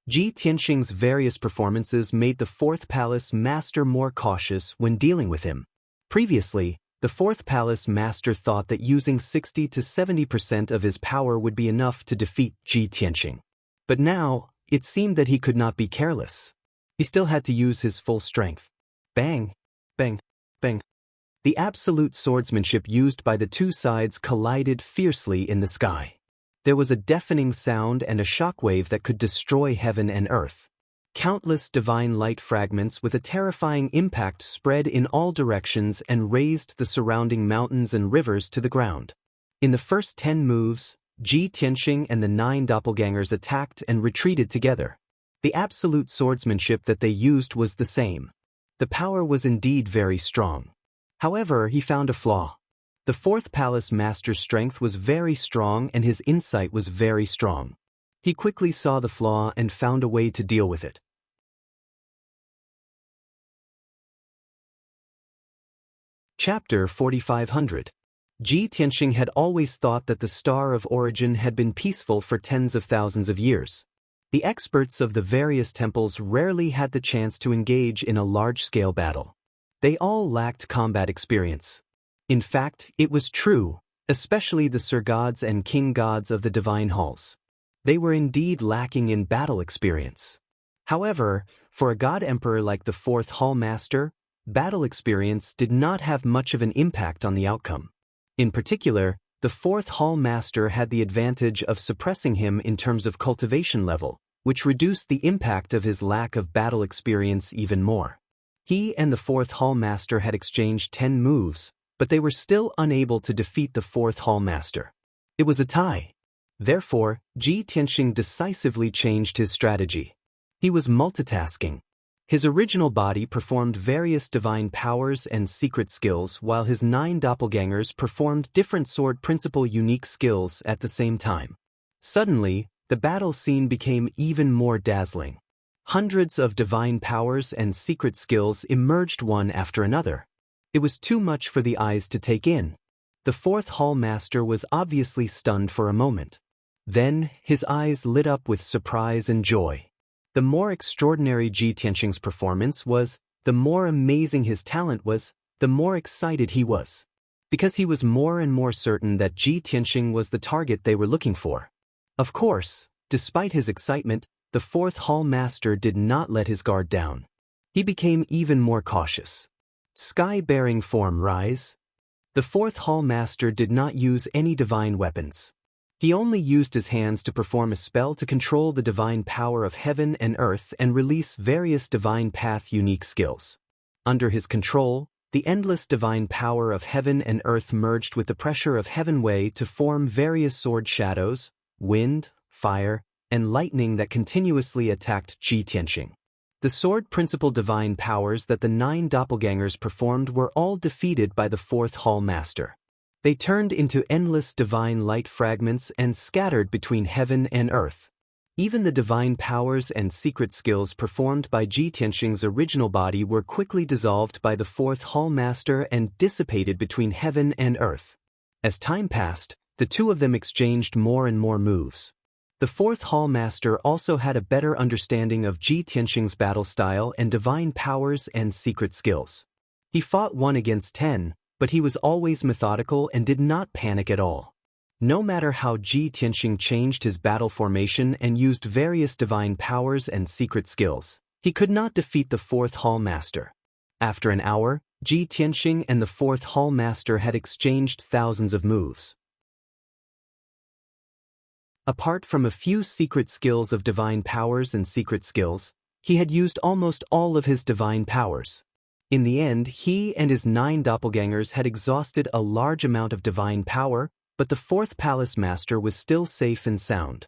Ji Tianxing's various performances made the fourth palace master more cautious when dealing with him. Previously, the fourth palace master thought that using 60 to 70% of his power would be enough to defeat Ji Tianxing. But now, it seemed that he could not be careless. He still had to use his full strength. Bang! Bang! Bang! The absolute swordsmanship used by the two sides collided fiercely in the sky. There was a deafening sound and a shockwave that could destroy heaven and earth. Countless divine light fragments with a terrifying impact spread in all directions and razed the surrounding mountains and rivers to the ground. In the first 10 moves, Ji Tianxing and the 9 doppelgangers attacked and retreated together. The absolute swordsmanship that they used was the same. The power was indeed very strong. However, he found a flaw. The fourth palace master's strength was very strong and his insight was very strong. He quickly saw the flaw and found a way to deal with it. Chapter 4500. Ji Tianxing had always thought that the Star of Origin had been peaceful for tens of thousands of years. The experts of the various temples rarely had the chance to engage in a large-scale battle. They all lacked combat experience. In fact, it was true, especially the Sir Gods and King Gods of the Divine Halls. They were indeed lacking in battle experience. However, for a God Emperor like the Fourth Hall Master, battle experience did not have much of an impact on the outcome. In particular, the Fourth Hall Master had the advantage of suppressing him in terms of cultivation level, which reduced the impact of his lack of battle experience even more. He and the Fourth Hall Master had exchanged 10 moves, but they were still unable to defeat the Fourth Hall Master. It was a tie. Therefore, Ji Tianxing decisively changed his strategy. He was multitasking. His original body performed various divine powers and secret skills while his 9 doppelgangers performed different sword principle unique skills at the same time. Suddenly, the battle scene became even more dazzling. Hundreds of divine powers and secret skills emerged one after another. It was too much for the eyes to take in. The Fourth Hall Master was obviously stunned for a moment. Then, his eyes lit up with surprise and joy. The more extraordinary Ji Tianxing's performance was, the more amazing his talent was, the more excited he was. Because he was more and more certain that Ji Tianxing was the target they were looking for. Of course, despite his excitement, the Fourth Hall Master did not let his guard down. He became even more cautious. Sky-bearing form rise. The Fourth Hall Master did not use any divine weapons. He only used his hands to perform a spell to control the divine power of heaven and earth and release various divine path unique skills. Under his control, the endless divine power of heaven and earth merged with the pressure of heaven way to form various sword shadows, wind, fire, and lightning that continuously attacked Ji Tianxing. The sword principle divine powers that the 9 doppelgangers performed were all defeated by the Fourth Hall Master. They turned into endless divine light fragments and scattered between heaven and earth. Even the divine powers and secret skills performed by Ji Tianxing's original body were quickly dissolved by the Fourth Hall Master and dissipated between heaven and earth. As time passed, the two of them exchanged more and more moves. The Fourth Hall Master also had a better understanding of Ji Tianxing's battle style and divine powers and secret skills. He fought 1 against 10, but he was always methodical and did not panic at all. No matter how Ji Tianxing changed his battle formation and used various divine powers and secret skills, he could not defeat the Fourth Hall Master. After an hour, Ji Tianxing and the Fourth Hall Master had exchanged thousands of moves. Apart from a few secret skills of divine powers and secret skills, he had used almost all of his divine powers. In the end, he and his 9 doppelgangers had exhausted a large amount of divine power, but the Fourth Palace Master was still safe and sound.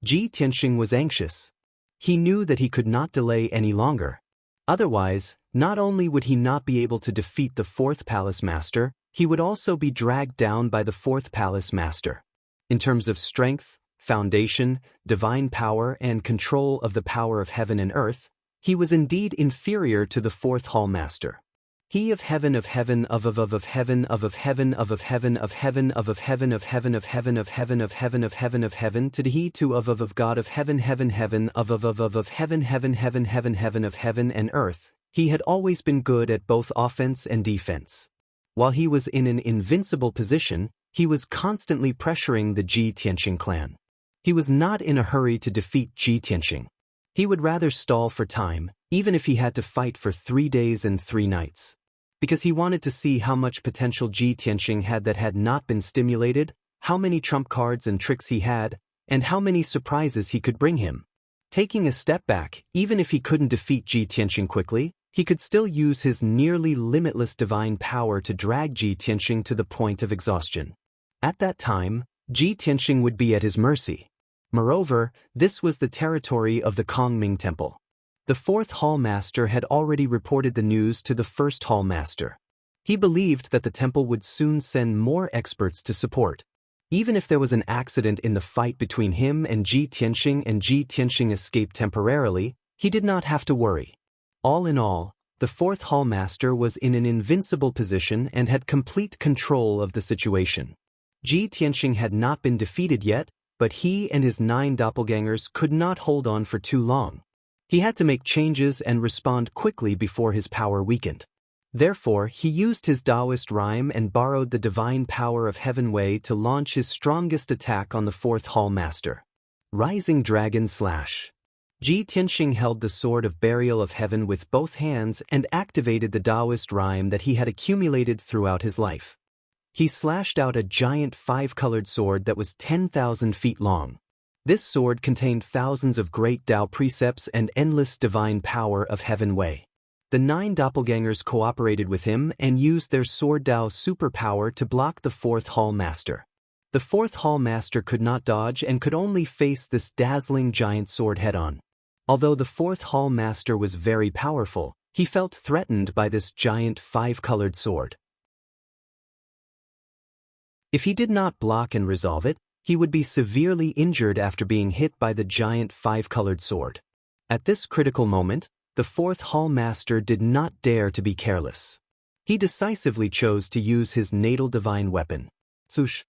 Ji Tianxing was anxious. He knew that he could not delay any longer. Otherwise, not only would he not be able to defeat the Fourth Palace Master, he would also be dragged down by the Fourth Palace Master. In terms of strength, foundation, divine power, and control of the power of heaven and earth, he was indeed inferior to the Fourth Hall Master. He of heaven of heaven of heaven of heaven of heaven of heaven of heaven of heaven of heaven of heaven of heaven of heaven of heaven to the he to of God of heaven heaven heaven of heaven heaven heaven heaven heaven of heaven and earth. He had always been good at both offense and defense. While he was in an invincible position, he was constantly pressuring the Ji Tianxing clan. He was not in a hurry to defeat Ji Tianxing. He would rather stall for time, even if he had to fight for 3 days and 3 nights. Because he wanted to see how much potential Ji Tianxing had that had not been stimulated, how many trump cards and tricks he had, and how many surprises he could bring him. Taking a step back, even if he couldn't defeat Ji Tianxing quickly, he could still use his nearly limitless divine power to drag Ji Tianxing to the point of exhaustion. At that time, Ji Tianxing would be at his mercy. Moreover, this was the territory of the Kongming Temple. The 4th Hall Master had already reported the news to the 1st Hall Master. He believed that the temple would soon send more experts to support. Even if there was an accident in the fight between him and Ji Tianxing escaped temporarily, he did not have to worry. All in all, the 4th Hall Master was in an invincible position and had complete control of the situation. Ji Tianxing had not been defeated yet, but he and his 9 doppelgangers could not hold on for too long. He had to make changes and respond quickly before his power weakened. Therefore, he used his Daoist rhyme and borrowed the divine power of Heaven Wei to launch his strongest attack on the 4th Hall Master. Rising Dragon Slash. Ji Tianxing held the Sword of Burial of Heaven with both hands and activated the Daoist rhyme that he had accumulated throughout his life. He slashed out a giant 5-colored sword that was 10,000 feet long. This sword contained thousands of great Dao precepts and endless divine power of Heaven Wei. The 9 doppelgangers cooperated with him and used their Sword Dao superpower to block the 4th Hall Master. The 4th Hall Master could not dodge and could only face this dazzling giant sword head-on. Although the 4th Hall Master was very powerful, he felt threatened by this giant 5-colored sword. If he did not block and resolve it, he would be severely injured after being hit by the giant 5-colored sword. At this critical moment, the 4th Hall Master did not dare to be careless. He decisively chose to use his natal divine weapon. Sush.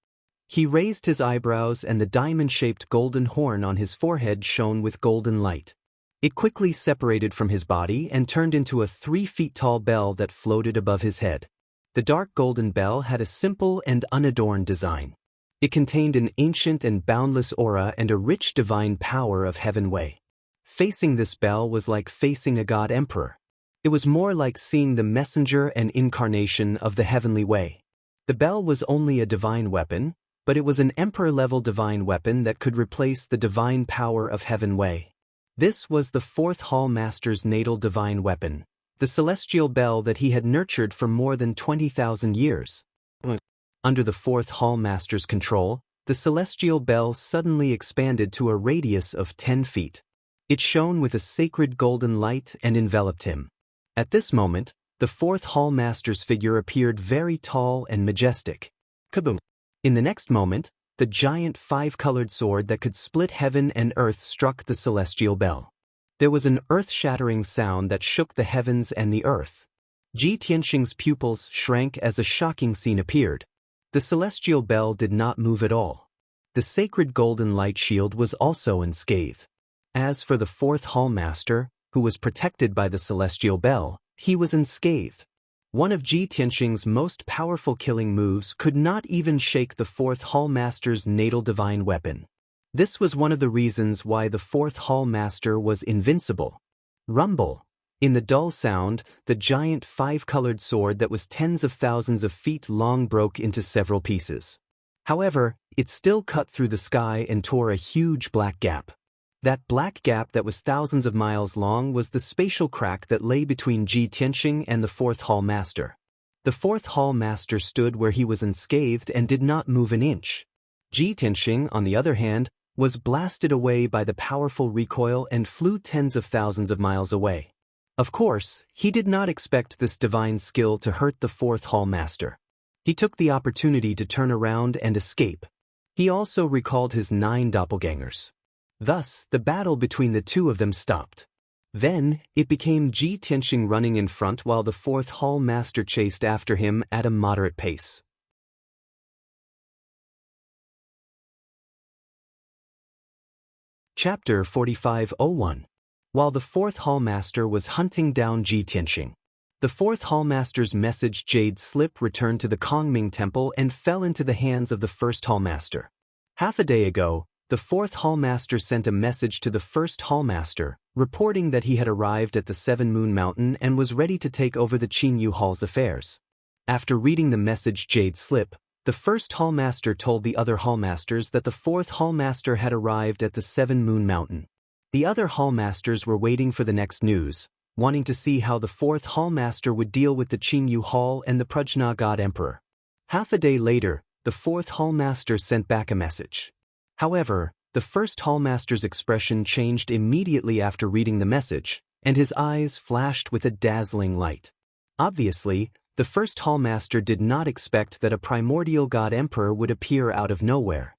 He raised his eyebrows and the diamond-shaped golden horn on his forehead shone with golden light. It quickly separated from his body and turned into a 3-feet-tall bell that floated above his head. The dark golden bell had a simple and unadorned design. It contained an ancient and boundless aura and a rich divine power of Heaven Wei. Facing this bell was like facing a god emperor. It was more like seeing the messenger and incarnation of the heavenly way. The bell was only a divine weapon, but it was an emperor-level divine weapon that could replace the divine power of Heaven Wei. This was the 4th Hall Master's natal divine weapon, the celestial bell that he had nurtured for more than 20,000 years. Under the 4th Hall Master's control, the celestial bell suddenly expanded to a radius of 10 feet. It shone with a sacred golden light and enveloped him. At this moment, the 4th Hall Master's figure appeared very tall and majestic. Kaboom! In the next moment, the giant 5-colored sword that could split heaven and earth struck the celestial bell. There was an earth-shattering sound that shook the heavens and the earth. Ji Tianxing's pupils shrank as a shocking scene appeared. The celestial bell did not move at all. The sacred golden light shield was also unscathed. As for the 4th Hall Master, who was protected by the celestial bell, he was unscathed. One of Ji Tianxing's most powerful killing moves could not even shake the 4th Hall Master's natal divine weapon. This was one of the reasons why the 4th Hall Master was invincible. Rumble. In the dull sound, the giant 5-colored sword that was tens of thousands of feet long broke into several pieces. However, it still cut through the sky and tore a huge black gap. That black gap that was thousands of miles long was the spatial crack that lay between Ji Tianxing and the 4th Hall Master. The 4th Hall Master stood where he was unscathed and did not move an inch. Ji Tianxing, on the other hand, was blasted away by the powerful recoil and flew tens of thousands of miles away. Of course, he did not expect this divine skill to hurt the 4th Hall Master. He took the opportunity to turn around and escape. He also recalled his 9 doppelgangers. Thus, the battle between the two of them stopped. Then, it became Ji Tianxing running in front while the 4th Hall Master chased after him at a moderate pace. Chapter 45:01. While the 4th Hall Master was hunting down Ji Tianxing, The fourth Hallmaster's message jade slip returned to the Kongming Temple and fell into the hands of the first Hallmaster. Half a day ago, the fourth Hallmaster sent a message to the first Hallmaster, reporting that he had arrived at the Seven Moon Mountain and was ready to take over the Qingyu Hall's affairs. After reading the message jade slip, the first Hallmaster told the other Hallmasters that the fourth Hallmaster had arrived at the Seven Moon Mountain. The other Hallmasters were waiting for the next news, wanting to see how the fourth Hallmaster would deal with the Qingyu Hall and the Prajna God Emperor. Half a day later, the fourth Hallmaster sent back a message. However, the first Hallmaster's expression changed immediately after reading the message, and his eyes flashed with a dazzling light. Obviously, the first Hallmaster did not expect that a primordial God Emperor would appear out of nowhere.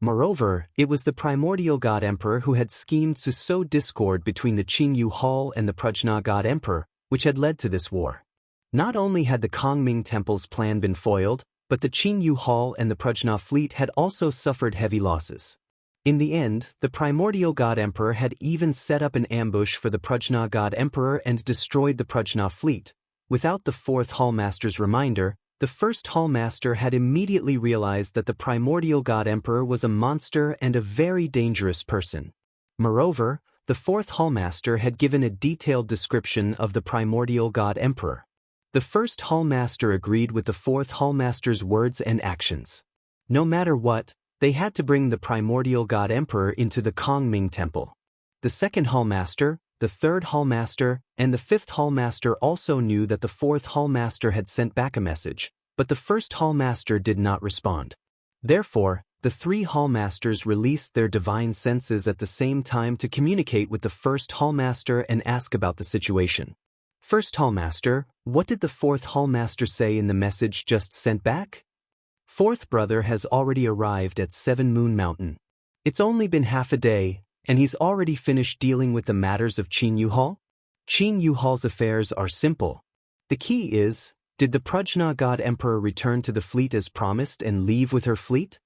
Moreover, it was the primordial God Emperor who had schemed to sow discord between the Qingyu Hall and the Prajna God Emperor, which had led to this war. Not only had the Kongming Temple's plan been foiled, but the Qingyu Hall and the Prajna fleet had also suffered heavy losses. In the end, the primordial God Emperor had even set up an ambush for the Prajna God Emperor and destroyed the Prajna fleet. Without the fourth Hallmaster's reminder, the first Hallmaster had immediately realized that the primordial God Emperor was a monster and a very dangerous person. Moreover, the fourth Hallmaster had given a detailed description of the primordial God Emperor. The first Hallmaster agreed with the fourth Hallmaster's words and actions. No matter what, they had to bring the primordial God Emperor into the Kongming Temple. The second Hallmaster, the third Hallmaster, and the fifth Hallmaster also knew that the fourth Hallmaster had sent back a message, but the first Hallmaster did not respond. Therefore, the three Hallmasters released their divine senses at the same time to communicate with the first Hallmaster and ask about the situation. First Hallmaster, what did the fourth Hallmaster say in the message just sent back? Fourth brother has already arrived at Seven Moon Mountain. It's only been half a day, and he's already finished dealing with the matters of Qingyu Hall? Qingyu Hall's affairs are simple. The key is, did the Prajna God Emperor return to the fleet as promised and leave with her fleet?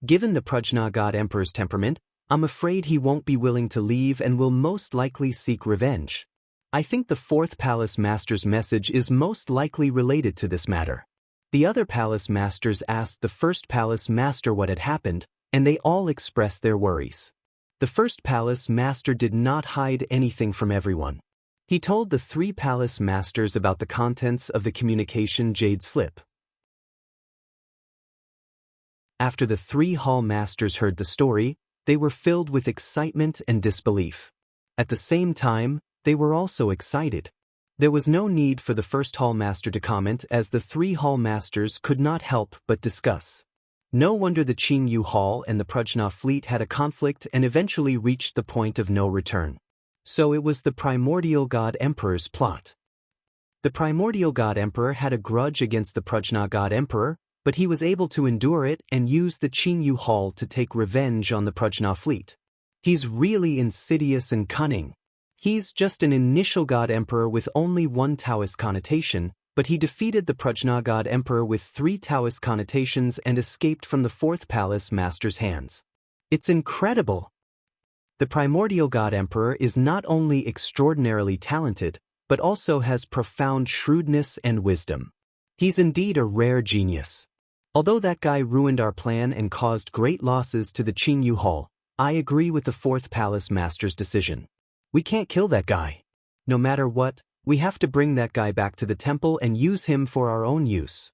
Given the Prajna God Emperor's temperament, I'm afraid he won't be willing to leave and will most likely seek revenge. I think the fourth Palace Master's message is most likely related to this matter. The other Palace Masters asked the first Palace Master what had happened, and they all expressed their worries. The first Palace Master did not hide anything from everyone. He told the three Palace Masters about the contents of the communication jade slip. After the three Hall Masters heard the story, they were filled with excitement and disbelief. At the same time, they were also excited. There was no need for the first Hall Master to comment, as the three Hall Masters could not help but discuss. No wonder the Qingyu Hall and the Prajna fleet had a conflict and eventually reached the point of no return. So it was the primordial God Emperor's plot. The primordial God Emperor had a grudge against the Prajna God Emperor, but he was able to endure it and use the Qingyu Hall to take revenge on the Prajna fleet. He's really insidious and cunning. He's just an initial God Emperor with only one Taoist connotation, but he defeated the Prajna God Emperor with 3 Taoist connotations and escaped from the fourth Palace Master's hands. It's incredible! The primordial God Emperor is not only extraordinarily talented, but also has profound shrewdness and wisdom. He's indeed a rare genius. Although that guy ruined our plan and caused great losses to the Qingyu Hall, I agree with the fourth Palace Master's decision. We can't kill that guy. No matter what, we have to bring that guy back to the temple and use him for our own use.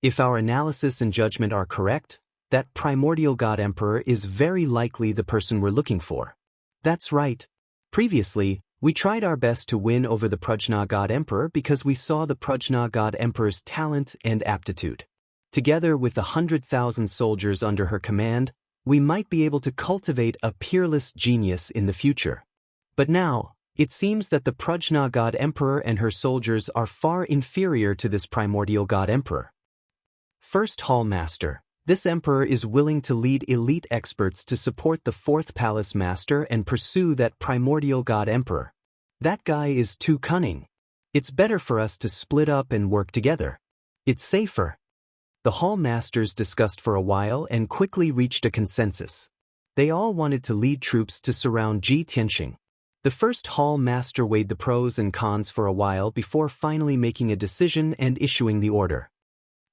If our analysis and judgment are correct, that primordial God Emperor is very likely the person we're looking for. That's right. Previously, we tried our best to win over the Prajna God Emperor because we saw the Prajna God Emperor's talent and aptitude. Together with the 100,000 soldiers under her command, we might be able to cultivate a peerless genius in the future. But now, it seems that the Prajna God Emperor and her soldiers are far inferior to this primordial God Emperor. First Hall Master, this emperor is willing to lead elite experts to support the fourth Palace Master and pursue that primordial God Emperor. That guy is too cunning. It's better for us to split up and work together. It's safer. The Hall Masters discussed for a while and quickly reached a consensus. They all wanted to lead troops to surround Ji Tianxing. The first hall master weighed the pros and cons for a while before finally making a decision and issuing the order.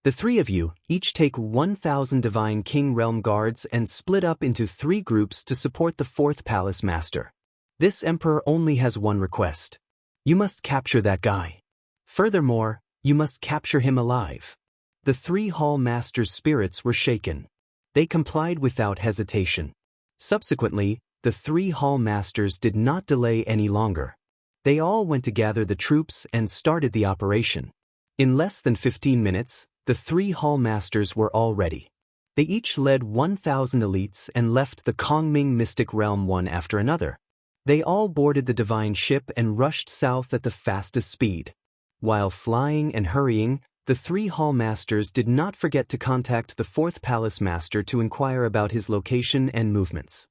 The three of you each take 1,000 Divine King Realm Guards and split up into 3 groups to support the 4th Palace Master. This Emperor only has one request. You must capture that guy. Furthermore, you must capture him alive. The 3 Hall Masters' spirits were shaken. They complied without hesitation. Subsequently, the 3 Hall Masters did not delay any longer. They all went to gather the troops and started the operation. In less than 15 minutes, the 3 Hall Masters were all ready. They each led 1,000 elites and left the Kongming Mystic Realm one after another. They all boarded the divine ship and rushed south at the fastest speed. While flying and hurrying, the 3 Hall Masters did not forget to contact the 4th Palace Master to inquire about his location and movements.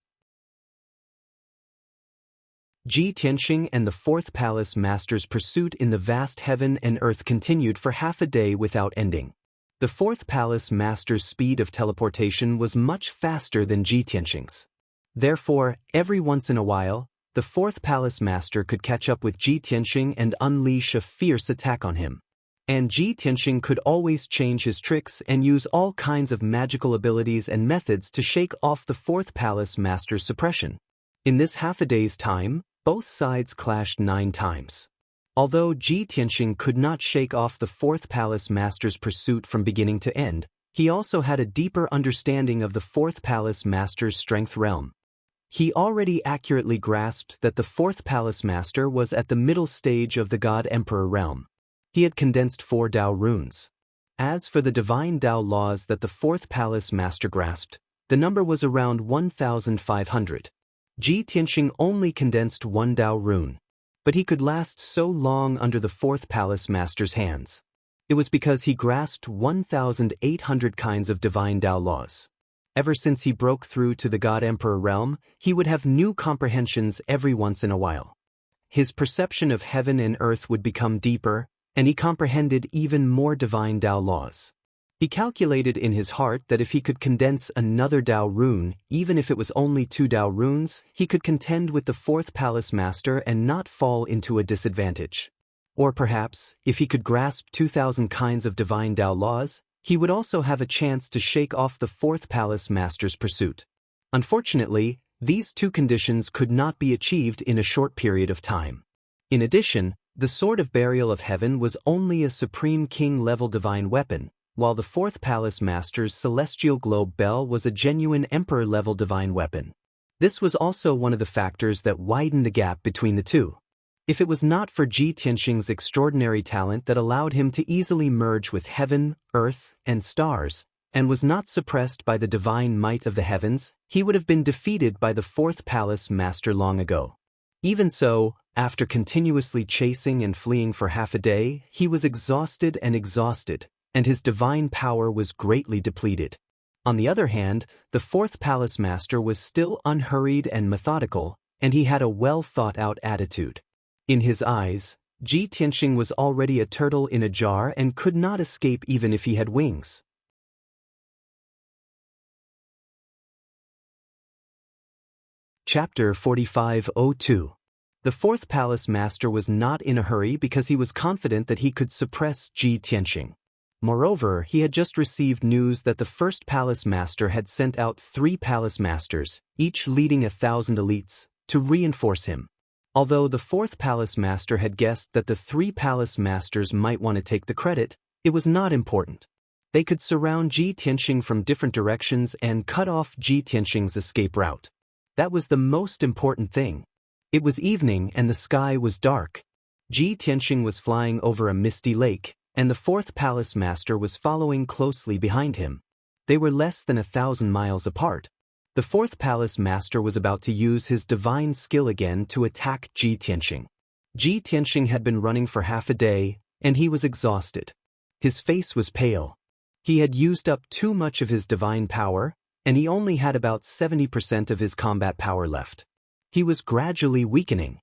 Xianxia and the 4th Palace Master's pursuit in the vast heaven and earth continued for half a day without ending. The 4th Palace Master's speed of teleportation was much faster than Xianxia's. Therefore, every once in a while, the 4th Palace Master could catch up with Xianxia and unleash a fierce attack on him. And Xianxia could always change his tricks and use all kinds of magical abilities and methods to shake off the 4th Palace Master's suppression. In this half a day's time, both sides clashed 9 times. Although Xianxia could not shake off the 4th Palace Master's pursuit from beginning to end, he also had a deeper understanding of the 4th Palace Master's strength realm. He already accurately grasped that the 4th Palace Master was at the middle stage of the God Emperor realm. He had condensed 4 Dao runes. As for the divine Dao laws that the 4th Palace Master grasped, the number was around 1,500. Xianxia only condensed 1 Dao rune. But he could last so long under the 4th Palace Master's hands. It was because he grasped 1,800 kinds of divine Dao laws. Ever since he broke through to the God Emperor realm, he would have new comprehensions every once in a while. His perception of heaven and earth would become deeper, and he comprehended even more divine Dao laws. He calculated in his heart that if he could condense another Dao rune, even if it was only 2 Dao runes, he could contend with the 4th Palace Master and not fall into a disadvantage. Or perhaps, if he could grasp 2,000 kinds of divine Dao laws, he would also have a chance to shake off the 4th Palace Master's pursuit. Unfortunately, these 2 conditions could not be achieved in a short period of time. In addition, the Sword of Burial of Heaven was only a Supreme King-level divine weapon, while the 4th Palace Master's Celestial Globe Bell was a genuine Emperor-level divine weapon. This was also one of the factors that widened the gap between the two. If it was not for Xianxia's extraordinary talent that allowed him to easily merge with heaven, earth, and stars, and was not suppressed by the divine might of the heavens, he would have been defeated by the 4th Palace Master long ago. Even so, after continuously chasing and fleeing for half a day, he was exhausted, and his divine power was greatly depleted. On the other hand, the 4th Palace Master was still unhurried and methodical, and he had a well-thought-out attitude. In his eyes, Xianxia was already a turtle in a jar and could not escape even if he had wings. Chapter 4502. The 4th Palace Master was not in a hurry because he was confident that he could suppress Xianxia. Moreover, he had just received news that the 1st Palace Master had sent out 3 Palace Masters, each leading 1,000 elites, to reinforce him. Although the 4th Palace Master had guessed that the 3 Palace Masters might want to take the credit, it was not important. They could surround Xianxia from different directions and cut off Xianxia's escape route. That was the most important thing. It was evening and the sky was dark. Xianxia was flying over a misty lake, and the 4th Palace Master was following closely behind him. They were less than 1,000 miles apart. The 4th Palace Master was about to use his divine skill again to attack Xianxia. Xianxia had been running for half a day, and he was exhausted. His face was pale. He had used up too much of his divine power, and he only had about 70% of his combat power left. He was gradually weakening.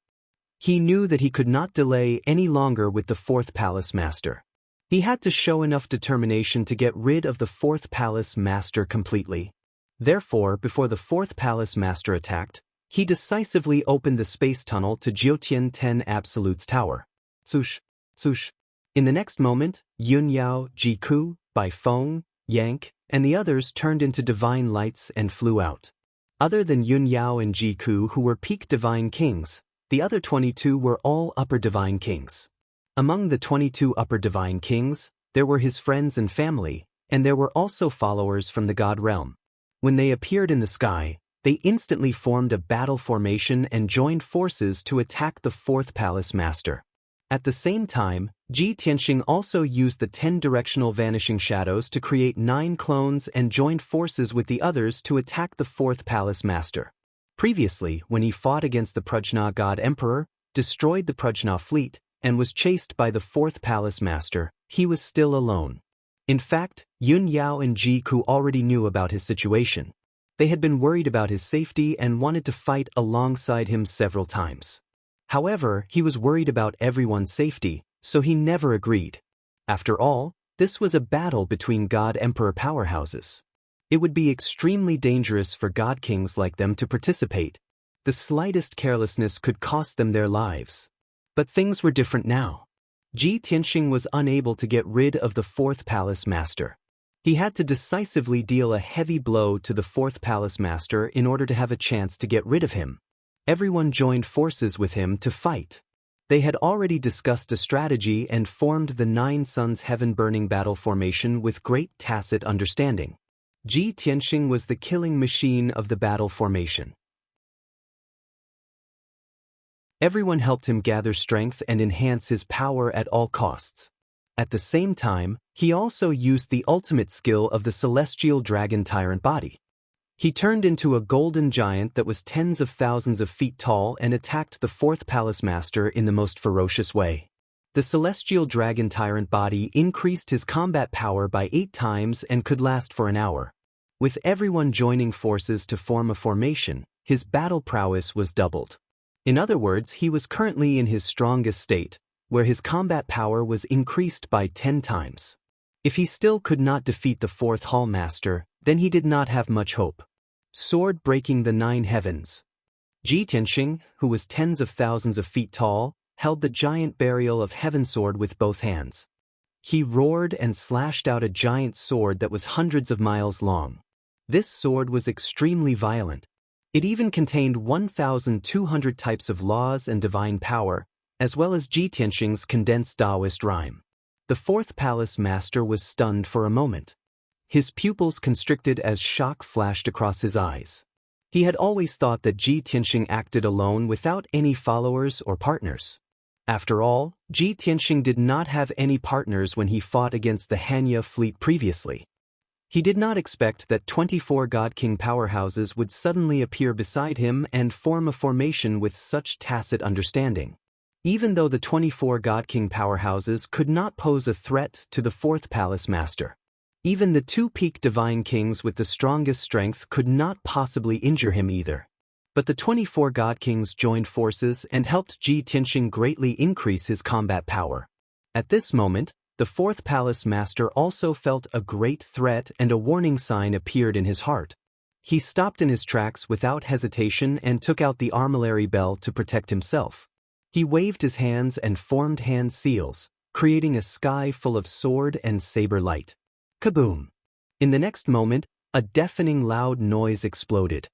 He knew that he could not delay any longer with the 4th Palace Master. He had to show enough determination to get rid of the 4th Palace Master completely. Therefore, before the 4th Palace Master attacked, He decisively opened the space tunnel to Jiutian 10 Absolute's tower. Swoosh, swoosh. In the next moment, Yun Yao, Jiku, Bai Feng, Yank, and the others turned into divine lights and flew out. Other than Yun Yao and Jiku, who were peak divine kings, the other 22 were all upper divine kings. Among the 22 upper divine kings, there were his friends and family, and there were also followers from the god realm. When they appeared in the sky, they instantly formed a battle formation and joined forces to attack the fourth palace master. At the same time, Ji Tianxing also used the 10 directional vanishing shadows to create 9 clones and joined forces with the others to attack the fourth palace master. Previously, when he fought against the Prajna god emperor, destroyed the Prajna fleet, and was chased by the fourth palace master, he was still alone. In fact, Yun Yao and Ji Ku already knew about his situation. They had been worried about his safety and wanted to fight alongside him several times. However, he was worried about everyone's safety, so he never agreed. After all, this was a battle between god-emperor powerhouses. It would be extremely dangerous for god-kings like them to participate. The slightest carelessness could cost them their lives. But things were different now. Ji Tianxing was unable to get rid of the fourth palace master. He had to decisively deal a heavy blow to the fourth palace master in order to have a chance to get rid of him. Everyone joined forces with him to fight. They had already discussed a strategy and formed the 9 Suns heaven-burning battle formation with great tacit understanding. Ji Tianxing was the killing machine of the battle formation. Everyone helped him gather strength and enhance his power at all costs. At the same time, he also used the ultimate skill of the celestial dragon tyrant body. He turned into a golden giant that was tens of thousands of feet tall and attacked the fourth palace master in the most ferocious way. The celestial dragon tyrant body increased his combat power by 8 times and could last for an hour. With everyone joining forces to form a formation, his battle prowess was doubled. In other words, he was currently in his strongest state, where his combat power was increased by 10 times. If he still could not defeat the fourth hall master, then he did not have much hope. Sword breaking the 9 heavens. Ji Tianxing, who was tens of thousands of feet tall, held the giant burial of heaven sword with both hands. He roared and slashed out a giant sword that was hundreds of miles long. This sword was extremely violent. It even contained 1,200 types of laws and divine power, as well as Ji Tianxing's condensed Daoist rhyme. The fourth palace master was stunned for a moment. His pupils constricted as shock flashed across his eyes. He had always thought that Ji Tianxing acted alone without any followers or partners. After all, Ji Tianxing did not have any partners when he fought against the Hanya fleet previously. He did not expect that 24 God King powerhouses would suddenly appear beside him and form a formation with such tacit understanding. Even though the 24 God King powerhouses could not pose a threat to the fourth palace master. Even the 2 peak divine kings with the strongest strength could not possibly injure him either. But the 24 God Kings joined forces and helped Ji Tianxing greatly increase his combat power. At this moment, the fourth palace master also felt a great threat and a warning sign appeared in his heart. He stopped in his tracks without hesitation and took out the armillary bell to protect himself. He waved his hands and formed hand seals, creating a sky full of sword and saber light. Kaboom! In the next moment, a deafening loud noise exploded.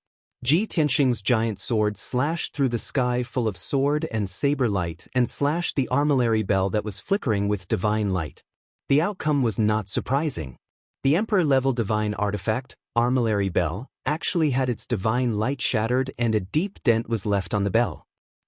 Ji Tianxing's giant sword slashed through the sky full of sword and saber light and slashed the armillary bell that was flickering with divine light. The outcome was not surprising. The Emperor-level divine artifact, armillary bell, actually had its divine light shattered and a deep dent was left on the bell.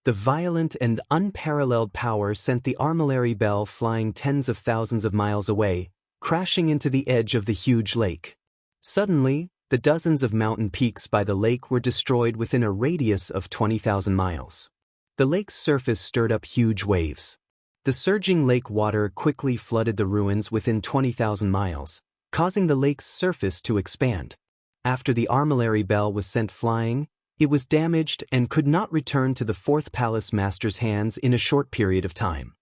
The violent and unparalleled power sent the armillary bell flying tens of thousands of miles away, crashing into the edge of the huge lake. Suddenly, the dozens of mountain peaks by the lake were destroyed within a radius of 20,000 miles. The lake's surface stirred up huge waves. The surging lake water quickly flooded the ruins within 20,000 miles, causing the lake's surface to expand. After the armillary bell was sent flying, it was damaged and could not return to the fourth palace master's hands in a short period of time.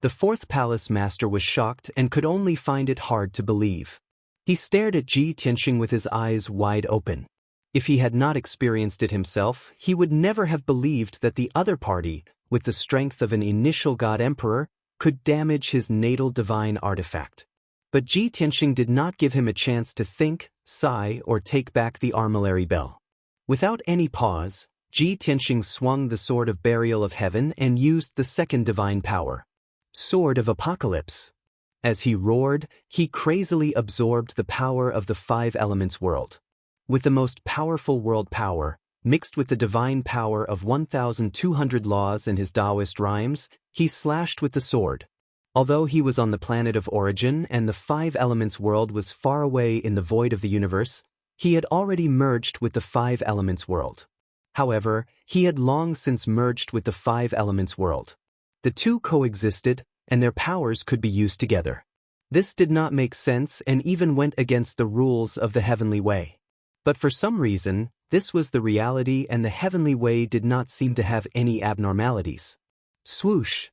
The fourth palace master was shocked and could only find it hard to believe. He stared at Ji Tianxing with his eyes wide open. If he had not experienced it himself, he would never have believed that the other party, with the strength of an initial god emperor, could damage his natal divine artifact. But Ji Tianxing did not give him a chance to think, sigh, or take back the armillary bell. Without any pause, Ji Tianxing swung the Sword of Burial of Heaven and used the second divine power, Sword of Apocalypse. As he roared, he crazily absorbed the power of the five elements world. With the most powerful world power, mixed with the divine power of 1,200 laws and his Daoist rhymes, he slashed with the sword. Although he was on the planet of origin and the five elements world was far away in the void of the universe, he had already merged with the five elements world. However, he had long since merged with the five elements world. The two coexisted, and their powers could be used together. This did not make sense and even went against the rules of the heavenly way. But for some reason, this was the reality and the heavenly way did not seem to have any abnormalities. Swoosh!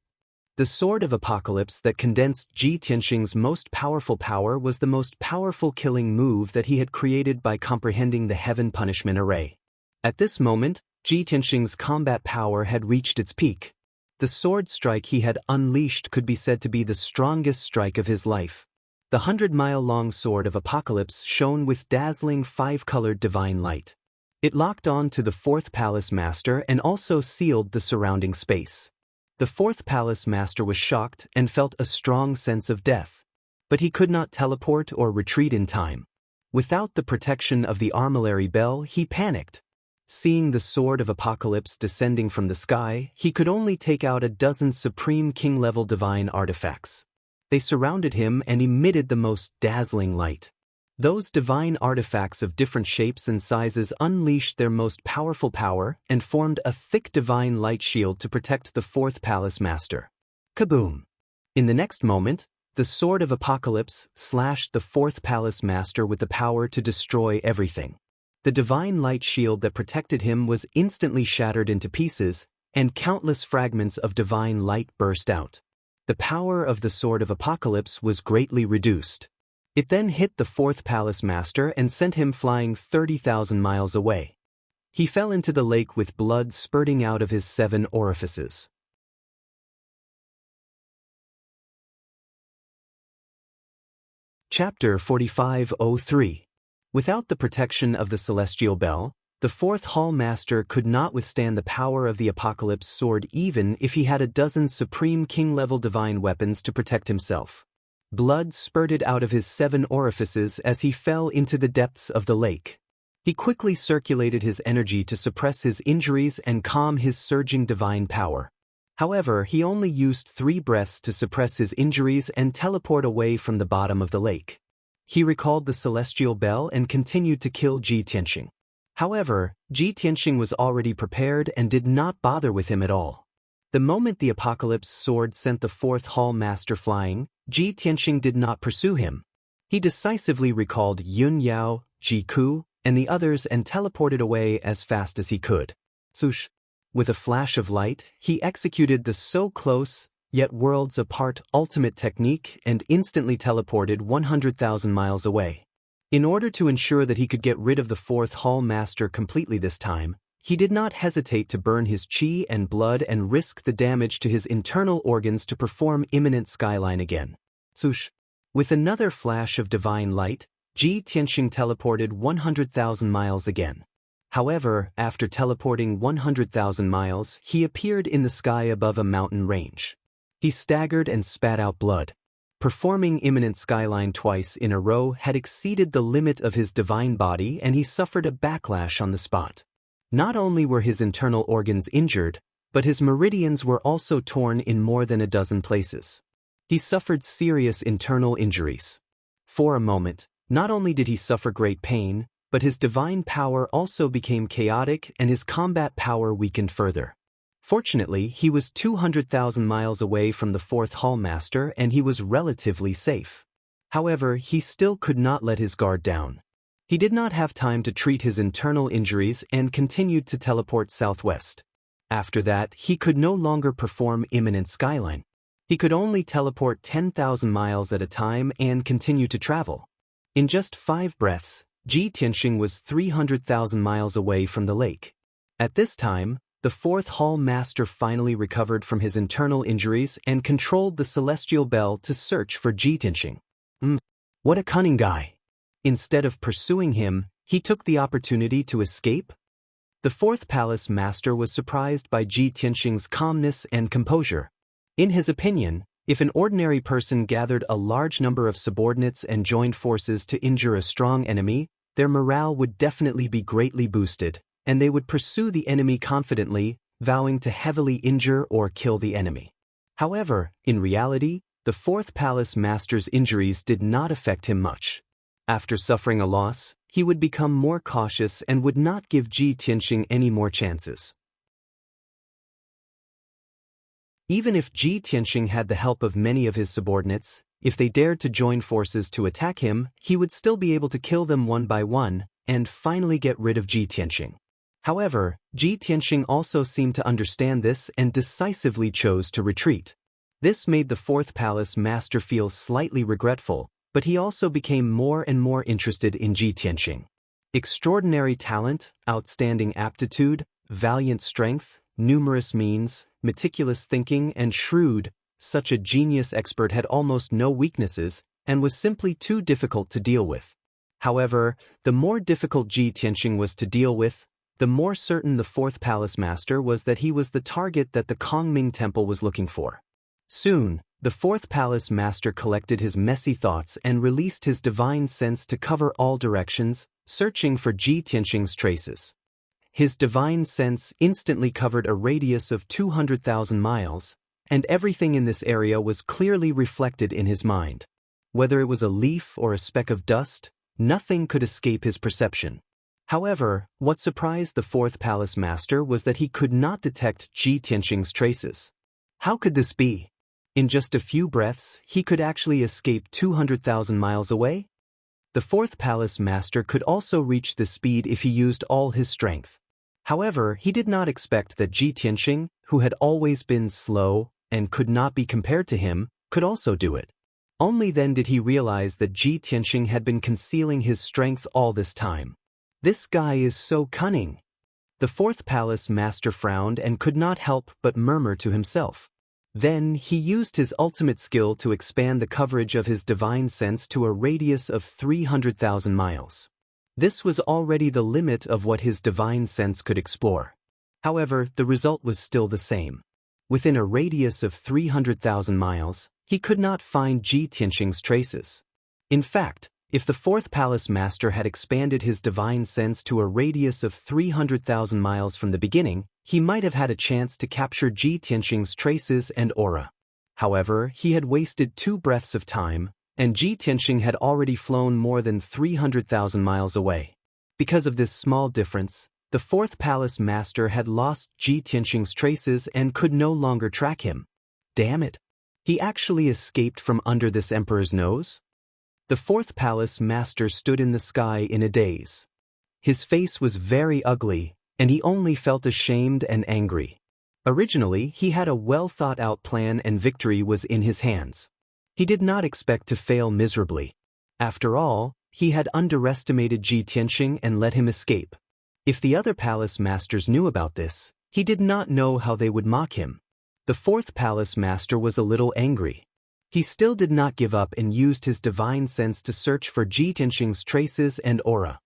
The Sword of Apocalypse that condensed Ji Tianxing's most powerful power was the most powerful killing move that he had created by comprehending the Heaven Punishment Array. At this moment, Ji Tianxing's combat power had reached its peak. The sword strike he had unleashed could be said to be the strongest strike of his life. The 100-mile-long Sword of Apocalypse shone with dazzling five-colored divine light. It locked on to the fourth palace master and also sealed the surrounding space. The fourth palace master was shocked and felt a strong sense of death. But he could not teleport or retreat in time. Without the protection of the armillary bell, he panicked. Seeing the Sword of Apocalypse descending from the sky, he could only take out a dozen supreme king-level divine artifacts. They surrounded him and emitted the most dazzling light. Those divine artifacts of different shapes and sizes unleashed their most powerful power and formed a thick divine light shield to protect the fourth palace master. Kaboom! In the next moment, the Sword of Apocalypse slashed the fourth palace master with the power to destroy everything. The divine light shield that protected him was instantly shattered into pieces, and countless fragments of divine light burst out. The power of the Sword of Apocalypse was greatly reduced. It then hit the fourth palace master and sent him flying 30,000 miles away. He fell into the lake with blood spurting out of his 7 orifices. Chapter 4503. Without the protection of the celestial bell, the fourth hall master could not withstand the power of the Apocalypse sword even if he had a dozen supreme king-level divine weapons to protect himself. Blood spurted out of his 7 orifices as he fell into the depths of the lake. He quickly circulated his energy to suppress his injuries and calm his surging divine power. However, he only used 3 breaths to suppress his injuries and teleport away from the bottom of the lake. He recalled the celestial bell and continued to kill Ji Tianxing. However, Ji Tianxing was already prepared and did not bother with him at all. The moment the Apocalypse sword sent the fourth hall master flying, Ji Tianxing did not pursue him. He decisively recalled Yun Yao, Ji Ku, and the others and teleported away as fast as he could. Swoosh! With a flash of light, he executed the so close, yet worlds apart ultimate technique and instantly teleported 100,000 miles away. In order to ensure that he could get rid of the fourth hall master completely this time, he did not hesitate to burn his chi and blood and risk the damage to his internal organs to perform imminent skyline again. Swoosh! With another flash of divine light, Ji Tianxing teleported 100,000 miles again. However, after teleporting 100,000 miles, he appeared in the sky above a mountain range. He staggered and spat out blood. Performing imminent skyline twice in a row had exceeded the limit of his divine body and he suffered a backlash on the spot. Not only were his internal organs injured, but his meridians were also torn in more than a dozen places. He suffered serious internal injuries. For a moment, not only did he suffer great pain, but his divine power also became chaotic and his combat power weakened further. Fortunately, he was 200,000 miles away from the fourth hall master and he was relatively safe. However, he still could not let his guard down. He did not have time to treat his internal injuries and continued to teleport southwest. After that, he could no longer perform imminent skyline. He could only teleport 10,000 miles at a time and continue to travel. In just 5 breaths, Ji Tianxing was 300,000 miles away from the lake. At this time, the fourth hall master finally recovered from his internal injuries and controlled the celestial bell to search for Ji Tianxing. What a cunning guy! Instead of pursuing him, he took the opportunity to escape? The fourth palace master was surprised by Ji Tianxing's calmness and composure. In his opinion, if an ordinary person gathered a large number of subordinates and joined forces to injure a strong enemy, their morale would definitely be greatly boosted, and they would pursue the enemy confidently, vowing to heavily injure or kill the enemy. However, in reality, the fourth palace master's injuries did not affect him much. After suffering a loss, he would become more cautious and would not give Ji Tianxing any more chances. Even if Ji Tianxing had the help of many of his subordinates, if they dared to join forces to attack him, he would still be able to kill them one by one, and finally get rid of Ji Tianxing. However, Ji Tianxing also seemed to understand this and decisively chose to retreat. This made the fourth palace master feel slightly regretful, but he also became more and more interested in Ji Tianxing. Extraordinary talent, outstanding aptitude, valiant strength, numerous means, meticulous thinking, and shrewd, such a genius expert had almost no weaknesses and was simply too difficult to deal with. However, the more difficult Ji Tianxing was to deal with, the more certain the fourth palace master was that he was the target that the Kongming Temple was looking for. Soon, the fourth palace master collected his messy thoughts and released his divine sense to cover all directions, searching for Ji Tianxing's traces. His divine sense instantly covered a radius of 200,000 miles, and everything in this area was clearly reflected in his mind. Whether it was a leaf or a speck of dust, nothing could escape his perception. However, what surprised the fourth palace master was that he could not detect Ji Tianxing's traces. How could this be? In just a few breaths, he could actually escape 200,000 miles away? The fourth palace master could also reach this speed if he used all his strength. However, he did not expect that Ji Tianxing, who had always been slow and could not be compared to him, could also do it. Only then did he realize that Ji Tianxing had been concealing his strength all this time. This guy is so cunning. The fourth palace master frowned and could not help but murmur to himself. Then he used his ultimate skill to expand the coverage of his divine sense to a radius of 300,000 miles. This was already the limit of what his divine sense could explore. However, the result was still the same. Within a radius of 300,000 miles, he could not find Ji Tianxing's traces. In fact, if the fourth palace master had expanded his divine sense to a radius of 300,000 miles from the beginning, he might have had a chance to capture Ji Tianxing's traces and aura. However, he had wasted 2 breaths of time, and Ji Tianxing had already flown more than 300,000 miles away. Because of this small difference, the fourth palace master had lost Ji Tianxing's traces and could no longer track him. Damn it! He actually escaped from under this emperor's nose? The fourth palace master stood in the sky in a daze. His face was very ugly, and he only felt ashamed and angry. Originally, he had a well-thought-out plan and victory was in his hands. He did not expect to fail miserably. After all, he had underestimated Ji Tianxing and let him escape. If the other palace masters knew about this, he did not know how they would mock him. The fourth palace master was a little angry. He still did not give up and used his divine sense to search for Ji Tianxing's traces and aura.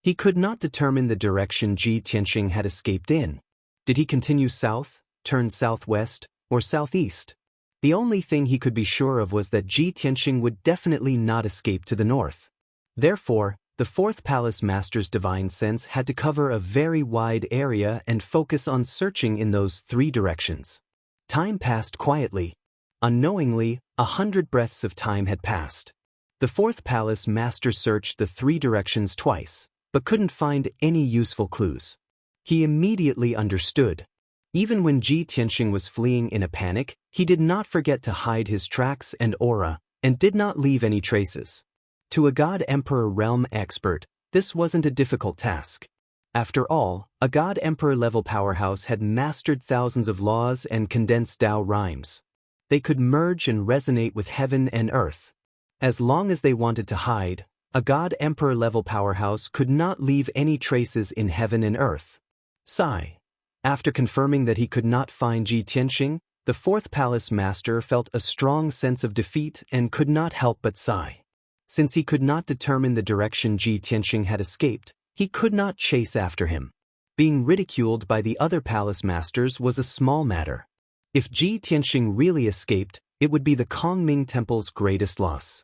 He could not determine the direction Ji Tianxing had escaped in. Did he continue south, turn southwest, or southeast? The only thing he could be sure of was that Ji Tianxing would definitely not escape to the north. Therefore, the fourth palace master's divine sense had to cover a very wide area and focus on searching in those 3 directions. Time passed quietly. Unknowingly, 100 breaths of time had passed. The fourth palace master searched the 3 directions twice, but couldn't find any useful clues. He immediately understood. Even when Ji Tianxing was fleeing in a panic, he did not forget to hide his tracks and aura, and did not leave any traces. To a God Emperor realm expert, this wasn't a difficult task. After all, a God Emperor level powerhouse had mastered thousands of laws and condensed Tao rhymes. They could merge and resonate with heaven and earth. As long as they wanted to hide, a god-emperor-level powerhouse could not leave any traces in heaven and earth. Sigh. After confirming that he could not find Ji Tianxing, the fourth palace master felt a strong sense of defeat and could not help but sigh. Since he could not determine the direction Ji Tianxing had escaped, he could not chase after him. Being ridiculed by the other palace masters was a small matter. If Ji Tianxing really escaped, it would be the Kongming Temple's greatest loss.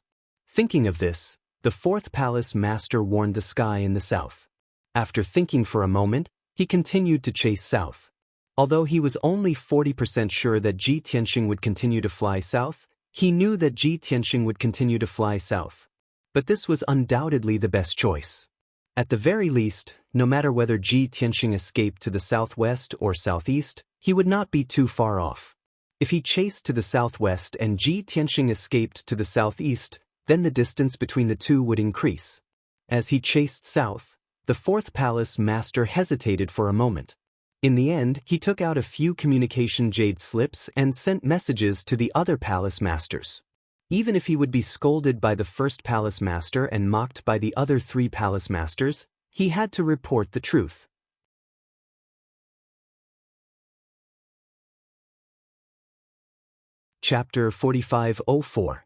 Thinking of this, the fourth palace master warned the sky in the south. After thinking for a moment, he continued to chase south. Although he was only 40% sure that Ji Tianxing would continue to fly south, he knew that Ji Tianxing would continue to fly south. But this was undoubtedly the best choice. At the very least, no matter whether Ji Tianxing escaped to the southwest or southeast, he would not be too far off. If he chased to the southwest and Ji Tianxing escaped to the southeast, then the distance between the two would increase. As he chased south, the fourth palace master hesitated for a moment. In the end, he took out a few communication jade slips and sent messages to the other palace masters. Even if he would be scolded by the first palace master and mocked by the other 3 palace masters, he had to report the truth. Chapter 4504.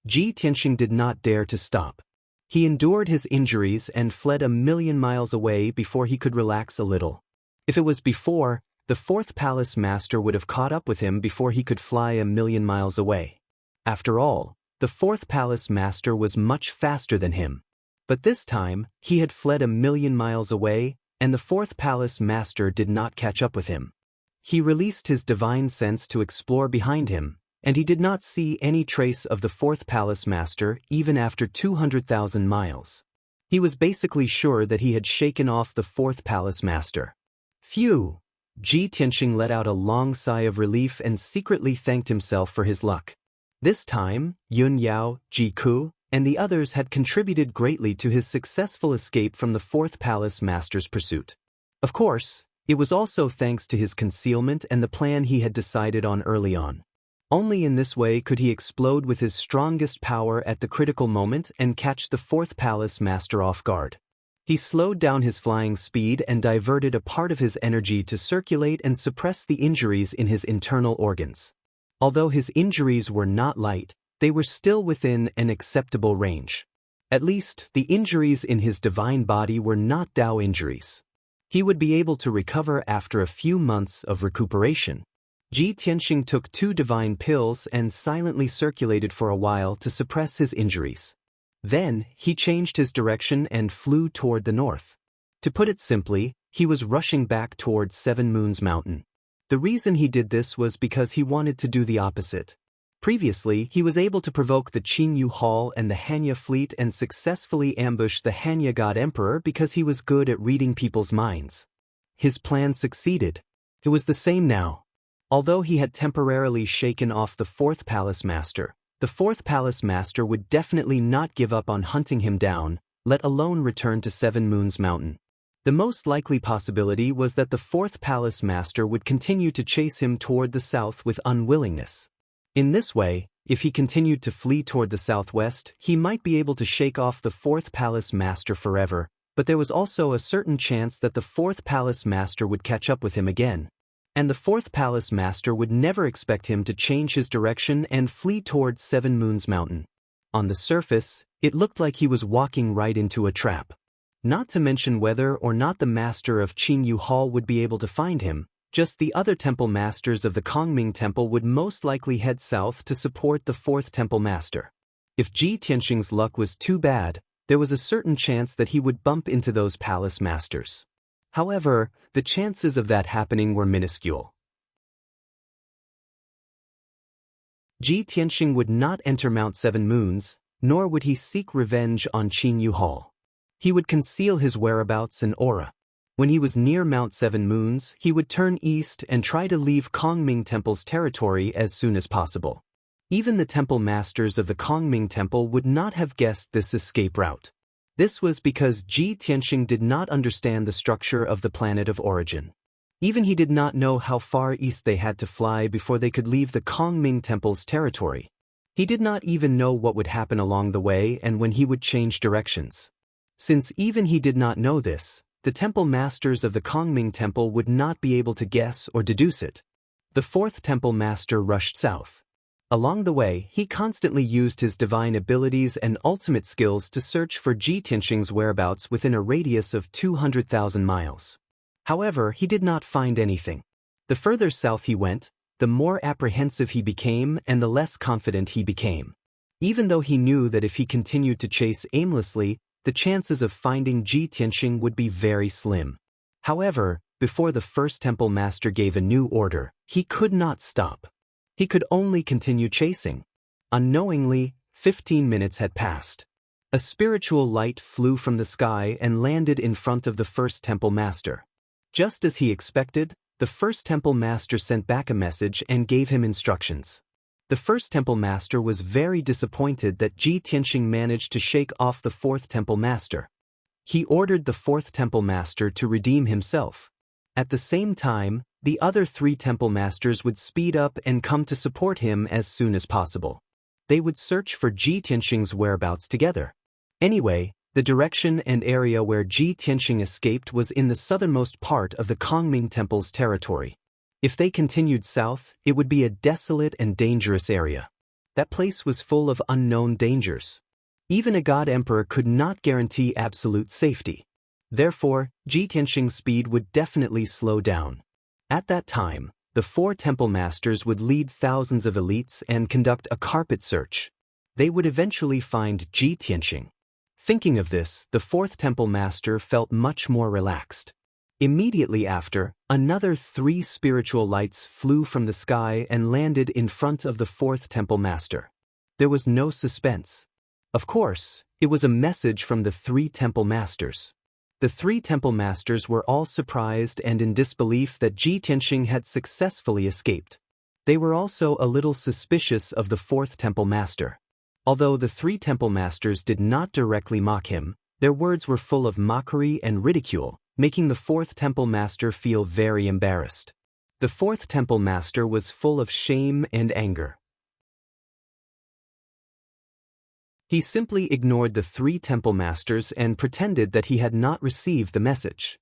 Ji Tianxing did not dare to stop. He endured his injuries and fled 1,000,000 miles away before he could relax a little. If it was before, the fourth palace master would have caught up with him before he could fly 1,000,000 miles away. After all, the fourth palace master was much faster than him. But this time, he had fled 1,000,000 miles away, and the fourth palace master did not catch up with him. He released his divine sense to explore behind him, and he did not see any trace of the fourth palace master even after 200,000 miles. He was basically sure that he had shaken off the fourth palace master. Phew! Ji Tianxing let out a long sigh of relief and secretly thanked himself for his luck. This time, Yun Yao, Ji Ku, and the others had contributed greatly to his successful escape from the fourth palace master's pursuit. Of course, it was also thanks to his concealment and the plan he had decided on early on. Only in this way could he explode with his strongest power at the critical moment and catch the fourth palace master off guard. He slowed down his flying speed and diverted a part of his energy to circulate and suppress the injuries in his internal organs. Although his injuries were not light, they were still within an acceptable range. At least, the injuries in his divine body were not Dao injuries. He would be able to recover after a few months of recuperation. Ji Tianxing took 2 divine pills and silently circulated for a while to suppress his injuries. Then, he changed his direction and flew toward the north. To put it simply, he was rushing back toward Seven Moons Mountain. The reason he did this was because he wanted to do the opposite. Previously, he was able to provoke the Qingyu Hall and the Hanya fleet and successfully ambush the Hanya God Emperor because he was good at reading people's minds. His plan succeeded. It was the same now. Although he had temporarily shaken off the fourth palace master, the fourth palace master would definitely not give up on hunting him down, let alone return to Seven Moons Mountain. The most likely possibility was that the fourth palace master would continue to chase him toward the south with unwillingness. In this way, if he continued to flee toward the southwest, he might be able to shake off the fourth palace master forever, but there was also a certain chance that the fourth palace master would catch up with him again. And the fourth palace master would never expect him to change his direction and flee towards Seven Moons Mountain. On the surface, it looked like he was walking right into a trap. Not to mention whether or not the master of Qingyu Hall would be able to find him, just the other temple masters of the Kongming Temple would most likely head south to support the fourth temple master. If Ji Tianxing's luck was too bad, there was a certain chance that he would bump into those palace masters. However, the chances of that happening were minuscule. Ji Tianxing would not enter Mount Seven Moons, nor would he seek revenge on Qingyu Hall. He would conceal his whereabouts and aura. When he was near Mount Seven Moons, he would turn east and try to leave Kongming Temple's territory as soon as possible. Even the temple masters of the Kongming Temple would not have guessed this escape route. This was because Ji Tianxing did not understand the structure of the planet of origin. Even he did not know how far east they had to fly before they could leave the Kongming Temple's territory. He did not even know what would happen along the way and when he would change directions. Since even he did not know this, the temple masters of the Kongming Temple would not be able to guess or deduce it. The fourth temple master rushed south. Along the way, he constantly used his divine abilities and ultimate skills to search for Ji Tianxing's whereabouts within a radius of 200,000 miles. However, he did not find anything. The further south he went, the more apprehensive he became and the less confident he became. Even though he knew that if he continued to chase aimlessly, the chances of finding Ji Tianxing would be very slim. However, before the first temple master gave a new order, he could not stop. He could only continue chasing. Unknowingly, 15 minutes had passed. A spiritual light flew from the sky and landed in front of the first temple master. Just as he expected, the first temple master sent back a message and gave him instructions. The first temple master was very disappointed that Ji Tianxing managed to shake off the fourth temple master. He ordered the fourth temple master to redeem himself. At the same time, the other three temple masters would speed up and come to support him as soon as possible. They would search for Ji Tianxing's whereabouts together. Anyway, the direction and area where Ji Tianxing escaped was in the southernmost part of the Kongming Temple's territory. If they continued south, it would be a desolate and dangerous area. That place was full of unknown dangers. Even a god emperor could not guarantee absolute safety. Therefore, Ji Tianxing's speed would definitely slow down. At that time, the four temple masters would lead thousands of elites and conduct a carpet search. They would eventually find Ji Tianxing. Thinking of this, the fourth temple master felt much more relaxed. Immediately after, another 3 spiritual lights flew from the sky and landed in front of the fourth temple master. There was no suspense. Of course, it was a message from the 3 temple masters. The 3 temple masters were all surprised and in disbelief that Ji Tianxing had successfully escaped. They were also a little suspicious of the fourth temple master. Although the 3 temple masters did not directly mock him, their words were full of mockery and ridicule, making the fourth temple master feel very embarrassed. The fourth temple master was full of shame and anger. He simply ignored the 3 temple masters and pretended that he had not received the message.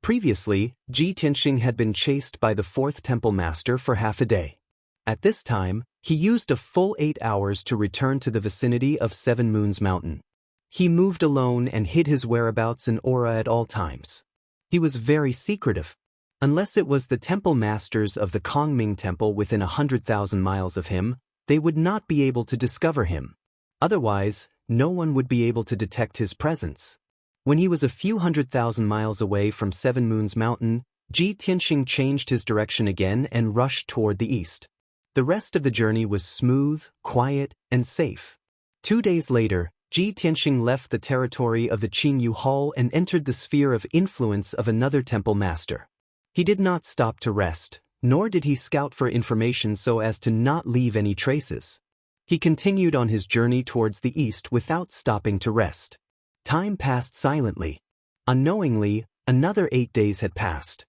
Previously, Ji Tianxing had been chased by the fourth temple master for half a day. At this time, he used a full 8 hours to return to the vicinity of 7 Moons Mountain. He moved alone and hid his whereabouts and aura at all times. He was very secretive. Unless it was the temple masters of the Kongming Temple within 100,000 miles of him, they would not be able to discover him. Otherwise, no one would be able to detect his presence. When he was a few 100,000 miles away from 7 Moons Mountain, Ji Tianxing changed his direction again and rushed toward the east. The rest of the journey was smooth, quiet, and safe. 2 days later, Ji Tianxing left the territory of the Qingyu Hall and entered the sphere of influence of another temple master. He did not stop to rest, nor did he scout for information so as to not leave any traces. He continued on his journey towards the east without stopping to rest. Time passed silently. Unknowingly, another 8 days had passed.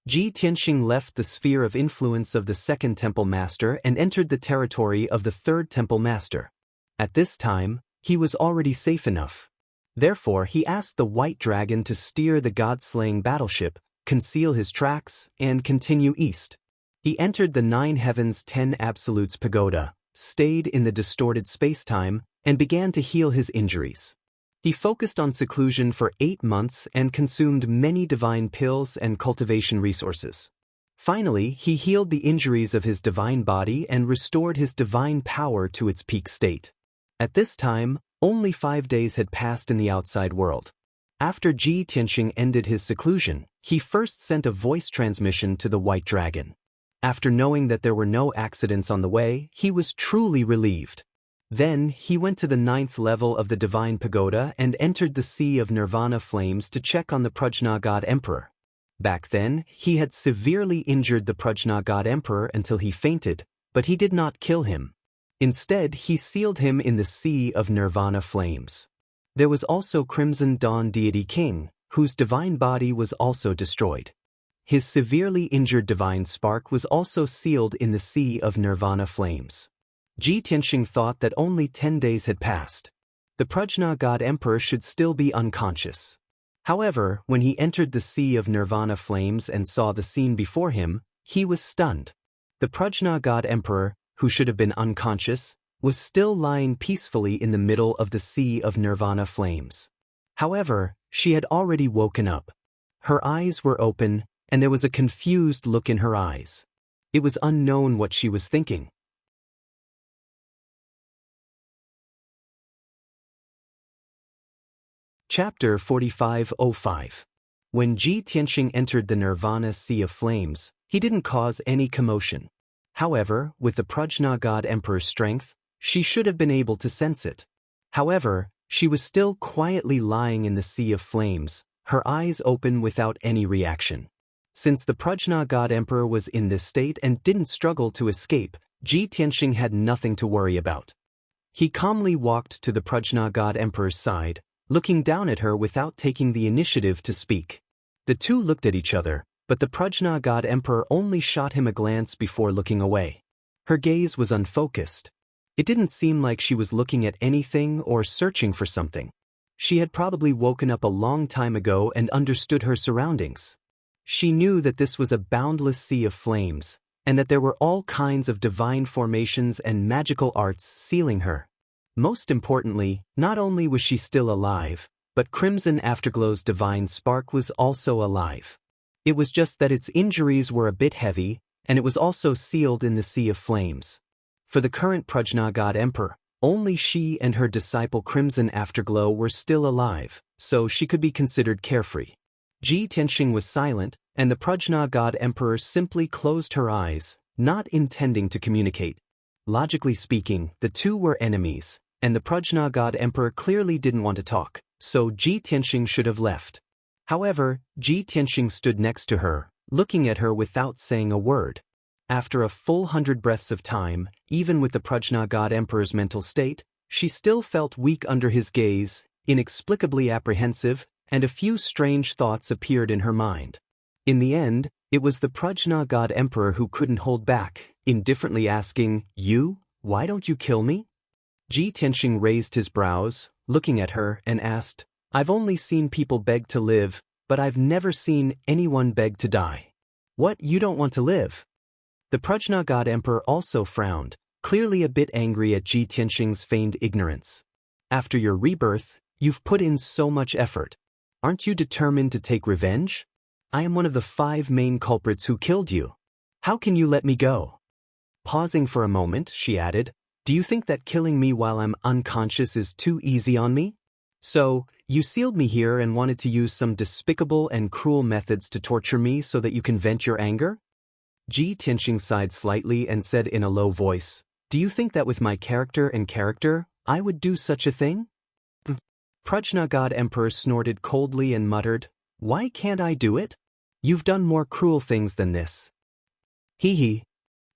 Ji Tianxing left the sphere of influence of the second temple master and entered the territory of the third temple master. At this time, he was already safe enough. Therefore, he asked the white dragon to steer the god-slaying battleship, conceal his tracks, and continue east. He entered the 9 Heavens 10 Absolutes pagoda, stayed in the distorted space-time, and began to heal his injuries. He focused on seclusion for 8 months and consumed many divine pills and cultivation resources. Finally, he healed the injuries of his divine body and restored his divine power to its peak state. At this time, only 5 days had passed in the outside world. After Ji Tianxing ended his seclusion, he first sent a voice transmission to the White Dragon. After knowing that there were no accidents on the way, he was truly relieved. Then, he went to the 9th level of the Divine Pagoda and entered the Sea of Nirvana Flames to check on the Prajna God Emperor. Back then, he had severely injured the Prajna God Emperor until he fainted, but he did not kill him. Instead, he sealed him in the Sea of Nirvana Flames. There was also Crimson Dawn Deity King, whose divine body was also destroyed. His severely injured divine spark was also sealed in the Sea of Nirvana Flames. Ji Tianxing thought that only 10 days had passed. The Prajna God Emperor should still be unconscious. However, when he entered the sea of nirvana flames and saw the scene before him, he was stunned. The Prajna God Emperor, who should have been unconscious, was still lying peacefully in the middle of the sea of nirvana flames. However, she had already woken up. Her eyes were open, and there was a confused look in her eyes. It was unknown what she was thinking. Chapter 4505. When Ji Tianxing entered the nirvana sea of flames, he didn't cause any commotion. However, with the Prajna God Emperor's strength, she should have been able to sense it. However, she was still quietly lying in the sea of flames, her eyes open without any reaction. Since the Prajna God Emperor was in this state and didn't struggle to escape, Ji Tianxing had nothing to worry about. He calmly walked to the Prajna God Emperor's side, looking down at her without taking the initiative to speak. The two looked at each other, but the Prajna God Emperor only shot him a glance before looking away. Her gaze was unfocused. It didn't seem like she was looking at anything or searching for something. She had probably woken up a long time ago and understood her surroundings. She knew that this was a boundless sea of flames, and that there were all kinds of divine formations and magical arts sealing her. Most importantly, not only was she still alive, but Crimson Afterglow's divine spark was also alive. It was just that its injuries were a bit heavy, and it was also sealed in the sea of flames. For the current Prajna God Emperor, only she and her disciple Crimson Afterglow were still alive, so she could be considered carefree. Ji Tianxing was silent, and the Prajna God Emperor simply closed her eyes, not intending to communicate. Logically speaking, the two were enemies, and the Prajna God Emperor clearly didn't want to talk, so Ji Tianxing should have left. However, Ji Tianxing stood next to her, looking at her without saying a word. After a full 100 breaths of time, even with the Prajna God Emperor's mental state, she still felt weak under his gaze, inexplicably apprehensive, and a few strange thoughts appeared in her mind. In the end, it was the Prajna God Emperor who couldn't hold back, indifferently asking, "You? Why don't you kill me?" Ji Tianxing raised his brows, looking at her, and asked, "I've only seen people beg to live, but I've never seen anyone beg to die." "What, you don't want to live?" The Prajna God Emperor also frowned, clearly a bit angry at Ji Tianxing's feigned ignorance. "After your rebirth, you've put in so much effort. Aren't you determined to take revenge? I am one of the 5 main culprits who killed you. How can you let me go?" Pausing for a moment, she added, "Do you think that killing me while I'm unconscious is too easy on me? So, you sealed me here and wanted to use some despicable and cruel methods to torture me so that you can vent your anger?" Ji Tianxing sighed slightly and said in a low voice, "Do you think that with my character I would do such a thing?" Prajna God Emperor snorted coldly and muttered, "Why can't I do it? You've done more cruel things than this." Hee.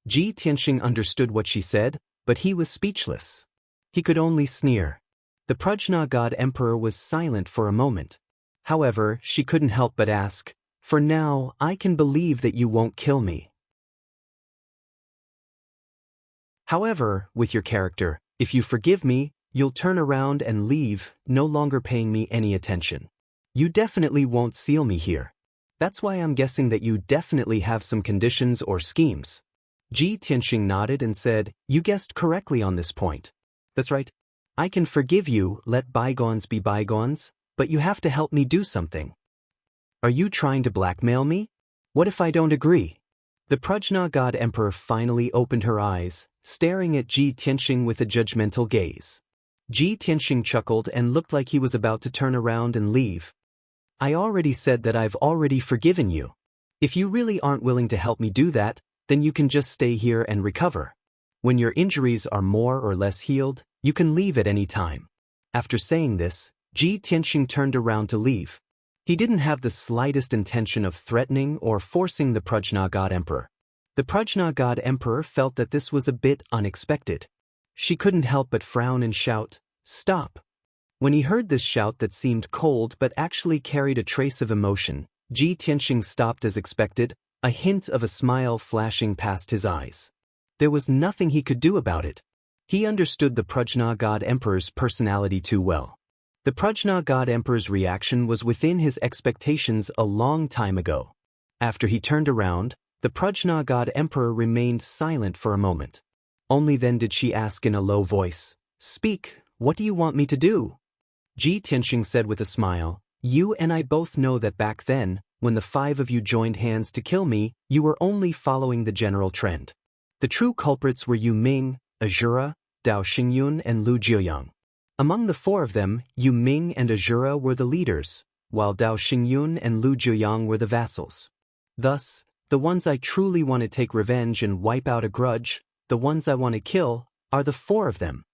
Ji Tianxing understood what she said, but he was speechless. He could only sneer. The Prajna God Emperor was silent for a moment. However, she couldn't help but ask, "For now, I can believe that you won't kill me. However, with your character, if you forgive me, you'll turn around and leave, no longer paying me any attention. You definitely won't seal me here. That's why I'm guessing that you definitely have some conditions or schemes." Ji Tianxing nodded and said, "You guessed correctly on this point. That's right. I can forgive you, let bygones be bygones, but you have to help me do something." "Are you trying to blackmail me? What if I don't agree?" The Prajna God Emperor finally opened her eyes, staring at Ji Tianxing with a judgmental gaze. Ji Tianxing chuckled and looked like he was about to turn around and leave. "I already said that I've already forgiven you. If you really aren't willing to help me do that, then you can just stay here and recover. When your injuries are more or less healed, you can leave at any time." After saying this, Ji Tianxing turned around to leave. He didn't have the slightest intention of threatening or forcing the Prajna God Emperor. The Prajna God Emperor felt that this was a bit unexpected. She couldn't help but frown and shout, "Stop!" When he heard this shout that seemed cold but actually carried a trace of emotion, Ji Tianxing stopped as expected, a hint of a smile flashing past his eyes. There was nothing he could do about it. He understood the Prajna God Emperor's personality too well. The Prajna God Emperor's reaction was within his expectations a long time ago. After he turned around, the Prajna God Emperor remained silent for a moment. Only then did she ask in a low voice, "Speak, what do you want me to do?" Ji Tianxing said with a smile, "You and I both know that back then, when the 5 of you joined hands to kill me, you were only following the general trend. The true culprits were Yu Ming, Azura, Dao Xingyun and Lu Jiuyang. Among the 4 of them, Yu Ming and Azura were the leaders, while Dao Xingyun and Lu Jiuyang were the vassals. Thus, the ones I truly want to take revenge and wipe out a grudge, the ones I want to kill, are the 4 of them."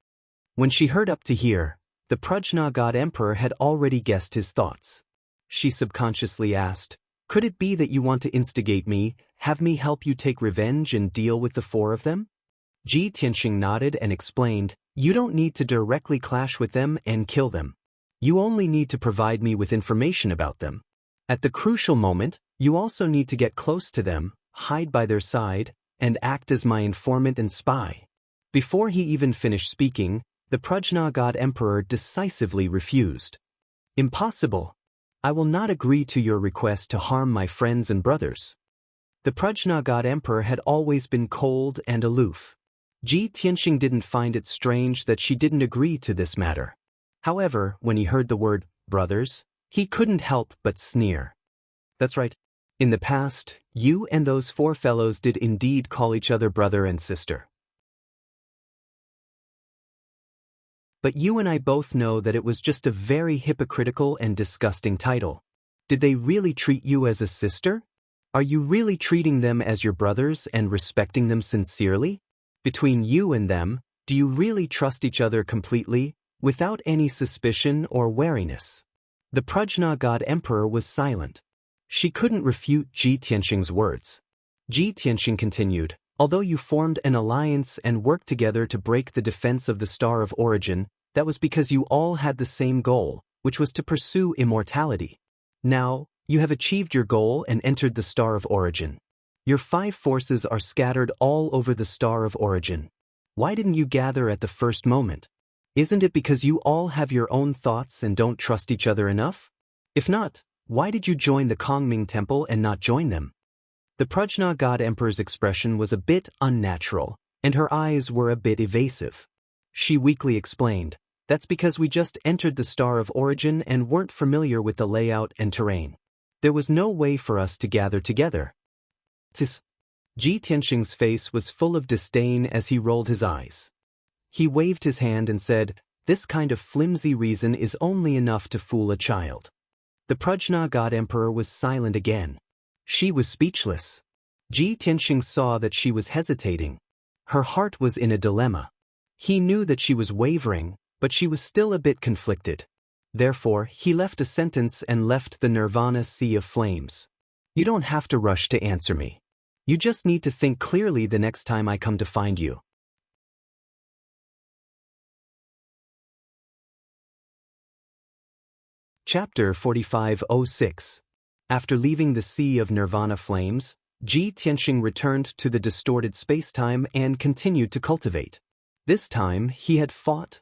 When she heard up to here, the Prajna God Emperor had already guessed his thoughts. She subconsciously asked, "Could it be that you want to instigate me, have me help you take revenge and deal with the 4 of them?" Ji Tianxing nodded and explained, "You don't need to directly clash with them and kill them. You only need to provide me with information about them. At the crucial moment, you also need to get close to them, hide by their side, and act as my informant and spy." Before he even finished speaking, the Prajna God Emperor decisively refused. "Impossible. I will not agree to your request to harm my friends and brothers." The Prajna God Emperor had always been cold and aloof. Ji Tianxing didn't find it strange that she didn't agree to this matter. However, when he heard the word brothers, he couldn't help but sneer. "That's right. In the past, you and those 4 fellows did indeed call each other brother and sister. But you and I both know that it was just a very hypocritical and disgusting title. Did they really treat you as a sister? Are you really treating them as your brothers and respecting them sincerely? Between you and them, do you really trust each other completely, without any suspicion or wariness?" The Prajna God Emperor was silent. She couldn't refute Ji Tianxing's words. Ji Tianxing continued, "Although you formed an alliance and worked together to break the defense of the Star of Origin, that was because you all had the same goal, which was to pursue immortality. Now, you have achieved your goal and entered the Star of Origin. Your 5 forces are scattered all over the Star of Origin. Why didn't you gather at the first moment? Isn't it because you all have your own thoughts and don't trust each other enough? If not, why did you join the Kongming Temple and not join them?" The Prajna God Emperor's expression was a bit unnatural, and her eyes were a bit evasive. She weakly explained, "That's because we just entered the Star of Origin and weren't familiar with the layout and terrain. There was no way for us to gather together." This. Ji Tianxing's face was full of disdain as he rolled his eyes. He waved his hand and said, "This kind of flimsy reason is only enough to fool a child." The Prajna God Emperor was silent again. She was speechless. Ji Tianxing saw that she was hesitating. Her heart was in a dilemma. He knew that she was wavering, but she was still a bit conflicted. Therefore, he left a sentence and left the Nirvana Sea of Flames. "You don't have to rush to answer me. You just need to think clearly the next time I come to find you." Chapter 4506. After leaving the Sea of Nirvana Flames, Ji Tianxing returned to the distorted spacetime and continued to cultivate. This time, he had fought,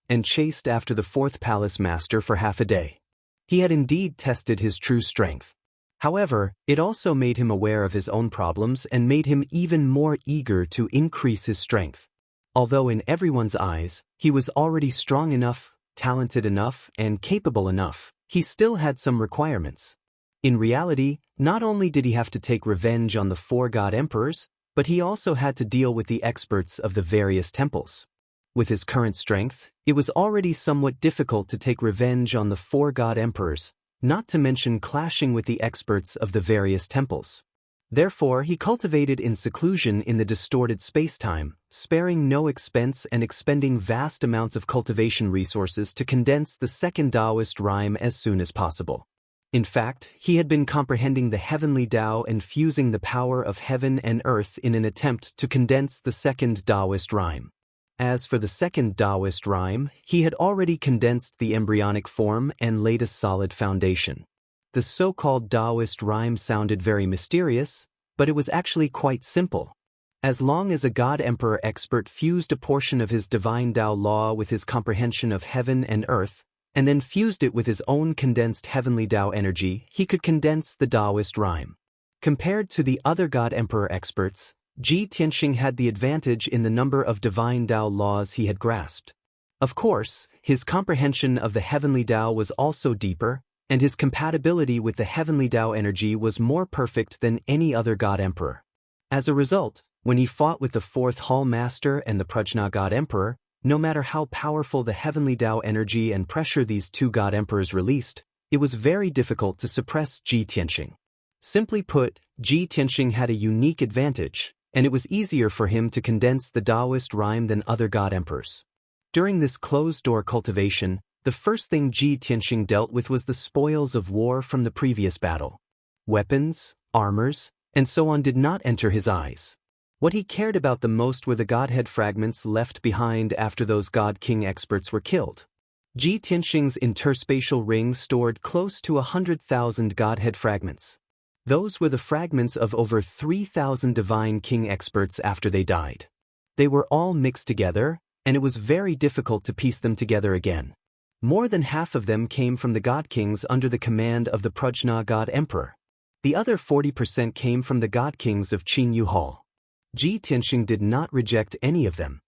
and chased after the 4th Palace Master for half a day. He had indeed tested his true strength. However, it also made him aware of his own problems and made him even more eager to increase his strength. Although in everyone's eyes, he was already strong enough, talented enough, and capable enough, he still had some requirements. In reality, not only did he have to take revenge on the 4 God Emperors, but he also had to deal with the experts of the various temples. With his current strength, it was already somewhat difficult to take revenge on the 4 God Emperors, not to mention clashing with the experts of the various temples. Therefore, he cultivated in seclusion in the distorted spacetime, sparing no expense and expending vast amounts of cultivation resources to condense the 2nd Daoist rhyme as soon as possible. In fact, he had been comprehending the heavenly Tao and fusing the power of heaven and earth in an attempt to condense the 2nd Daoist rhyme. As for the 2nd Daoist rhyme, he had already condensed the embryonic form and laid a solid foundation. The so-called Daoist rhyme sounded very mysterious, but it was actually quite simple. As long as a God Emperor expert fused a portion of his divine Tao law with his comprehension of heaven and earth, and then fused it with his own condensed heavenly Tao energy, he could condense the Daoist rhyme. Compared to the other God Emperor experts, Ji Tianxing had the advantage in the number of divine Tao laws he had grasped. Of course, his comprehension of the heavenly Tao was also deeper, and his compatibility with the heavenly Tao energy was more perfect than any other God Emperor. As a result, when he fought with the fourth Hall Master and the Prajna God Emperor, no matter how powerful the heavenly Tao energy and pressure these two God Emperors released, it was very difficult to suppress Ji Tianxing. Simply put, Ji Tianxing had a unique advantage, and it was easier for him to condense the Daoist rhyme than other God Emperors. During this closed-door cultivation, the first thing Ji Tianxing dealt with was the spoils of war from the previous battle. Weapons, armors, and so on did not enter his eyes. What he cared about the most were the Godhead fragments left behind after those God King experts were killed. Ji Tianxing's interspatial ring stored close to 100,000 Godhead fragments. Those were the fragments of over 3,000 Divine King experts after they died. They were all mixed together, and it was very difficult to piece them together again. More than half of them came from the God Kings under the command of the Prajna God Emperor. The other 40% came from the God Kings of Qin Yu Hall. Ji Tianxing did not reject any of them.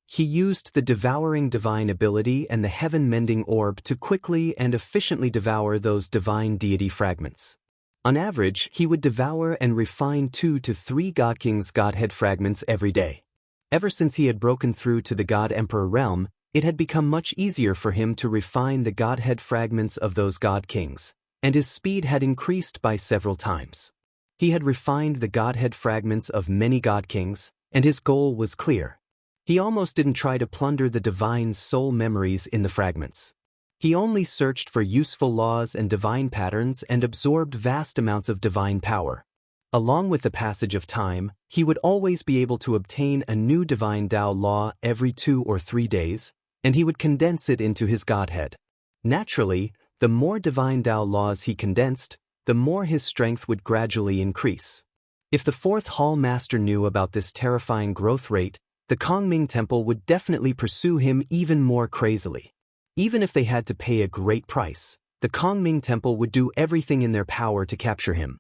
He used the devouring divine ability and the heaven-mending orb to quickly and efficiently devour those divine deity fragments. On average, he would devour and refine 2 to 3 God Kings' Godhead fragments every day. Ever since he had broken through to the God Emperor realm, it had become much easier for him to refine the Godhead fragments of those God Kings, and his speed had increased by several times. He had refined the Godhead fragments of many God Kings, and his goal was clear. He almost didn't try to plunder the divine soul memories in the fragments. He only searched for useful laws and divine patterns and absorbed vast amounts of divine power. Along with the passage of time, he would always be able to obtain a new divine Tao law every 2 or 3 days, and he would condense it into his Godhead. Naturally, the more divine Tao laws he condensed, the more his strength would gradually increase. If the fourth Hall Master knew about this terrifying growth rate, the Kongming Temple would definitely pursue him even more crazily. Even if they had to pay a great price, the Kongming Temple would do everything in their power to capture him.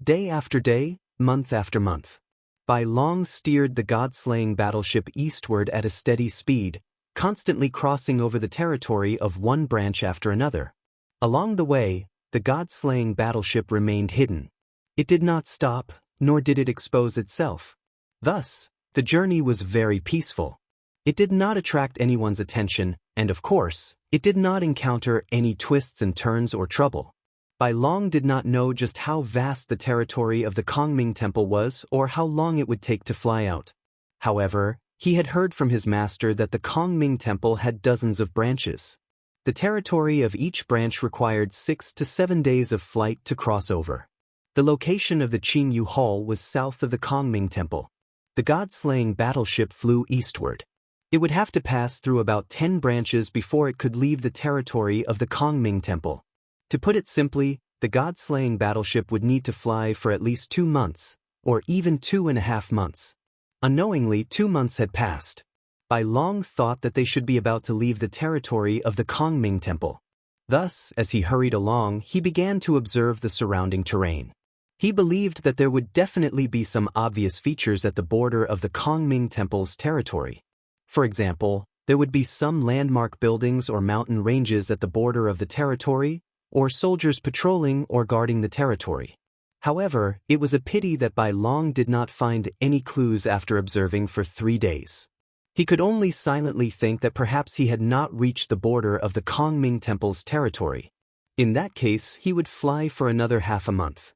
Day after day, month after month. Bai Long steered the god-slaying battleship eastward at a steady speed, constantly crossing over the territory of one branch after another. Along the way, the god-slaying battleship remained hidden. It did not stop, nor did it expose itself. Thus, the journey was very peaceful. It did not attract anyone's attention, and of course, it did not encounter any twists and turns or trouble. Bai Long did not know just how vast the territory of the Kongming Temple was or how long it would take to fly out. However, he had heard from his master that the Kongming Temple had dozens of branches. The territory of each branch required 6 to 7 days of flight to cross over. The location of the Qin Yu Hall was south of the Kongming Temple. The god-slaying battleship flew eastward. It would have to pass through about 10 branches before it could leave the territory of the Kongming Temple. To put it simply, the god-slaying battleship would need to fly for at least 2 months, or even 2.5 months. Unknowingly, 2 months had passed. Bai Long thought that they should be about to leave the territory of the Kongming Temple. Thus, as he hurried along, he began to observe the surrounding terrain. He believed that there would definitely be some obvious features at the border of the Kongming Temple's territory. For example, there would be some landmark buildings or mountain ranges at the border of the territory, or soldiers patrolling or guarding the territory. However, it was a pity that Bai Long did not find any clues after observing for 3 days. He could only silently think that perhaps he had not reached the border of the Kongming Temple's territory. In that case, he would fly for another half a month.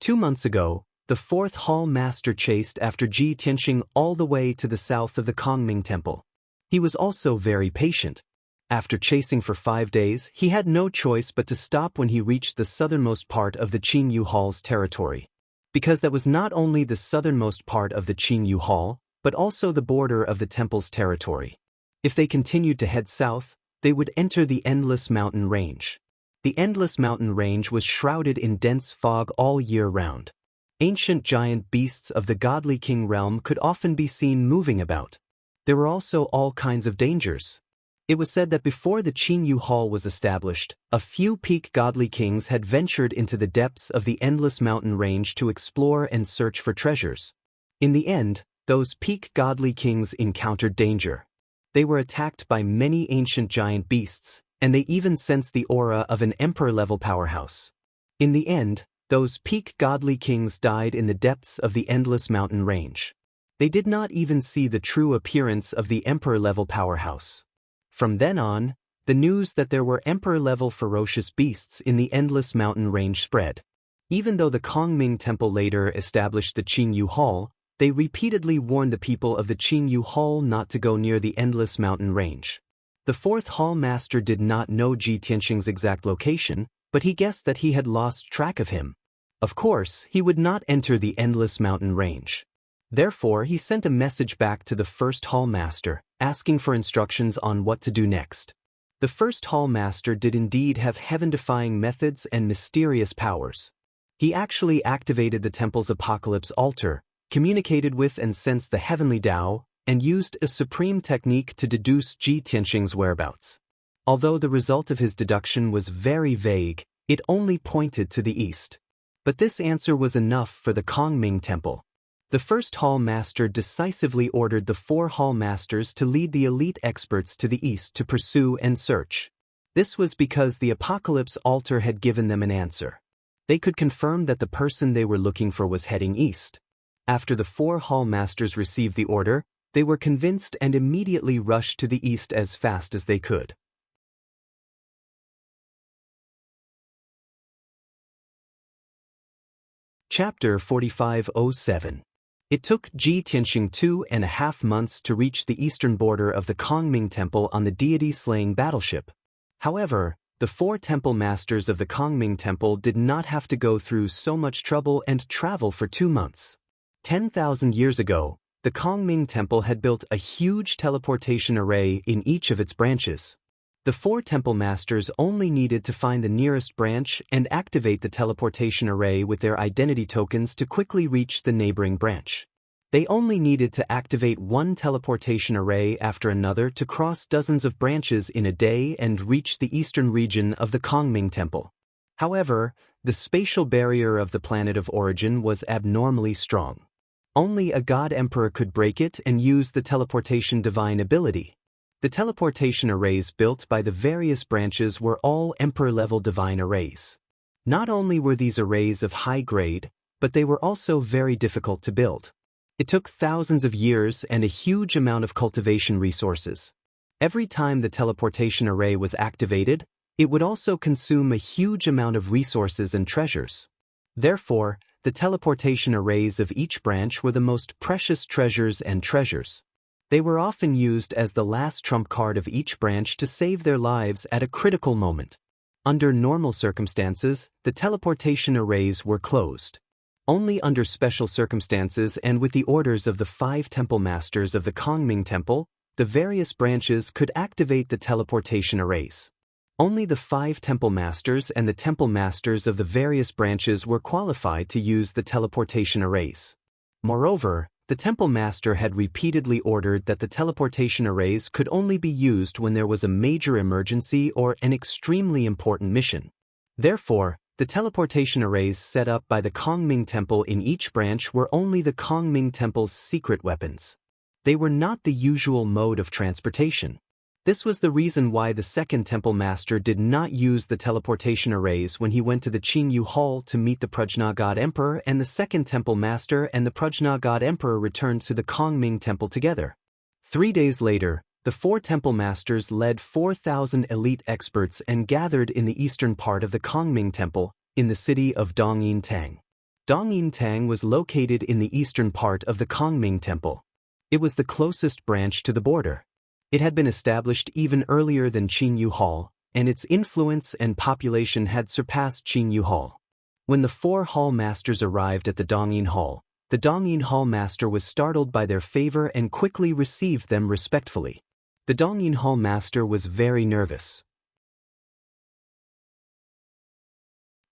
2 months ago, the fourth Hall Master chased after Ji Tianxing all the way to the south of the Kongming Temple. He was also very patient. After chasing for 5 days, he had no choice but to stop when he reached the southernmost part of the Qin Yu Hall's territory. Because that was not only the southernmost part of the Qin Yu Hall, but also the border of the temple's territory. If they continued to head south, they would enter the endless mountain range. The endless mountain range was shrouded in dense fog all year round. Ancient giant beasts of the godly king realm could often be seen moving about. There were also all kinds of dangers. It was said that before the Qingyu Hall was established, a few peak godly kings had ventured into the depths of the endless mountain range to explore and search for treasures. In the end, those peak godly kings encountered danger. They were attacked by many ancient giant beasts, and they even sensed the aura of an emperor-level powerhouse. In the end, those peak godly kings died in the depths of the endless mountain range. They did not even see the true appearance of the emperor-level powerhouse. From then on, the news that there were emperor-level ferocious beasts in the endless mountain range spread. Even though the Kongming Temple later established the Qingyu Hall, they repeatedly warned the people of the Qingyu Hall not to go near the endless mountain range. The fourth hall master did not know Ji Tianxing's exact location, but he guessed that he had lost track of him. Of course, he would not enter the endless mountain range. Therefore, he sent a message back to the first hall master, asking for instructions on what to do next. The first hall master did indeed have heaven-defying methods and mysterious powers. He actually activated the temple's apocalypse altar, communicated with and sensed the heavenly Tao, and used a supreme technique to deduce Ji Tianxing's whereabouts. Although the result of his deduction was very vague, it only pointed to the east. But this answer was enough for the Kongming Temple. The first hall master decisively ordered the 4 hall masters to lead the elite experts to the east to pursue and search. This was because the apocalypse altar had given them an answer. They could confirm that the person they were looking for was heading east. After the 4 hall masters received the order, they were convinced and immediately rushed to the east as fast as they could. Chapter 4507. It took Ji Tianxing 2.5 months to reach the eastern border of the Kongming Temple on the deity-slaying battleship. However, the 4 temple masters of the Kongming Temple did not have to go through so much trouble and travel for 2 months. 10,000 years ago, the Kongming Temple had built a huge teleportation array in each of its branches. The 4 temple masters only needed to find the nearest branch and activate the teleportation array with their identity tokens to quickly reach the neighboring branch. They only needed to activate one teleportation array after another to cross dozens of branches in a day and reach the eastern region of the Kongming Temple. However, the spatial barrier of the planet of origin was abnormally strong. Only a god emperor could break it and use the teleportation divine ability. The teleportation arrays built by the various branches were all emperor-level divine arrays. Not only were these arrays of high grade, but they were also very difficult to build. It took thousands of years and a huge amount of cultivation resources. Every time the teleportation array was activated, it would also consume a huge amount of resources and treasures. Therefore, the teleportation arrays of each branch were the most precious treasures and treasures. They were often used as the last trump card of each branch to save their lives at a critical moment. Under normal circumstances, the teleportation arrays were closed. Only under special circumstances and with the orders of the 5 temple masters of the Kongming Temple, the various branches could activate the teleportation arrays. Only the 5 temple masters and the temple masters of the various branches were qualified to use the teleportation arrays. Moreover, the temple master had repeatedly ordered that the teleportation arrays could only be used when there was a major emergency or an extremely important mission. Therefore, the teleportation arrays set up by the Kongming Temple in each branch were only the Kongming Temple's secret weapons. They were not the usual mode of transportation. This was the reason why the second temple master did not use the teleportation arrays when he went to the Qingyu Hall to meet the Prajna God Emperor, and the second temple master and the Prajna God Emperor returned to the Kongming Temple together. 3 days later, the 4 temple masters led 4,000 elite experts and gathered in the eastern part of the Kongming Temple, in the city of Dongyintang. Dongyintang was located in the eastern part of the Kongming Temple. It was the closest branch to the border. It had been established even earlier than Qingyu Hall, and its influence and population had surpassed Qingyu Hall. When the 4 hall masters arrived at the Dongyin Hall, the Dongyin Hall master was startled by their favor and quickly received them respectfully. The Dongyin Hall master was very nervous.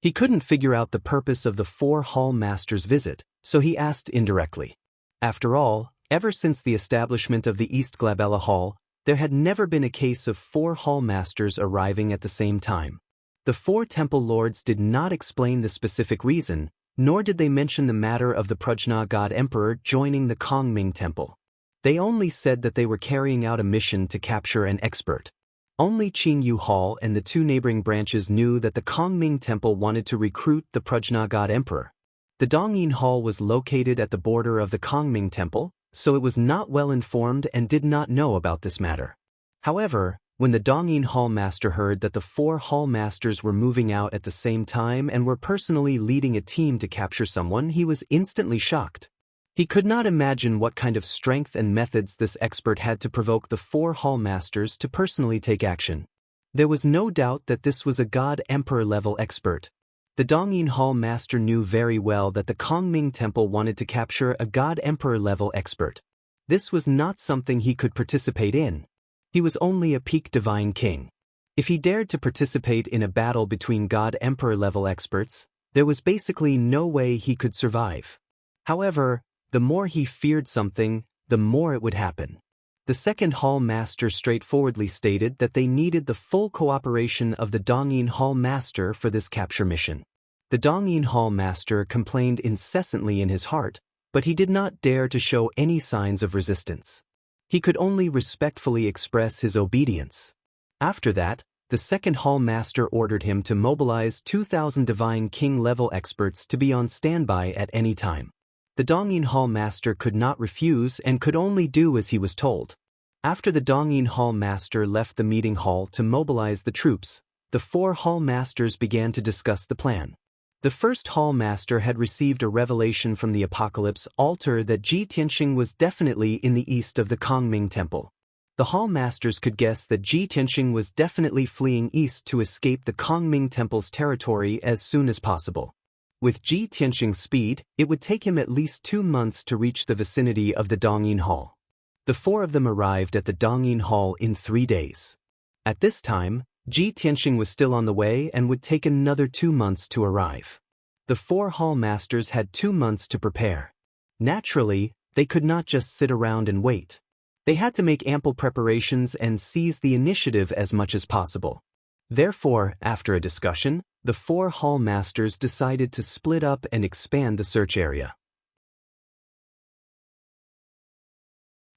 He couldn't figure out the purpose of the 4 hall masters' visit, so he asked indirectly. After all, ever since the establishment of the East Glabella Hall, there had never been a case of 4 hall masters arriving at the same time. The 4 temple lords did not explain the specific reason, nor did they mention the matter of the Prajna God Emperor joining the Kongming Temple. They only said that they were carrying out a mission to capture an expert. Only Qingyu Hall and the 2 neighboring branches knew that the Kongming Temple wanted to recruit the Prajna God Emperor. The Dongyin Hall was located at the border of the Kongming Temple, so it was not well informed and did not know about this matter. However, when the Dongyin Hall master heard that the 4 hall masters were moving out at the same time and were personally leading a team to capture someone, he was instantly shocked. He could not imagine what kind of strength and methods this expert had to provoke the 4 hall masters to personally take action. There was no doubt that this was a God Emperor level expert. The Dongyin Hall master knew very well that the Kongming Temple wanted to capture a God Emperor level expert. This was not something he could participate in. He was only a peak divine king. If he dared to participate in a battle between God Emperor level experts, there was basically no way he could survive. However, the more he feared something, the more it would happen. The 2nd Hall Master straightforwardly stated that they needed the full cooperation of the Dongyin Hall Master for this capture mission. The Dongyin Hall Master complained incessantly in his heart, but he did not dare to show any signs of resistance. He could only respectfully express his obedience. After that, the 2nd Hall Master ordered him to mobilize 2,000 Divine King-level experts to be on standby at any time. The Dongyin Hall Master could not refuse and could only do as he was told. After the Dongyin Hall Master left the meeting hall to mobilize the troops, the 4 Hall Masters began to discuss the plan. The 1st Hall Master had received a revelation from the Apocalypse altar that Ji Tianxing was definitely in the east of the Kongming Temple. The Hall Masters could guess that Ji Tianxing was definitely fleeing east to escape the Kongming Temple's territory as soon as possible. With Ji Tianxing's speed, it would take him at least 2 months to reach the vicinity of the Dongyin Hall. The 4 of them arrived at the Dongyin Hall in 3 days. At this time, Ji Tianxing was still on the way and would take another 2 months to arrive. The 4 Hall Masters had 2 months to prepare. Naturally, they could not just sit around and wait. They had to make ample preparations and seize the initiative as much as possible. Therefore, after a discussion, the 4 Hall Masters decided to split up and expand the search area.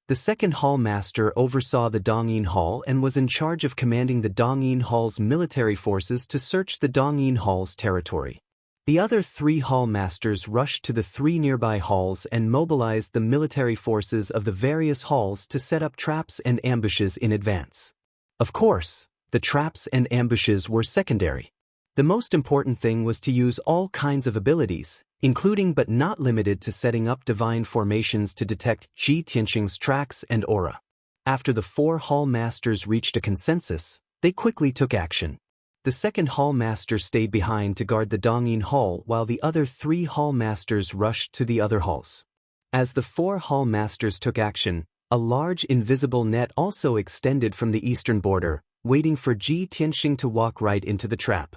The 2nd Hall Master oversaw the Dongyin Hall and was in charge of commanding the Dongyin Hall's military forces to search the Dongyin Hall's territory. The other 3 Hall Masters rushed to the 3 nearby halls and mobilized the military forces of the various halls to set up traps and ambushes in advance. Of course, the traps and ambushes were secondary. The most important thing was to use all kinds of abilities, including but not limited to setting up divine formations to detect Ji Tianxing's tracks and aura. After the 4 Hall Masters reached a consensus, they quickly took action. The 2nd Hall Master stayed behind to guard the Dongyin Hall while the other 3 Hall Masters rushed to the other halls. As the 4 Hall Masters took action, a large invisible net also extended from the eastern border, waiting for Ji Tianxing to walk right into the trap.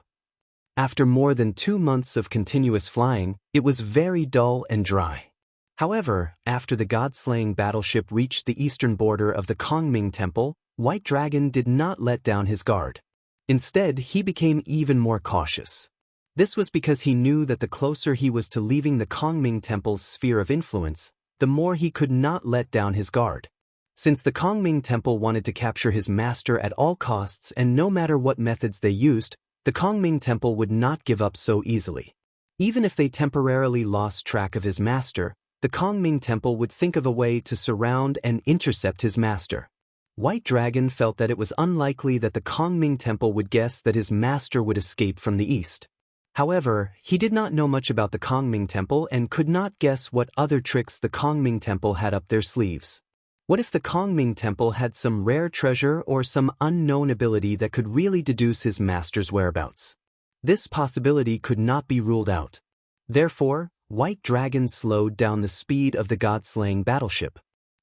After more than 2 months of continuous flying, it was very dull and dry. However, after the god-slaying battleship reached the eastern border of the Kongming Temple, White Dragon did not let down his guard. Instead, he became even more cautious. This was because he knew that the closer he was to leaving the Kongming Temple's sphere of influence, the more he could not let down his guard. Since the Kongming Temple wanted to capture his master at all costs and no matter what methods they used, the Kongming Temple would not give up so easily. Even if they temporarily lost track of his master, the Kongming Temple would think of a way to surround and intercept his master. White Dragon felt that it was unlikely that the Kongming Temple would guess that his master would escape from the east. However, he did not know much about the Kongming Temple and could not guess what other tricks the Kongming Temple had up their sleeves. What if the Kongming Temple had some rare treasure or some unknown ability that could really deduce his master's whereabouts? This possibility could not be ruled out. Therefore, White Dragon slowed down the speed of the god-slaying battleship.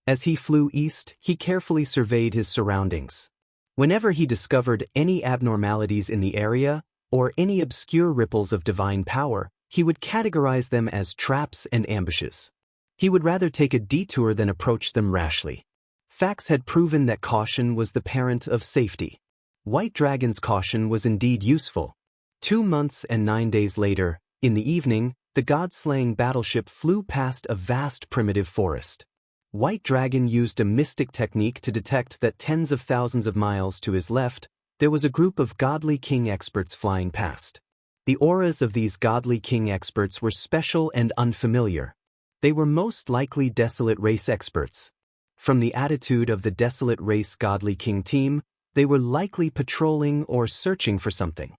As he flew east, he carefully surveyed his surroundings. Whenever he discovered any abnormalities in the area, or any obscure ripples of divine power, he would categorize them as traps and ambushes. He would rather take a detour than approach them rashly. Facts had proven that caution was the parent of safety. White Dragon's caution was indeed useful. 2 months and 9 days later, in the evening, the god-slaying battleship flew past a vast primitive forest. White Dragon used a mystic technique to detect that tens of thousands of miles to his left, there was a group of godly king experts flying past. The auras of these godly king experts were special and unfamiliar. They were most likely desolate race experts. From the attitude of the desolate race godly king team, they were likely patrolling or searching for something.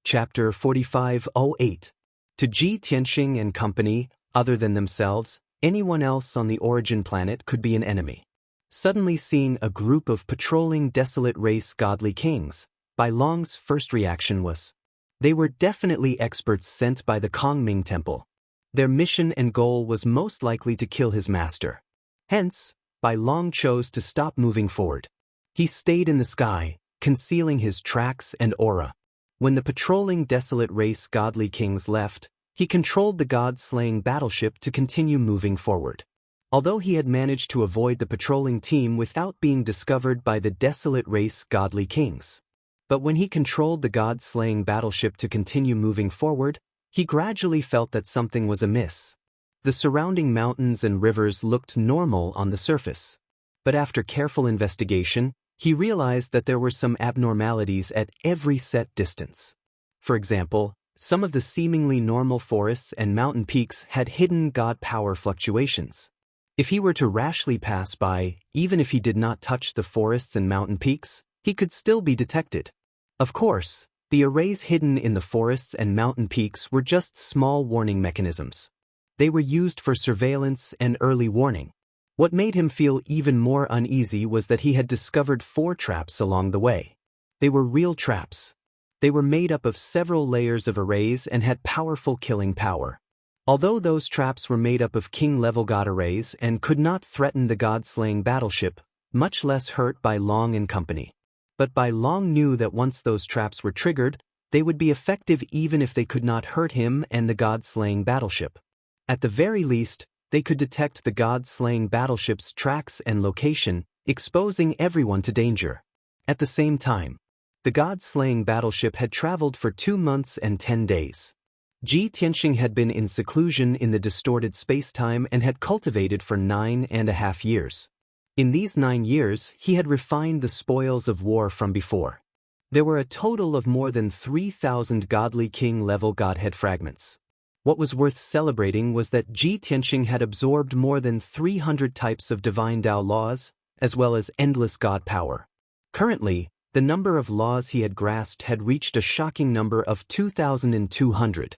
Chapter 4508. To Ji Tianxing and company, other than themselves, anyone else on the origin planet could be an enemy. Suddenly seeing a group of patrolling desolate race godly kings, Bai Long's first reaction was, they were definitely experts sent by the Kongming Temple. Their mission and goal was most likely to kill his master. Hence, Bai Long chose to stop moving forward. He stayed in the sky, concealing his tracks and aura. When the patrolling desolate race godly kings left, he controlled the god-slaying battleship to continue moving forward. Although he had managed to avoid the patrolling team without being discovered by the desolate race godly kings. But when he controlled the god-slaying battleship to continue moving forward, he gradually felt that something was amiss. The surrounding mountains and rivers looked normal on the surface. But after careful investigation, he realized that there were some abnormalities at every set distance. For example, some of the seemingly normal forests and mountain peaks had hidden god power fluctuations. If he were to rashly pass by, even if he did not touch the forests and mountain peaks, he could still be detected. Of course, the arrays hidden in the forests and mountain peaks were just small warning mechanisms. They were used for surveillance and early warning. What made him feel even more uneasy was that he had discovered 4 traps along the way. They were real traps. They were made up of several layers of arrays and had powerful killing power. Although those traps were made up of king-level god arrays and could not threaten the god-slaying battleship, much less hurt Bai Long and company. But Bai Long knew that once those traps were triggered, they would be effective even if they could not hurt him and the god-slaying battleship. At the very least, they could detect the god-slaying battleship's tracks and location, exposing everyone to danger. At the same time, the god-slaying battleship had traveled for 2 months and 10 days. Ji Tianxing had been in seclusion in the distorted space-time and had cultivated for 9.5 years. In these 9 years, he had refined the spoils of war from before. There were a total of more than 3,000 godly king-level godhead fragments. What was worth celebrating was that Ji Tianxing had absorbed more than 300 types of divine Dao laws, as well as endless god power. Currently, the number of laws he had grasped had reached a shocking number of 2,200,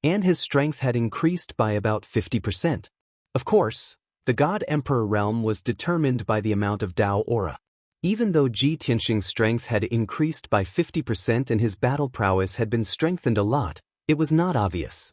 and his strength had increased by about 50%. Of course, the God Emperor realm was determined by the amount of Dao aura. Even though Ji Tianxing's strength had increased by 50% and his battle prowess had been strengthened a lot, it was not obvious.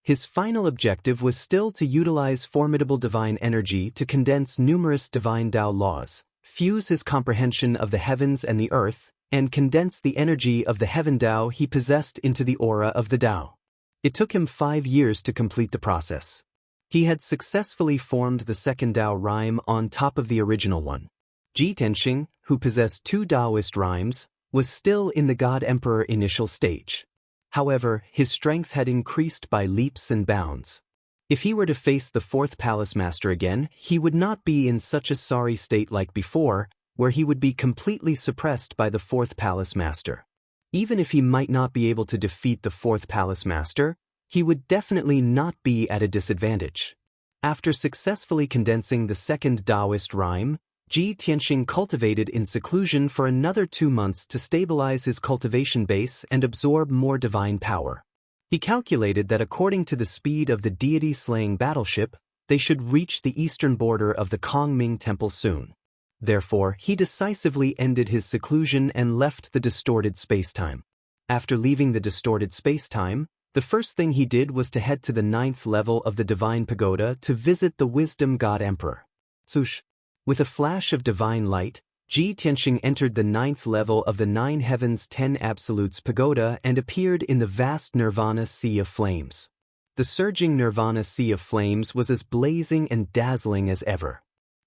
His final objective was still to utilize formidable divine energy to condense numerous divine Dao laws, fuse his comprehension of the heavens and the earth, and condense the energy of the heaven Dao he possessed into the aura of the Dao. It took him 5 years to complete the process. He had successfully formed the second Dao rhyme on top of the original one. Ji Tianxing, who possessed 2 Daoist rhymes, was still in the God Emperor initial stage. However, his strength had increased by leaps and bounds. If he were to face the 4th Palace Master again, he would not be in such a sorry state like before, where he would be completely suppressed by the 4th Palace Master. Even if he might not be able to defeat the 4th Palace Master, he would definitely not be at a disadvantage. After successfully condensing the second Daoist rhyme, Ji Tianxing cultivated in seclusion for another 2 months to stabilize his cultivation base and absorb more divine power. He calculated that according to the speed of the deity-slaying battleship, they should reach the eastern border of the Kongming Temple soon. Therefore, he decisively ended his seclusion and left the distorted spacetime. After leaving the distorted spacetime, The first thing he did was to head to the 9th level of the Divine Pagoda to visit the Wisdom God Emperor. Sush. With a flash of divine light, Ji Tianxing entered the 9th level of the 9 Heavens 10 Absolutes Pagoda and appeared in the vast Nirvana Sea of Flames. The surging Nirvana Sea of Flames was as blazing and dazzling as ever.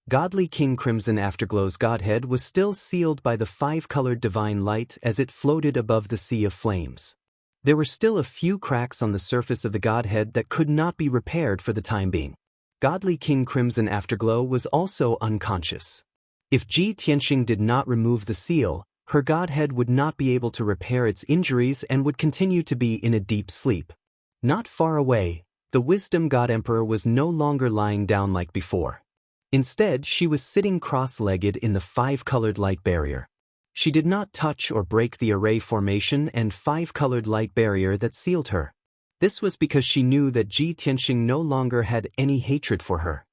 Godly King Crimson Afterglow's godhead was still sealed by the 5-colored divine light as it floated above the sea of flames. There were still a few cracks on the surface of the godhead that could not be repaired for the time being. Godly King Crimson Afterglow was also unconscious. If Ji Tianxing did not remove the seal, her godhead would not be able to repair its injuries and would continue to be in a deep sleep. Not far away, the Wisdom God Emperor was no longer lying down like before. Instead, she was sitting cross-legged in the 5-colored light barrier. She did not touch or break the array formation and 5-colored light barrier that sealed her. This was because she knew that Ji Tianxing no longer had any hatred for her.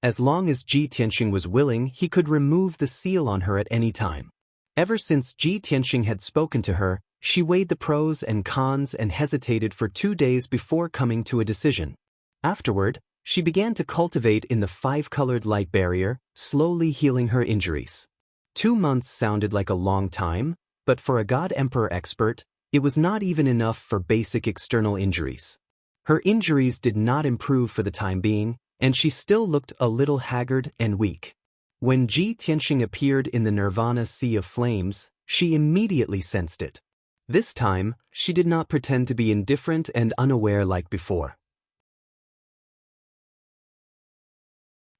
As long as Ji Tianxing was willing, he could remove the seal on her at any time. Ever since Ji Tianxing had spoken to her, she weighed the pros and cons and hesitated for 2 days before coming to a decision. Afterward, she began to cultivate in the 5-colored light barrier, slowly healing her injuries. 2 months sounded like a long time, but for a God Emperor expert, it was not even enough for basic external injuries. Her injuries did not improve for the time being, and she still looked a little haggard and weak. When Ji Tianxing appeared in the Nirvana Sea of Flames, she immediately sensed it. This time, she did not pretend to be indifferent and unaware like before.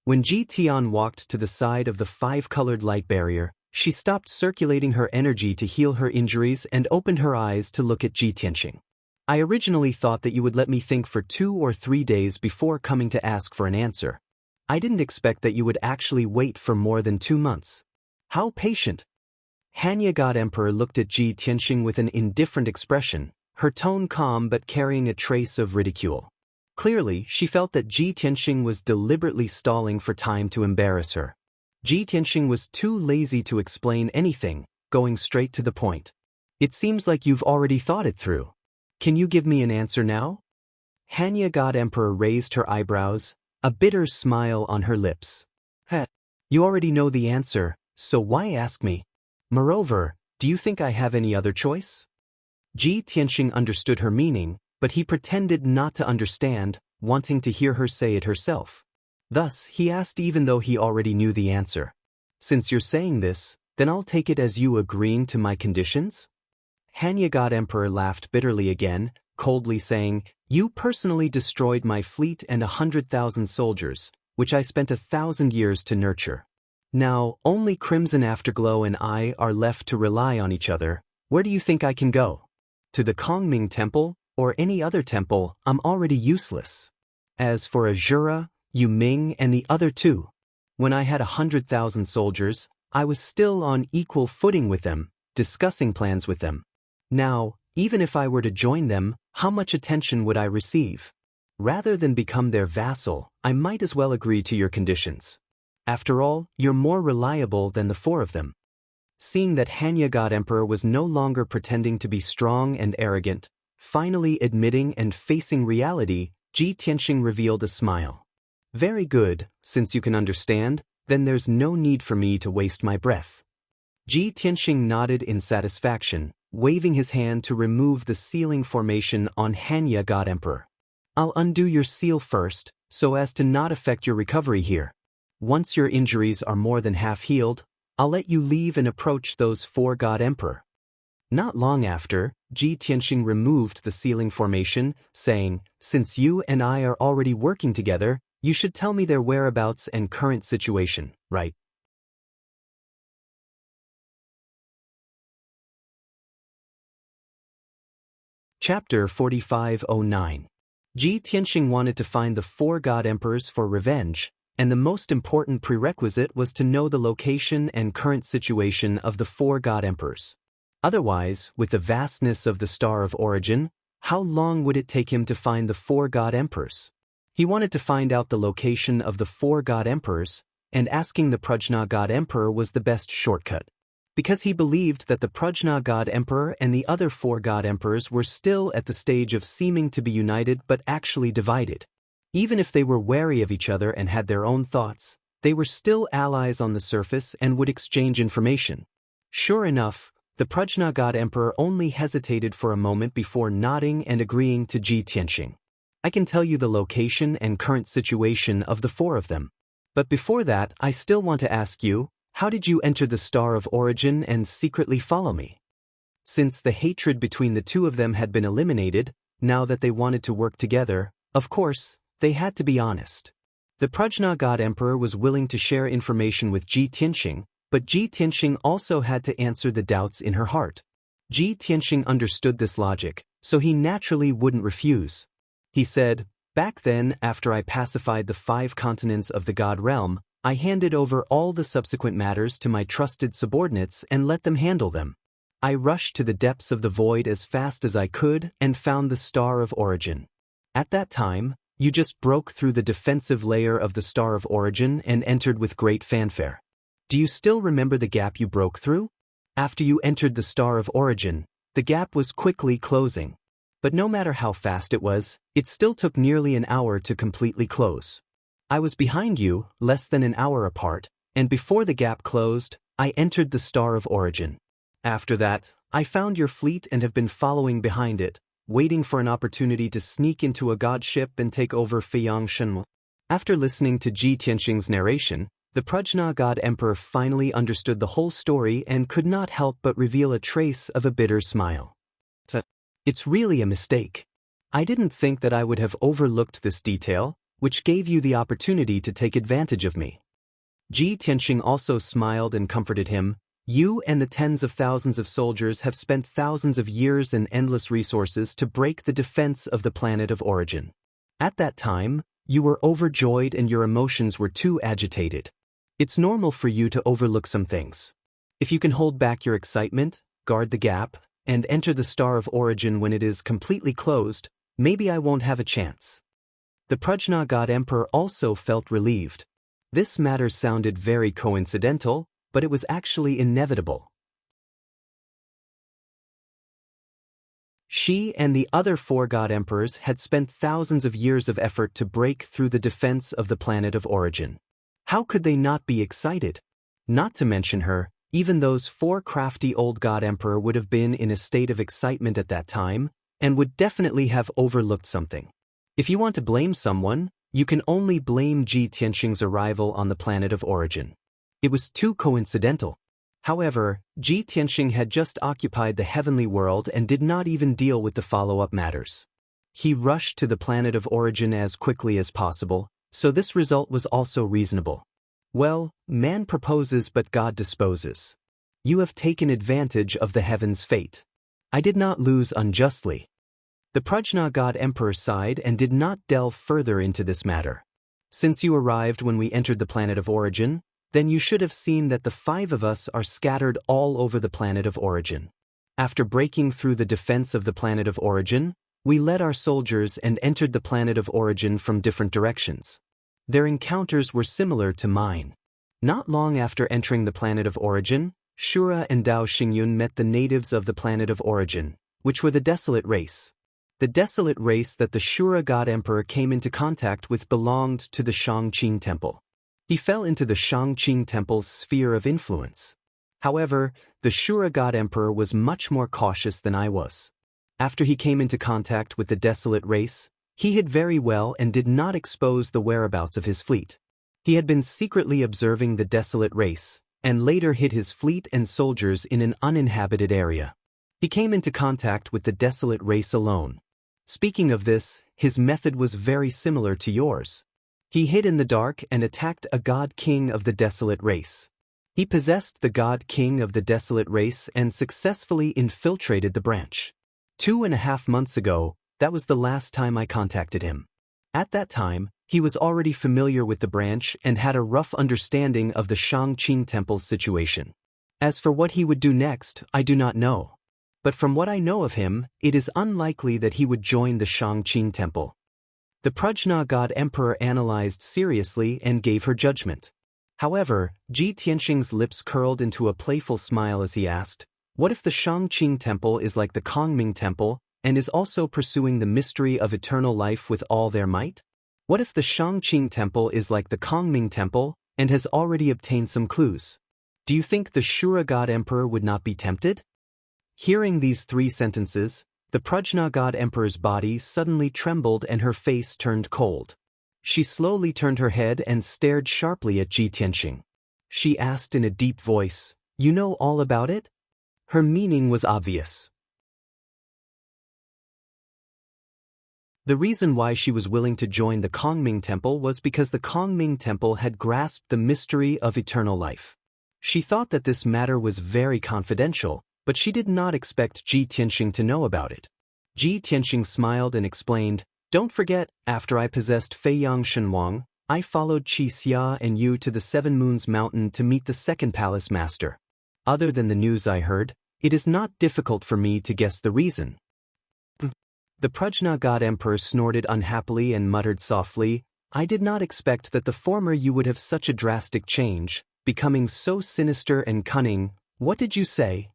When Ji Tian walked to the side of the 5-colored light barrier, she stopped circulating her energy to heal her injuries and opened her eyes to look at Ji Tianxing. I originally thought that you would let me think for 2 or 3 days before coming to ask for an answer. I didn't expect that you would actually wait for more than 2 months. How patient! Hanya God Emperor looked at Ji Tianxing with an indifferent expression, her tone calm but carrying a trace of ridicule. Clearly, she felt that Ji Tianxing was deliberately stalling for time to embarrass her. Ji Tianxing was too lazy to explain anything, going straight to the point. It seems like you've already thought it through. Can you give me an answer now? Hanya God Emperor raised her eyebrows, a bitter smile on her lips. Heh, you already know the answer, so why ask me? Moreover, do you think I have any other choice? Ji Tianxing understood her meaning, but he pretended not to understand, wanting to hear her say it herself. Thus, he asked even though he already knew the answer. Since you're saying this, then I'll take it as you agreeing to my conditions? Hanya God Emperor laughed bitterly again, coldly saying, You personally destroyed my fleet and 100,000 soldiers, which I spent 1,000 years to nurture. Now, only Crimson Afterglow and I are left to rely on each other. Where do you think I can go? To the Kongming Temple? Or any other temple, I'm already useless. As for Azura, Yu Ming and the other 2, when I had 100,000 soldiers, I was still on equal footing with them, discussing plans with them. Now, even if I were to join them, how much attention would I receive? Rather than become their vassal, I might as well agree to your conditions. After all, you're more reliable than the 4 of them. Seeing that Hanya God Emperor was no longer pretending to be strong and arrogant, finally admitting and facing reality, Ji Tianxing revealed a smile. Very good, since you can understand, then there's no need for me to waste my breath. Ji Tianxing nodded in satisfaction, waving his hand to remove the sealing formation on Hanya God Emperor. I'll undo your seal first, so as to not affect your recovery here. Once your injuries are more than half healed, I'll let you leave and approach those 4 God Emperor. Not long after, Ji Tianxing removed the sealing formation, saying, Since you and I are already working together, you should tell me their whereabouts and current situation, right? Chapter 4509. Ji Tianxing wanted to find the 4 God Emperors for revenge, and the most important prerequisite was to know the location and current situation of the 4 God Emperors. Otherwise, with the vastness of the Star of Origin, how long would it take him to find the 4 God Emperors? He wanted to find out the location of the 4 God Emperors, and asking the Prajna God Emperor was the best shortcut. because he believed that the Prajna God Emperor and the other 4 God Emperors were still at the stage of seeming to be united but actually divided. Even if they were wary of each other and had their own thoughts, they were still allies on the surface and would exchange information. Sure enough, the Prajna God Emperor only hesitated for a moment before nodding and agreeing to Ji Tianxing. I can tell you the location and current situation of the 4 of them. But before that, I still want to ask you, how did you enter the Star of Origin and secretly follow me? Since the hatred between the 2 of them had been eliminated, now that they wanted to work together, of course, they had to be honest. The Prajna God Emperor was willing to share information with Ji Tianxing, but Ji Tianxing also had to answer the doubts in her heart. Ji Tianxing understood this logic, so he naturally wouldn't refuse. He said, "Back then, after I pacified the 5 continents of the God realm, I handed over all the subsequent matters to my trusted subordinates and let them handle them. I rushed to the depths of the void as fast as I could and found the Star of Origin. At that time, you just broke through the defensive layer of the Star of Origin and entered with great fanfare. Do you still remember the gap you broke through? After you entered the Star of Origin, the gap was quickly closing. But no matter how fast it was, it still took nearly an hour to completely close. I was behind you, less than an hour apart, and before the gap closed, I entered the Star of Origin. After that, I found your fleet and have been following behind it, waiting for an opportunity to sneak into a god ship and take over Xianxia." After listening to Ji Tianxing's narration, the Prajna God Emperor finally understood the whole story and could not help but reveal a trace of a bitter smile. "It's really a mistake. I didn't think that I would have overlooked this detail, which gave you the opportunity to take advantage of me." Ji Tianxing also smiled and comforted him. "You and the tens of thousands of soldiers have spent thousands of years and endless resources to break the defense of the planet of origin. At that time, you were overjoyed and your emotions were too agitated. It's normal for you to overlook some things. If you can hold back your excitement, guard the gap, and enter the Star of Origin when it is completely closed, maybe I won't have a chance." The Prajna God Emperor also felt relieved. This matter sounded very coincidental, but it was actually inevitable. She and the other 4 God Emperors had spent thousands of years of effort to break through the defense of the planet of origin. How could they not be excited? Not to mention her, even those 4 crafty old God Emperor would have been in a state of excitement at that time, and would definitely have overlooked something. If you want to blame someone, you can only blame Ji Tianxing's arrival on the planet of origin. It was too coincidental. However, Ji Tianxing had just occupied the heavenly world and did not even deal with the follow-up matters. He rushed to the planet of origin as quickly as possible, so this result was also reasonable. Well, man proposes but God disposes. You have taken advantage of the heaven's fate. I did not lose unjustly. The Prajna God Emperor sighed and did not delve further into this matter. Since you arrived when we entered the planet of origin, then you should have seen that the 5 of us are scattered all over the planet of origin. After breaking through the defense of the planet of origin, we led our soldiers and entered the planet of origin from different directions. Their encounters were similar to mine. Not long after entering the planet of origin, Shura and Dao Xingyun met the natives of the planet of origin, which were the desolate race. The desolate race that the Shura God Emperor came into contact with belonged to the Shangqing Temple. He fell into the Shangqing Temple's sphere of influence. However, the Shura God Emperor was much more cautious than I was. After he came into contact with the desolate race, he hid very well and did not expose the whereabouts of his fleet. He had been secretly observing the desolate race, and later hid his fleet and soldiers in an uninhabited area. He came into contact with the desolate race alone. Speaking of this, his method was very similar to yours. He hid in the dark and attacked a god king of the desolate race. He possessed the god king of the desolate race and successfully infiltrated the branch. 2.5 months ago, that was the last time I contacted him. At that time, he was already familiar with the branch and had a rough understanding of the Shangqing Temple's situation. As for what he would do next, I do not know. But from what I know of him, it is unlikely that he would join the Shangqing Temple. The Prajna God Emperor analyzed seriously and gave her judgment. However, Ji Tianxing's lips curled into a playful smile as he asked, "What if the Shangqing Temple is like the Kongming Temple, and is also pursuing the mystery of eternal life with all their might? What if the Shangqing Temple is like the Kongming Temple, and has already obtained some clues? Do you think the Shura God Emperor would not be tempted?" Hearing these three sentences, the Prajna God Emperor's body suddenly trembled and her face turned cold. She slowly turned her head and stared sharply at Ji Tianxing. She asked in a deep voice, "You know all about it?" Her meaning was obvious. The reason why she was willing to join the Kongming Temple was because the Kongming Temple had grasped the mystery of eternal life. She thought that this matter was very confidential, but she did not expect Ji Tianxing to know about it. Ji Tianxing smiled and explained, "Don't forget, after I possessed Feiyang Shenwang, I followed Qi Xia and you to the Seven Moons Mountain to meet the second palace master. Other than the news I heard, it is not difficult for me to guess the reason." The Prajna God Emperor snorted unhappily and muttered softly, "I did not expect that the former you would have such a drastic change, becoming so sinister and cunning. What did you say?"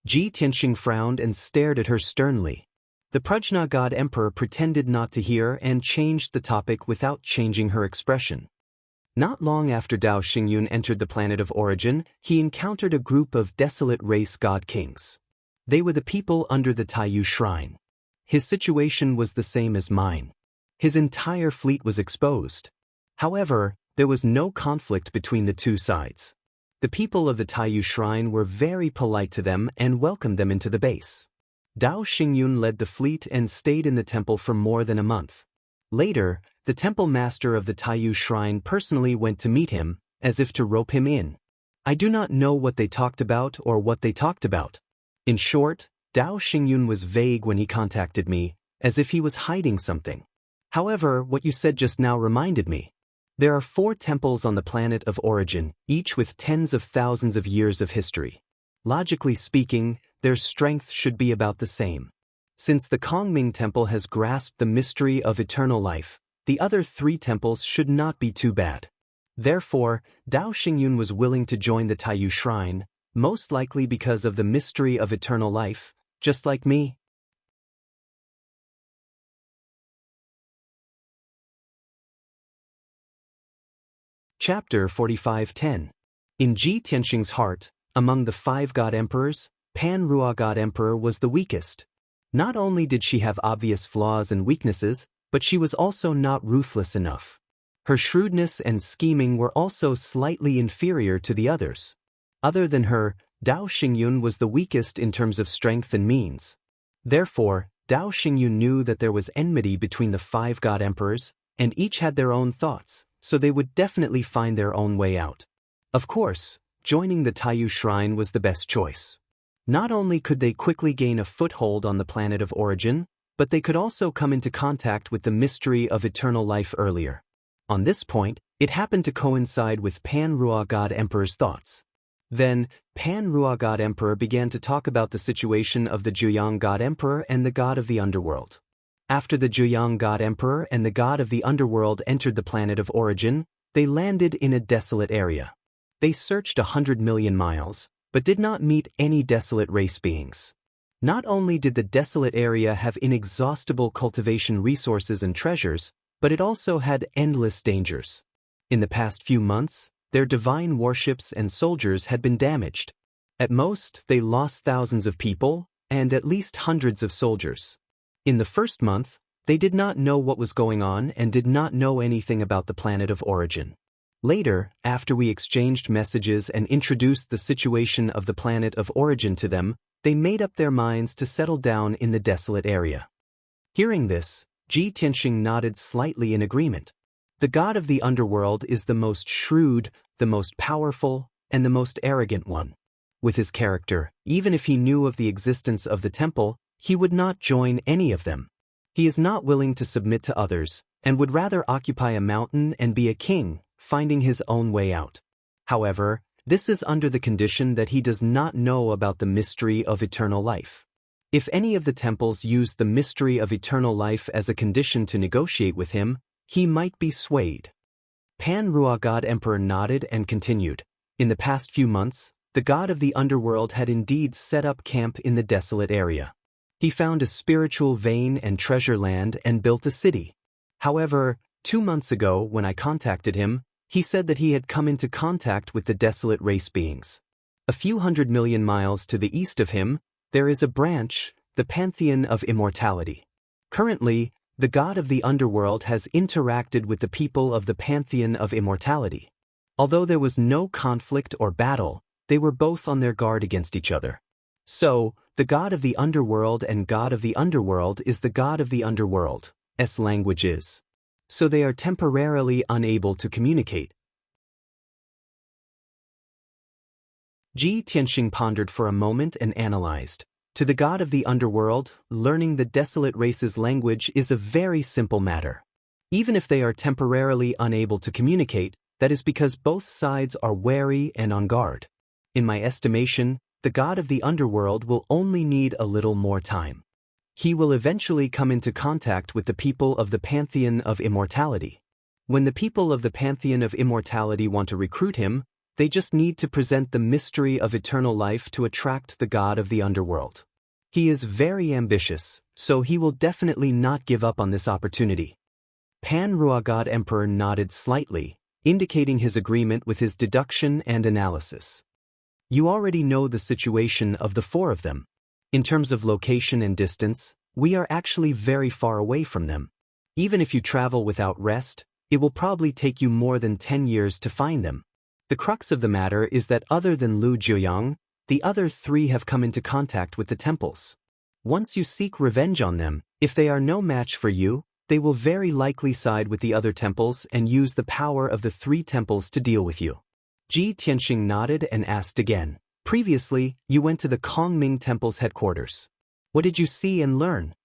Ji Tianxing frowned and stared at her sternly. The Prajna God Emperor pretended not to hear and changed the topic without changing her expression. Not long after Dao Xingyun entered the planet of origin, he encountered a group of desolate race god kings. They were the people under the Taiyu Shrine. His situation was the same as mine. His entire fleet was exposed. However, there was no conflict between the two sides. The people of the Taiyu Shrine were very polite to them and welcomed them into the base. Dao Xingyun led the fleet and stayed in the temple for more than a month. Later, the temple master of the Taiyu Shrine personally went to meet him, as if to rope him in. I do not know what they talked about or what they talked about. In short, Dao Xingyun was vague when he contacted me, as if he was hiding something. However, what you said just now reminded me. There are 4 temples on the planet of origin, each with tens of thousands of years of history. Logically speaking, their strength should be about the same. Since the Kongming Temple has grasped the mystery of eternal life, the other 3 temples should not be too bad. Therefore, Dao Xingyun was willing to join the Taiyu Shrine, most likely because of the mystery of eternal life, just like me. Chapter 45:10. In Ji Tianxing's heart, among the 5 god emperors, Pan-Rua God Emperor was the weakest. Not only did she have obvious flaws and weaknesses, but she was also not ruthless enough. Her shrewdness and scheming were also slightly inferior to the others. Other than her, Dao Xingyun was the weakest in terms of strength and means. Therefore, Dao Xingyun knew that there was enmity between the 5 god emperors, and each had their own thoughts, so they would definitely find their own way out. Of course, joining the Taiyu Shrine was the best choice. Not only could they quickly gain a foothold on the planet of origin, but they could also come into contact with the mystery of eternal life earlier. On this point, it happened to coincide with Pan-Rua God Emperor's thoughts. Then, Pan-Rua God Emperor began to talk about the situation of the Zhuyang God Emperor and the god of the underworld. After the Zhuyang God Emperor and the god of the underworld entered the planet of origin, they landed in a desolate area. They searched 100 million miles, but did not meet any desolate race beings. Not only did the desolate area have inexhaustible cultivation resources and treasures, but it also had endless dangers. In the past few months, their divine warships and soldiers had been damaged. At most, they lost thousands of people, and at least hundreds of soldiers. In the first month, they did not know what was going on and did not know anything about the planet of origin. Later, after we exchanged messages and introduced the situation of the planet of origin to them, they made up their minds to settle down in the desolate area. Hearing this, Ji Tianxing nodded slightly in agreement. The god of the underworld is the most shrewd, the most powerful, and the most arrogant one. With his character, even if he knew of the existence of the temple, he would not join any of them. He is not willing to submit to others, and would rather occupy a mountain and be a king, finding his own way out. However, this is under the condition that he does not know about the mystery of eternal life. If any of the temples used the mystery of eternal life as a condition to negotiate with him, he might be swayed. Pan-Rua God Emperor nodded and continued. In the past few months, the god of the underworld had indeed set up camp in the desolate area. He found a spiritual vein and treasure land and built a city. However, 2 months ago when I contacted him, he said that he had come into contact with the desolate race beings. A few 100 million miles to the east of him, there is a branch, the Pantheon of Immortality. Currently, the god of the underworld has interacted with the people of the Pantheon of Immortality. Although there was no conflict or battle, they were both on their guard against each other. So, the god of the underworld and god of the underworld is the god of the underworld's language is. So they are temporarily unable to communicate. Ji Tianxing pondered for a moment and analyzed. To the god of the underworld, learning the desolate race's language is a very simple matter. Even if they are temporarily unable to communicate, that is because both sides are wary and on guard. In my estimation, the god of the underworld will only need a little more time. He will eventually come into contact with the people of the Pantheon of Immortality. When the people of the Pantheon of Immortality want to recruit him, they just need to present the mystery of eternal life to attract the god of the underworld. He is very ambitious, so he will definitely not give up on this opportunity. Pan-Rua God Emperor nodded slightly, indicating his agreement with his deduction and analysis. You already know the situation of the 4 of them. In terms of location and distance, we are actually very far away from them. Even if you travel without rest, it will probably take you more than 10 years to find them. The crux of the matter is that other than Lu Jiuyang, the other 3 have come into contact with the temples. Once you seek revenge on them, if they are no match for you, they will very likely side with the other temples and use the power of the 3 temples to deal with you. Ji Tianxing nodded and asked again. Previously, you went to the Kongming Temple's headquarters. What did you see and learn?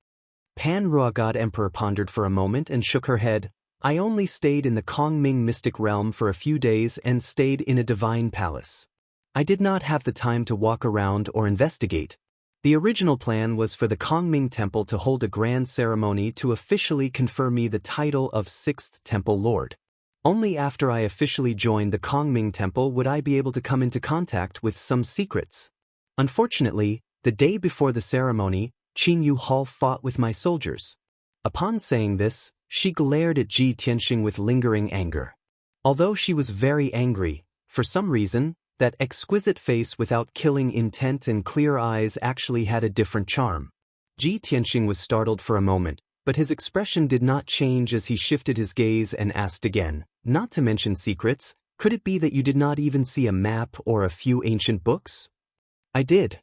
Pan-Rua God Emperor pondered for a moment and shook her head. I only stayed in the Kongming mystic realm for a few days and stayed in a divine palace. I did not have the time to walk around or investigate. The original plan was for the Kongming Temple to hold a grand ceremony to officially confer me the title of 6th Temple Lord. Only after I officially joined the Kongming Temple would I be able to come into contact with some secrets. Unfortunately, the day before the ceremony, Qingyu Hall fought with my soldiers. Upon saying this, she glared at Ji Tianxing with lingering anger. Although she was very angry, for some reason, that exquisite face without killing intent and clear eyes actually had a different charm. Ji Tianxing was startled for a moment, but his expression did not change as he shifted his gaze and asked again, not to mention secrets, could it be that you did not even see a map or a few ancient books? I did.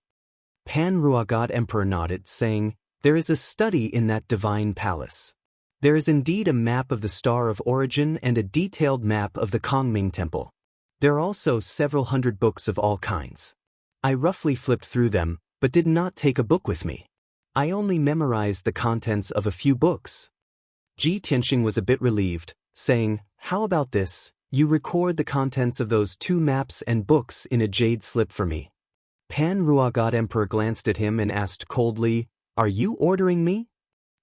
Pan-Rua God Emperor nodded, saying, there is a study in that divine palace. There is indeed a map of the Star of Origin and a detailed map of the Kongming Temple. There are also several hundred books of all kinds. I roughly flipped through them, but did not take a book with me. I only memorized the contents of a few books. Ji Tianxing was a bit relieved, saying, how about this, you record the contents of those 2 maps and books in a jade slip for me. Pan-Rua God Emperor glanced at him and asked coldly, are you ordering me?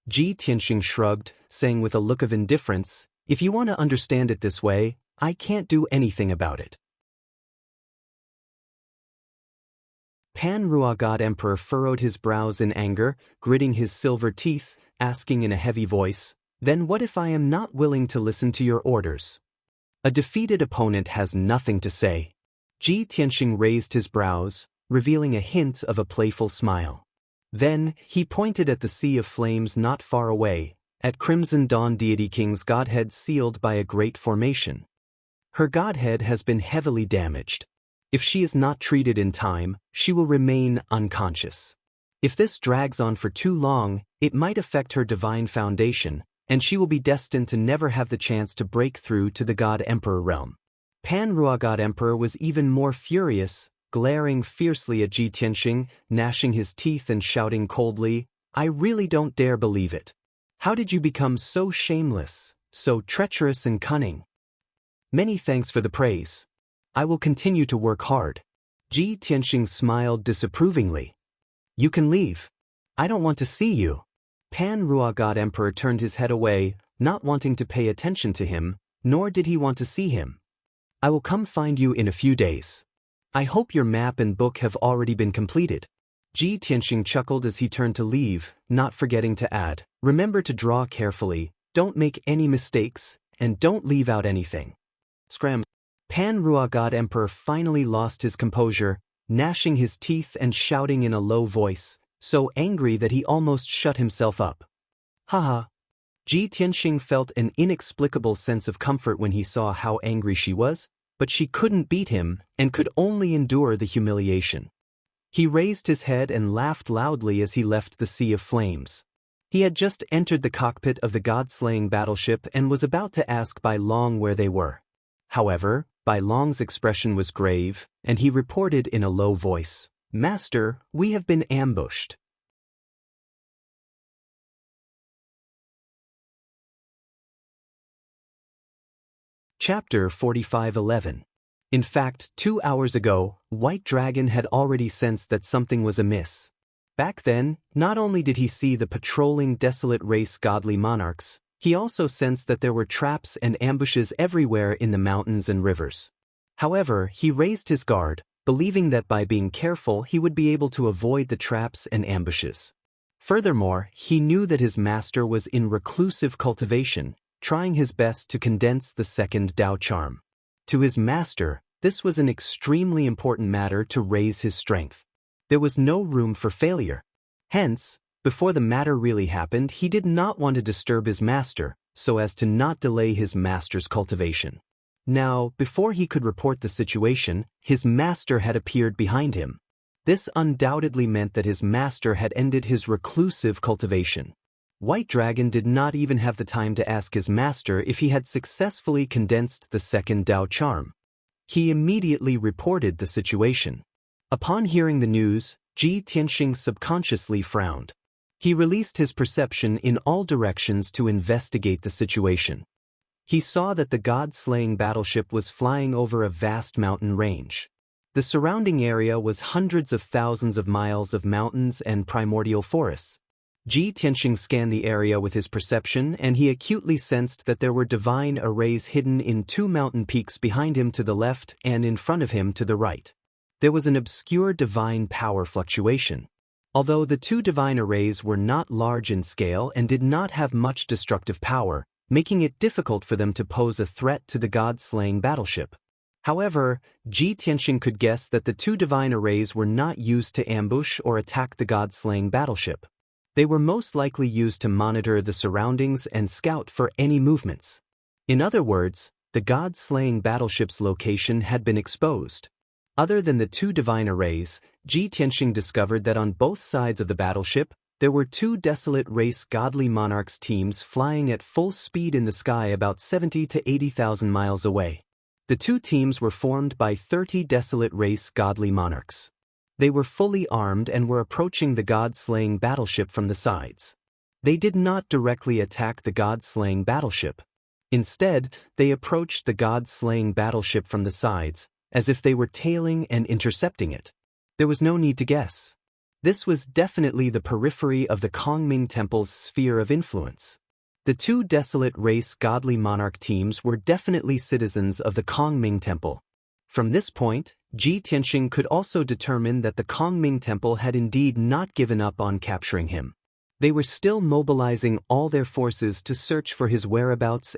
Ji Tianxing shrugged, saying with a look of indifference, if you want to understand it this way, I can't do anything about it. Pan-Rua God Emperor furrowed his brows in anger, gritting his silver teeth, asking in a heavy voice, then what if I am not willing to listen to your orders? A defeated opponent has nothing to say. Ji Tianxing raised his brows, revealing a hint of a playful smile. Then, he pointed at the sea of flames not far away, at Crimson Dawn Deity King's godhead sealed by a great formation. Her godhead has been heavily damaged. If she is not treated in time, she will remain unconscious. If this drags on for too long, it might affect her divine foundation, and she will be destined to never have the chance to break through to the God Emperor realm. Pan-Rua God Emperor was even more furious, glaring fiercely at Ji Tianxing, gnashing his teeth and shouting coldly, I really don't dare believe it. How did you become so shameless, so treacherous and cunning? Many thanks for the praise. I will continue to work hard. Ji Tianxing smiled disapprovingly. You can leave. I don't want to see you. Pan-Rua God Emperor turned his head away, not wanting to pay attention to him, nor did he want to see him. I will come find you in a few days. I hope your map and book have already been completed. Ji Tianxing chuckled as he turned to leave, not forgetting to add, remember to draw carefully, don't make any mistakes, and don't leave out anything. Scram. Pan Rua God Emperor finally lost his composure, gnashing his teeth and shouting in a low voice, so angry that he almost shut himself up. Haha. Ji Tianxing felt an inexplicable sense of comfort when he saw how angry she was, but she couldn't beat him and could only endure the humiliation. He raised his head and laughed loudly as he left the sea of flames. He had just entered the cockpit of the god-slaying battleship and was about to ask Bai Long where they were. However, Bai Long's expression was grave, and he reported in a low voice, Master, we have been ambushed. Chapter 45:11. In fact, 2 hours ago, White Dragon had already sensed that something was amiss. Back then, not only did he see the patrolling desolate race godly monarchs, he also sensed that there were traps and ambushes everywhere in the mountains and rivers. However, he raised his guard, believing that by being careful he would be able to avoid the traps and ambushes. Furthermore, he knew that his master was in reclusive cultivation, trying his best to condense the second Dao charm. To his master, this was an extremely important matter to raise his strength. There was no room for failure. Hence, before the matter really happened, he did not want to disturb his master, so as to not delay his master's cultivation. Now, before he could report the situation, his master had appeared behind him. This undoubtedly meant that his master had ended his reclusive cultivation. White Dragon did not even have the time to ask his master if he had successfully condensed the second Dao charm. He immediately reported the situation. Upon hearing the news, Ji Tianxing subconsciously frowned. He released his perception in all directions to investigate the situation. He saw that the god-slaying battleship was flying over a vast mountain range. The surrounding area was hundreds of thousands of miles of mountains and primordial forests. Ji Tianxing scanned the area with his perception, and he acutely sensed that there were divine arrays hidden in 2 mountain peaks behind him to the left and in front of him to the right. There was an obscure divine power fluctuation. Although the 2 divine arrays were not large in scale and did not have much destructive power, making it difficult for them to pose a threat to the god-slaying battleship. However, Ji Tianxing could guess that the 2 divine arrays were not used to ambush or attack the god-slaying battleship. They were most likely used to monitor the surroundings and scout for any movements. In other words, the god-slaying battleship's location had been exposed. Other than the 2 divine arrays, Ji Tianxing discovered that on both sides of the battleship, there were 2 desolate race godly monarchs teams flying at full speed in the sky about 70 to 80,000 miles away. The 2 teams were formed by 30 desolate race godly monarchs. They were fully armed and were approaching the god-slaying battleship from the sides. They did not directly attack the god-slaying battleship. Instead, they approached the god-slaying battleship from the sides, as if they were tailing and intercepting it. There was no need to guess. This was definitely the periphery of the Kongming Temple's sphere of influence. The 2 desolate race godly monarch teams were definitely citizens of the Kongming Temple. From this point, Ji Tianxing could also determine that the Kongming Temple had indeed not given up on capturing him. They were still mobilizing all their forces to search for his whereabouts.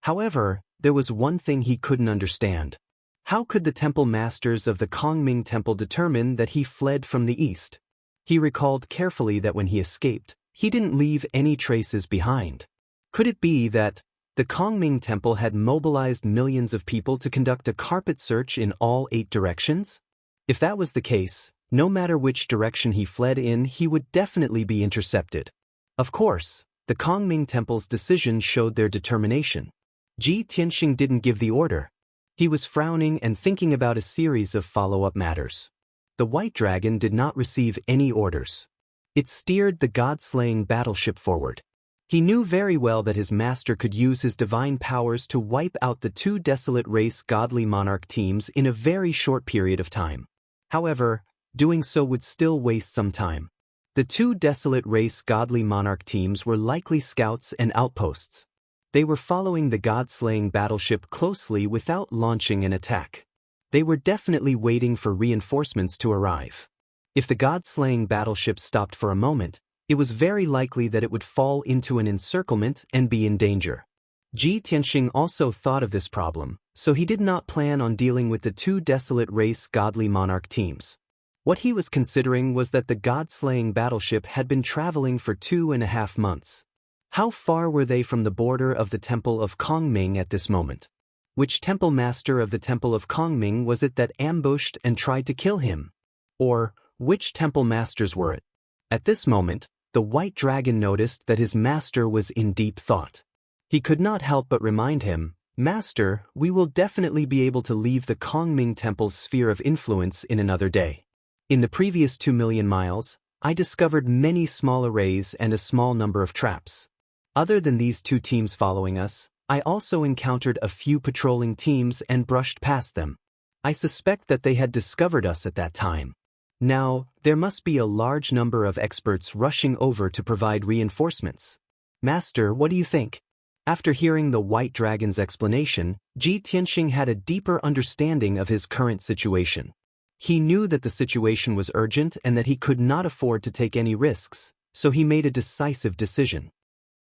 However, there was one thing he couldn't understand. How could the temple masters of the Kongming Temple determine that he fled from the east? He recalled carefully that when he escaped, he didn't leave any traces behind. Could it be that the Kongming Temple had mobilized millions of people to conduct a carpet search in all 8 directions? If that was the case, no matter which direction he fled in, he would definitely be intercepted. Of course, the Kongming Temple's decision showed their determination. Ji Tianxing didn't give the order. He was frowning and thinking about a series of follow-up matters. The White Dragon did not receive any orders. It steered the god-slaying battleship forward. He knew very well that his master could use his divine powers to wipe out the 2 desolate race godly monarch teams in a very short period of time. However, doing so would still waste some time. The two desolate race godly monarch teams were likely scouts and outposts. They were following the god-slaying battleship closely without launching an attack. They were definitely waiting for reinforcements to arrive. If the god-slaying battleship stopped for a moment, it was very likely that it would fall into an encirclement and be in danger. Ji Tianxing also thought of this problem, so he did not plan on dealing with the two desolate race godly monarch teams. What he was considering was that the god-slaying battleship had been traveling for 2.5 months. How far were they from the border of the Temple of Kongming at this moment? Which temple master of the Temple of Kongming was it that ambushed and tried to kill him? Or, which temple masters were it? At this moment, the white dragon noticed that his master was in deep thought. He could not help but remind him, "Master, we will definitely be able to leave the Kongming Temple's sphere of influence in another day. In the previous 2 million miles, I discovered many small arrays and a small number of traps. Other than these two teams following us, I also encountered a few patrolling teams and brushed past them. I suspect that they had discovered us at that time. Now, there must be a large number of experts rushing over to provide reinforcements. Master, what do you think?" After hearing the white dragon's explanation, Ji Tianxing had a deeper understanding of his current situation. He knew that the situation was urgent and that he could not afford to take any risks, so he made a decisive decision.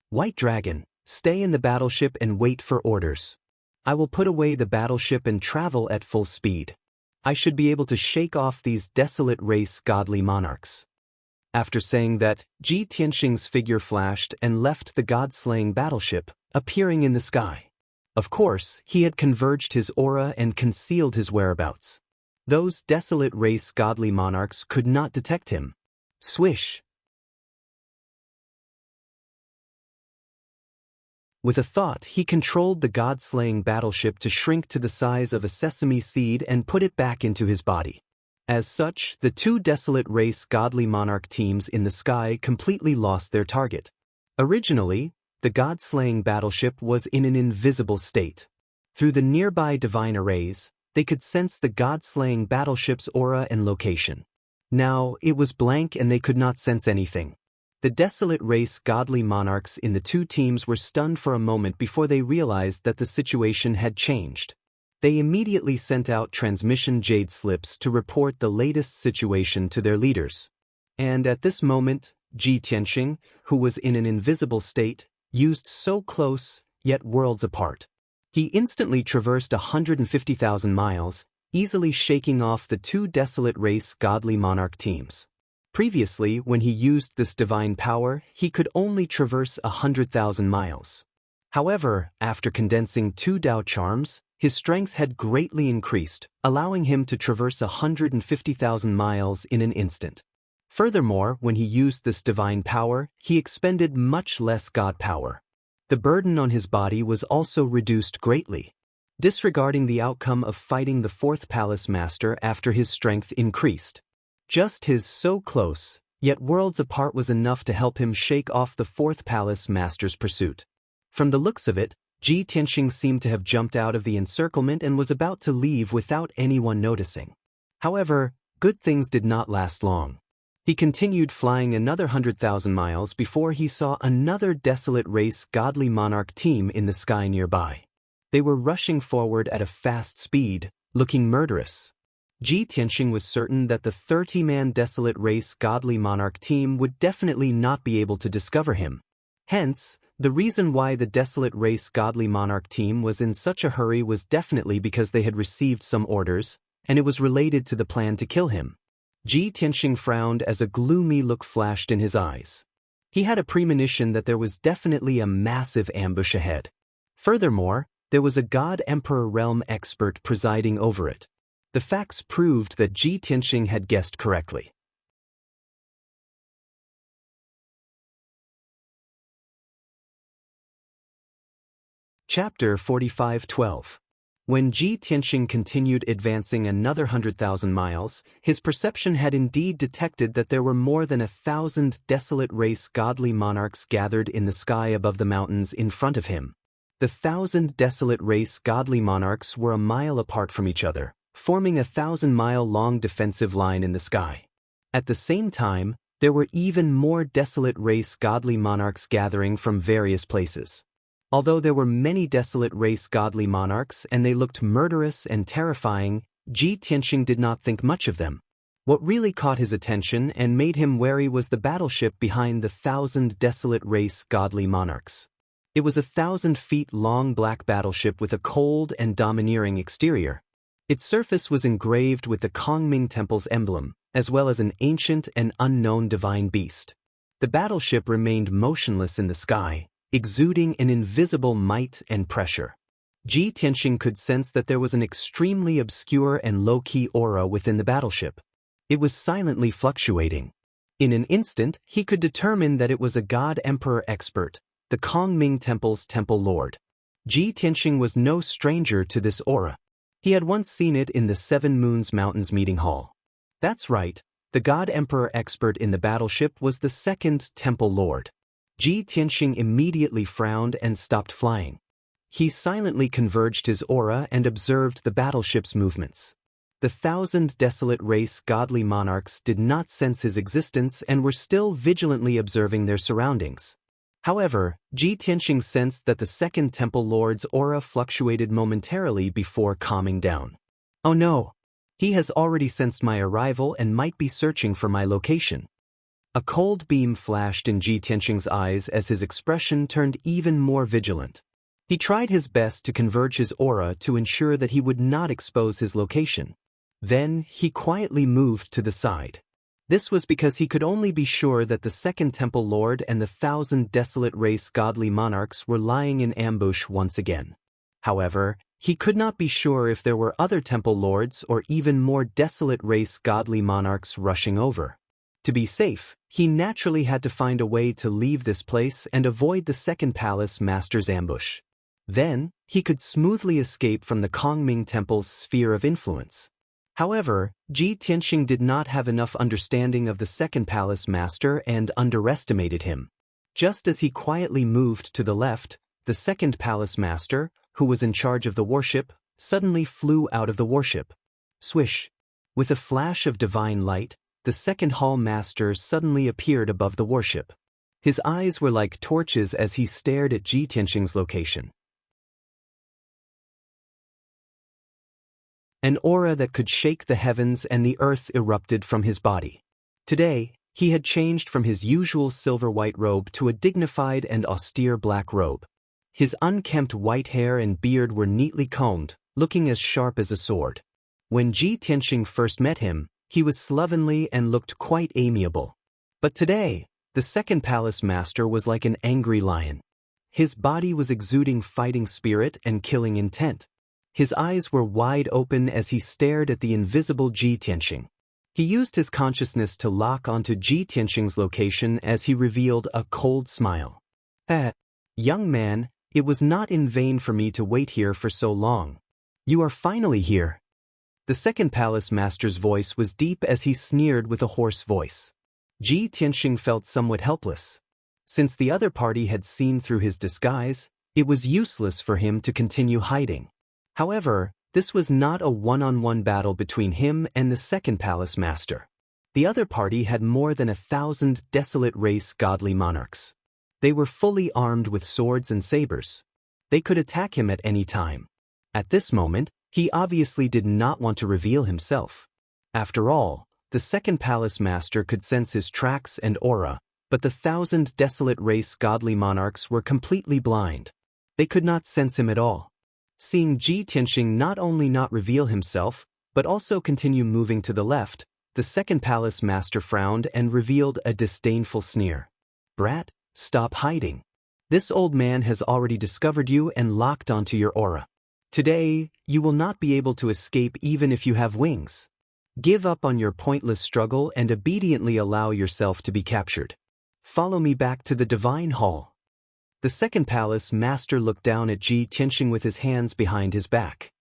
"White Dragon, stay in the battleship and wait for orders. I will put away the battleship and travel at full speed. I should be able to shake off these desolate race godly monarchs." After saying that, Ji Tianxing's figure flashed and left the god-slaying battleship, appearing in the sky. Of course, he had converged his aura and concealed his whereabouts. Those desolate race godly monarchs could not detect him. Swish! With a thought, he controlled the god-slaying battleship to shrink to the size of a sesame seed and put it back into his body. As such, the two desolate race godly monarch teams in the sky completely lost their target. Originally, the god-slaying battleship was in an invisible state. Through the nearby divine arrays, they could sense the god-slaying battleship's aura and location. Now, it was blank and they could not sense anything. The desolate race godly monarchs in the two teams were stunned for a moment before they realized that the situation had changed. They immediately sent out transmission jade slips to report the latest situation to their leaders. And at this moment, Ji Tianxing, who was in an invisible state, used so close, yet worlds apart. He instantly traversed 150,000 miles, easily shaking off the two desolate race godly monarch teams. Previously, when he used this divine power, he could only traverse 100,000 miles. However, after condensing two Dao charms, his strength had greatly increased, allowing him to traverse 150,000 miles in an instant. Furthermore, when he used this divine power, he expended much less god power. The burden on his body was also reduced greatly, disregarding the outcome of fighting the fourth palace master after his strength increased. Just his so close, yet worlds apart was enough to help him shake off the fourth palace master's pursuit. From the looks of it, Ji Tianxing seemed to have jumped out of the encirclement and was about to leave without anyone noticing. However, good things did not last long. He continued flying another 100,000 miles before he saw another desolate race godly monarch team in the sky nearby. They were rushing forward at a fast speed, looking murderous. Ji Tianxing was certain that the 30-man desolate race godly monarch team would definitely not be able to discover him. Hence, the reason why the desolate race godly monarch team was in such a hurry was definitely because they had received some orders, and it was related to the plan to kill him. Ji Tianxing frowned as a gloomy look flashed in his eyes. He had a premonition that there was definitely a massive ambush ahead. Furthermore, there was a God Emperor realm expert presiding over it. The facts proved that Ji Tianxing had guessed correctly. Chapter 45:12. When Ji Tianxing continued advancing another 100,000 miles, his perception had indeed detected that there were more than 1,000 desolate race godly monarchs gathered in the sky above the mountains in front of him. The 1,000 desolate race godly monarchs were a mile apart from each other, forming a 1,000-mile-long defensive line in the sky. At the same time, There were even more desolate race godly monarchs gathering from various places. Although there were many desolate race godly monarchs and they looked murderous and terrifying, Ji Tianxing did not think much of them. What really caught his attention and made him wary was the battleship behind the 1,000 desolate race godly monarchs. It was a 1,000 feet long black battleship with a cold and domineering exterior. Its surface was engraved with the Kongming Temple's emblem, as well as an ancient and unknown divine beast. The battleship remained motionless in the sky, exuding an invisible might and pressure. Ji Tianxing could sense that there was an extremely obscure and low-key aura within the battleship. It was silently fluctuating. In an instant, he could determine that it was a god-emperor expert, the Kongming Temple's temple lord. Ji Tianxing was no stranger to this aura. He had once seen it in the Seven Moons Mountains meeting hall. That's right, the god-emperor expert in the battleship was the second temple lord. Ji Tianxing immediately frowned and stopped flying. He silently converged his aura and observed the battleship's movements. The 1,000 desolate race godly monarchs did not sense his existence and were still vigilantly observing their surroundings. However, Ji Tianxing sensed that the second temple lord's aura fluctuated momentarily before calming down. Oh no! He has already sensed my arrival and might be searching for my location. A cold beam flashed in Ji Tianxing's eyes as his expression turned even more vigilant. He tried his best to converge his aura to ensure that he would not expose his location. Then, he quietly moved to the side. This was because he could only be sure that the second temple lord and the 1,000 desolate race godly monarchs were lying in ambush once again. However, he could not be sure if there were other temple lords or even more desolate race godly monarchs rushing over. To be safe, he naturally had to find a way to leave this place and avoid the second palace master's ambush. Then, he could smoothly escape from the Kongming Temple's sphere of influence. However, Ji Tianxing did not have enough understanding of the second palace master and underestimated him. Just as he quietly moved to the left, the second palace master, who was in charge of the warship, suddenly flew out of the warship. Swish! With a flash of divine light, the second hall master suddenly appeared above the warship. His eyes were like torches as he stared at Ji Tianxing's location. An aura that could shake the heavens and the earth erupted from his body. Today, he had changed from his usual silver-white robe to a dignified and austere black robe. His unkempt white hair and beard were neatly combed, looking as sharp as a sword. When Ji Tianxing first met him, he was slovenly and looked quite amiable. But today, the second palace master was like an angry lion. His body was exuding fighting spirit and killing intent. His eyes were wide open as he stared at the invisible Ji Tianxing. He used his consciousness to lock onto Ji Tianxing's location as he revealed a cold smile. Young man, it was not in vain for me to wait here for so long. You are finally here. The second palace master's voice was deep as he sneered with a hoarse voice. Ji Tianxing felt somewhat helpless. Since the other party had seen through his disguise, it was useless for him to continue hiding. However, this was not a one-on-one battle between him and the second palace master. The other party had more than 1,000 desolate race godly monarchs. They were fully armed with swords and sabers. They could attack him at any time. At this moment, he obviously did not want to reveal himself. After all, the second palace master could sense his tracks and aura, but the 1,000 desolate race godly monarchs were completely blind. They could not sense him at all. Seeing Ji Tianxing not only not reveal himself, but also continue moving to the left, the second palace master frowned and revealed a disdainful sneer. Brat, stop hiding. This old man has already discovered you and locked onto your aura. Today, you will not be able to escape even if you have wings. Give up on your pointless struggle and obediently allow yourself to be captured. Follow me back to the divine hall. The second palace master looked down at Ji Tianxing with his hands behind his back.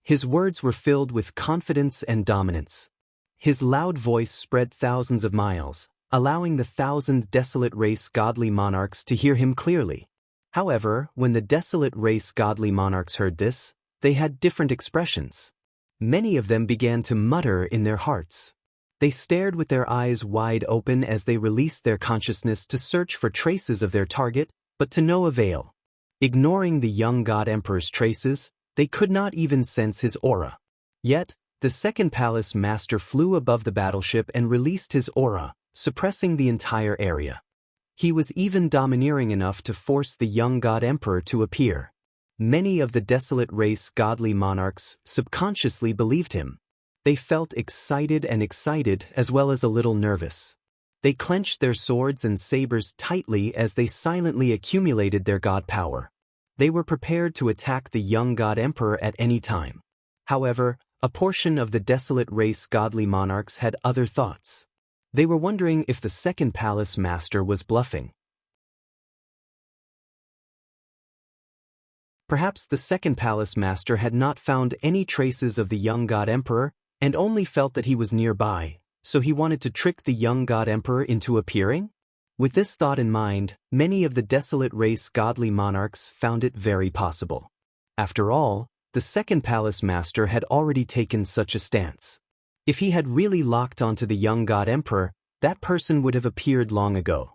His words were filled with confidence and dominance. His loud voice spread thousands of miles, allowing the 1,000 desolate race godly monarchs to hear him clearly. However, when the desolate race godly monarchs heard this, they had different expressions. Many of them began to mutter in their hearts. They stared with their eyes wide open as they released their consciousness to search for traces of their target, but to no avail. Ignoring the young god emperor's traces, they could not even sense his aura. Yet, the second palace master flew above the battleship and released his aura, suppressing the entire area. He was even domineering enough to force the young god emperor to appear. Many of the desolate race godly monarchs subconsciously believed him. They felt excited as well as a little nervous. They clenched their swords and sabers tightly as they silently accumulated their god power. They were prepared to attack the young god emperor at any time. However, a portion of the desolate race godly monarchs had other thoughts. They were wondering if the second palace master was bluffing. Perhaps the second palace master had not found any traces of the young god emperor and only felt that he was nearby, so he wanted to trick the young god emperor into appearing? With this thought in mind, many of the desolate race godly monarchs found it very possible. After all, the second palace master had already taken such a stance. If he had really locked onto the young god emperor, that person would have appeared long ago.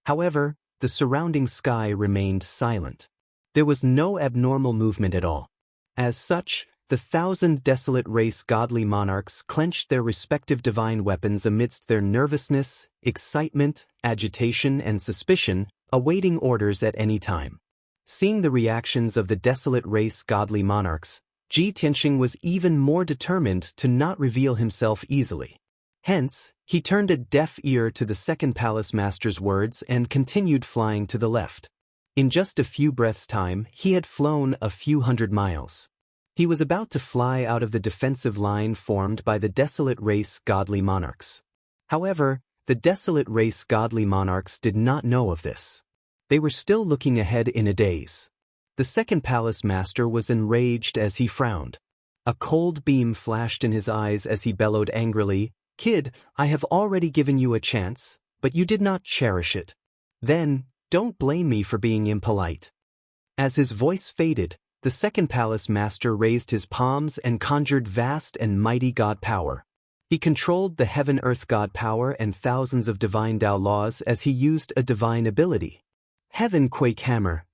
However, the surrounding sky remained silent. There was no abnormal movement at all. As such, the 1,000 desolate race godly monarchs clenched their respective divine weapons amidst their nervousness, excitement, agitation, and suspicion, awaiting orders at any time. Seeing the reactions of the desolate race godly monarchs, Ji Tianxing was even more determined to not reveal himself easily. Hence, he turned a deaf ear to the second palace master's words and continued flying to the left. In just a few breaths' time, he had flown a few hundred miles. He was about to fly out of the defensive line formed by the desolate race godly monarchs. However, the desolate race godly monarchs did not know of this. They were still looking ahead in a daze. The second palace master was enraged as he frowned. A cold beam flashed in his eyes as he bellowed angrily, "Kid, I have already given you a chance, but you did not cherish it. Then, don't blame me for being impolite." As his voice faded, the second palace master raised his palms and conjured vast and mighty god power. He controlled the heaven-earth god power and thousands of divine Dao laws as he used a divine ability. Heaven Quake Hammer.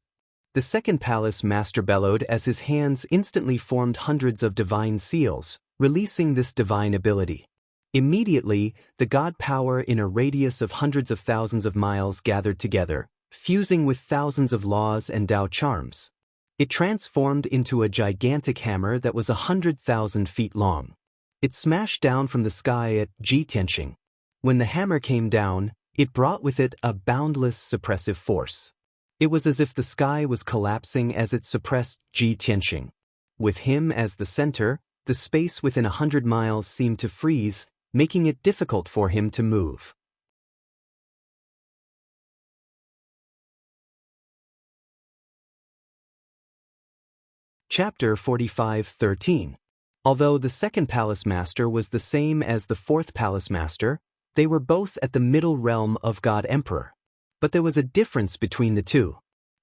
The second palace master bellowed as his hands instantly formed hundreds of divine seals, releasing this divine ability. Immediately, the god power in a radius of hundreds of thousands of miles gathered together, fusing with thousands of laws and Dao charms. It transformed into a gigantic hammer that was 100,000 feet long. It smashed down from the sky at Ji Tianxing. When the hammer came down, it brought with it a boundless suppressive force. It was as if the sky was collapsing as it suppressed Ji Tianxing. With him as the center, the space within 100 miles seemed to freeze, making it difficult for him to move. Chapter 45:13. Although the second palace master was the same as the fourth palace master, they were both at the middle realm of God Emperor. But there was a difference between the two.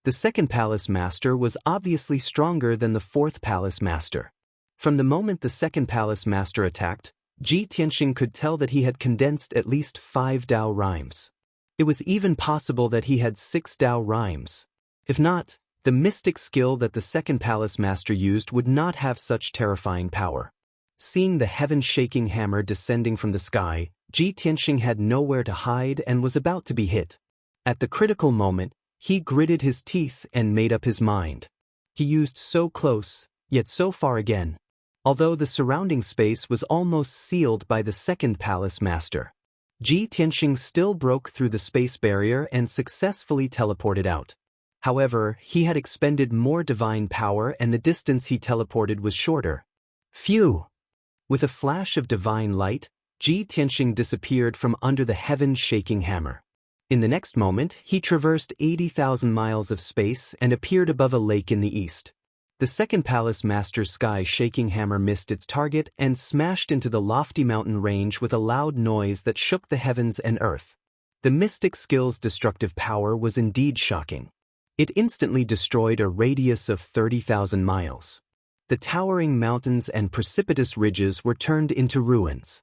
The second palace master was obviously stronger than the fourth palace master. From the moment the second palace master attacked, Ji Tianxing could tell that he had condensed at least 5 Dao rhymes. It was even possible that he had 6 Dao rhymes. If not, the mystic skill that the second palace master used would not have such terrifying power. Seeing the heaven-shaking hammer descending from the sky, Ji Tianxing had nowhere to hide and was about to be hit. At the critical moment, he gritted his teeth and made up his mind. He used so close, yet so far again. Although the surrounding space was almost sealed by the second palace master, Ji Tianxing still broke through the space barrier and successfully teleported out. However, he had expended more divine power and the distance he teleported was shorter. Phew! With a flash of divine light, Ji Tianxing disappeared from under the heaven-shaking hammer. In the next moment, he traversed 80,000 miles of space and appeared above a lake in the east. The second palace master's sky-shaking hammer missed its target and smashed into the lofty mountain range with a loud noise that shook the heavens and earth. The mystic skill's destructive power was indeed shocking. It instantly destroyed a radius of 30,000 miles. The towering mountains and precipitous ridges were turned into ruins.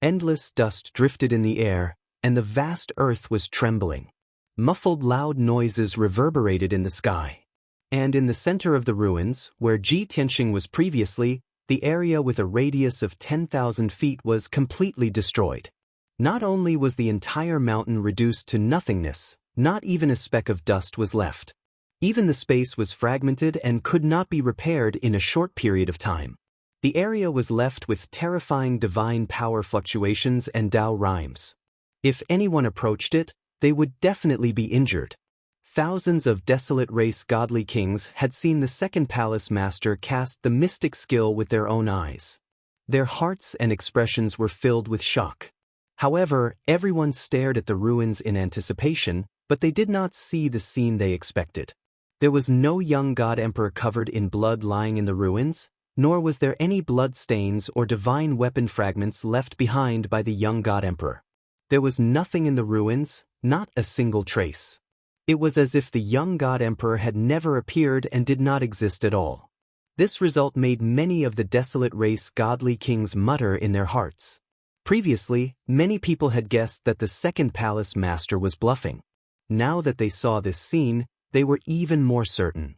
Endless dust drifted in the air, and the vast earth was trembling. Muffled loud noises reverberated in the sky. And in the center of the ruins, where Ji Tianxing was previously, the area with a radius of 10,000 feet was completely destroyed. Not only was the entire mountain reduced to nothingness, not even a speck of dust was left. Even the space was fragmented and could not be repaired in a short period of time. The area was left with terrifying divine power fluctuations and Dao rhymes. If anyone approached it, they would definitely be injured. Thousands of desolate race godly kings had seen the second palace master cast the mystic skill with their own eyes. Their hearts and expressions were filled with shock. However, everyone stared at the ruins in anticipation, but they did not see the scene they expected. There was no young god emperor covered in blood lying in the ruins, nor was there any blood stains or divine weapon fragments left behind by the young god emperor. There was nothing in the ruins, not a single trace. It was as if the young god emperor had never appeared and did not exist at all. This result made many of the desolate race godly kings mutter in their hearts. Previously, many people had guessed that the second palace master was bluffing. Now that they saw this scene, they were even more certain.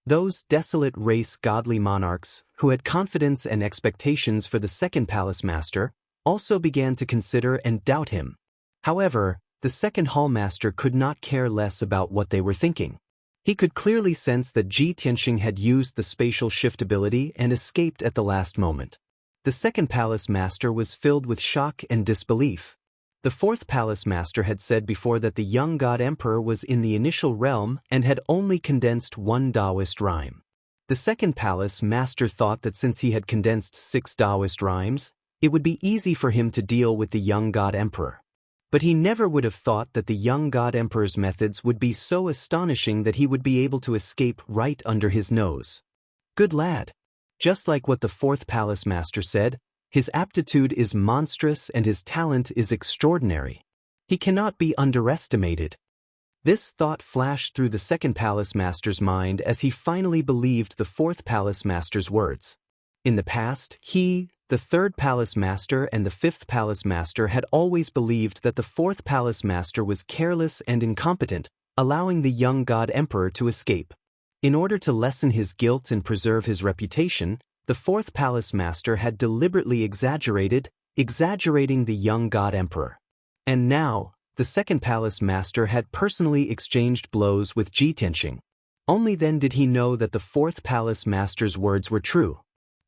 Those desolate race godly monarchs, who had confidence and expectations for the second palace master, also began to consider and doubt him. However, the second hall master could not care less about what they were thinking. He could clearly sense that Ji Tianxing had used the spatial shift ability and escaped at the last moment. The second palace master was filled with shock and disbelief. The fourth palace master had said before that the young god emperor was in the initial realm and had only condensed one Daoist rhyme. The second palace master thought that since he had condensed 6 Daoist rhymes, it would be easy for him to deal with the young god emperor. But he never would have thought that the young god emperor's methods would be so astonishing that he would be able to escape right under his nose. Good lad. Just like what the fourth palace master said, his aptitude is monstrous and his talent is extraordinary. He cannot be underestimated. This thought flashed through the second palace master's mind as he finally believed the fourth palace master's words. In the past, he, the third palace master and the fifth palace master had always believed that the fourth palace master was careless and incompetent, allowing the young god emperor to escape. In order to lessen his guilt and preserve his reputation, the fourth palace master had deliberately exaggerating the young god emperor. And now, the second palace master had personally exchanged blows with Ji Tianxing. Only then did he know that the fourth palace master's words were true.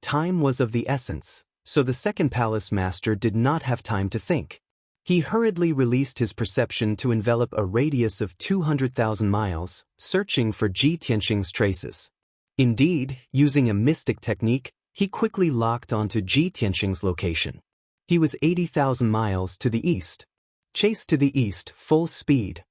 Time was of the essence, so the second palace master did not have time to think. He hurriedly released his perception to envelop a radius of 200,000 miles, searching for Ji Tianxing's traces. Indeed, using a mystic technique, he quickly locked onto Ji Tianxing's location. He was 80,000 miles to the east. Chase to the east, full speed.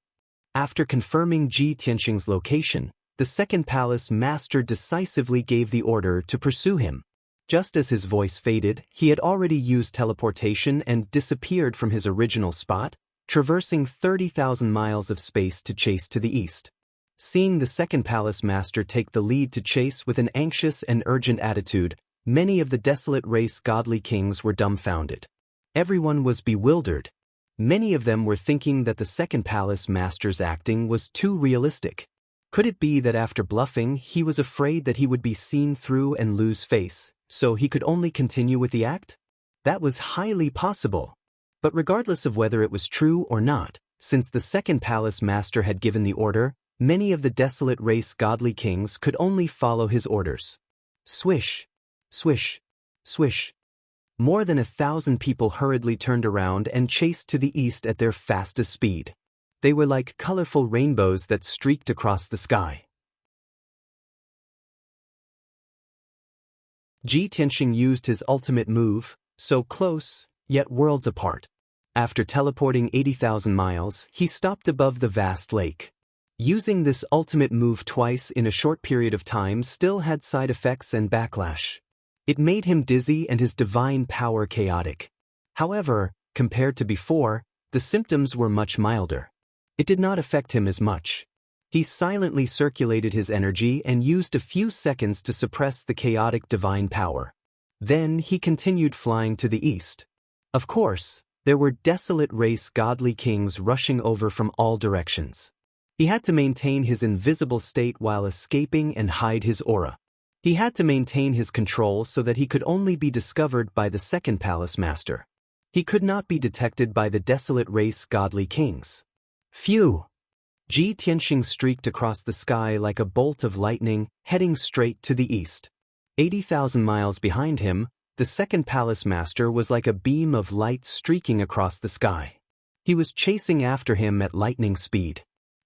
After confirming Ji Tianxing's location, the second palace master decisively gave the order to pursue him. Just as his voice faded, he had already used teleportation and disappeared from his original spot, traversing 30,000 miles of space to chase to the east. Seeing the second palace master take the lead to chase with an anxious and urgent attitude, many of the desolate race godly kings were dumbfounded. Everyone was bewildered. Many of them were thinking that the second palace master's acting was too realistic. Could it be that after bluffing he was afraid that he would be seen through and lose face, so he could only continue with the act? That was highly possible. But regardless of whether it was true or not, since the second palace master had given the order, many of the desolate race godly kings could only follow his orders. Swish, swish, swish. More than 1,000 people hurriedly turned around and chased to the east at their fastest speed. They were like colorful rainbows that streaked across the sky. Ji Tianxing used his ultimate move, so close, yet worlds apart. After teleporting 80,000 miles, he stopped above the vast lake. Using this ultimate move twice in a short period of time still had side effects and backlash. It made him dizzy and his divine power chaotic. However, compared to before, the symptoms were much milder. It did not affect him as much. He silently circulated his energy and used a few seconds to suppress the chaotic divine power. Then he continued flying to the east. Of course, there were desolate race godly kings rushing over from all directions. He had to maintain his invisible state while escaping and hide his aura. He had to maintain his control so that he could only be discovered by the second palace master. He could not be detected by the desolate race godly kings. Phew! Ji Tianxing streaked across the sky like a bolt of lightning, heading straight to the east. 80,000 miles behind him, the second palace master was like a beam of light streaking across the sky. He was chasing after him at lightning speed.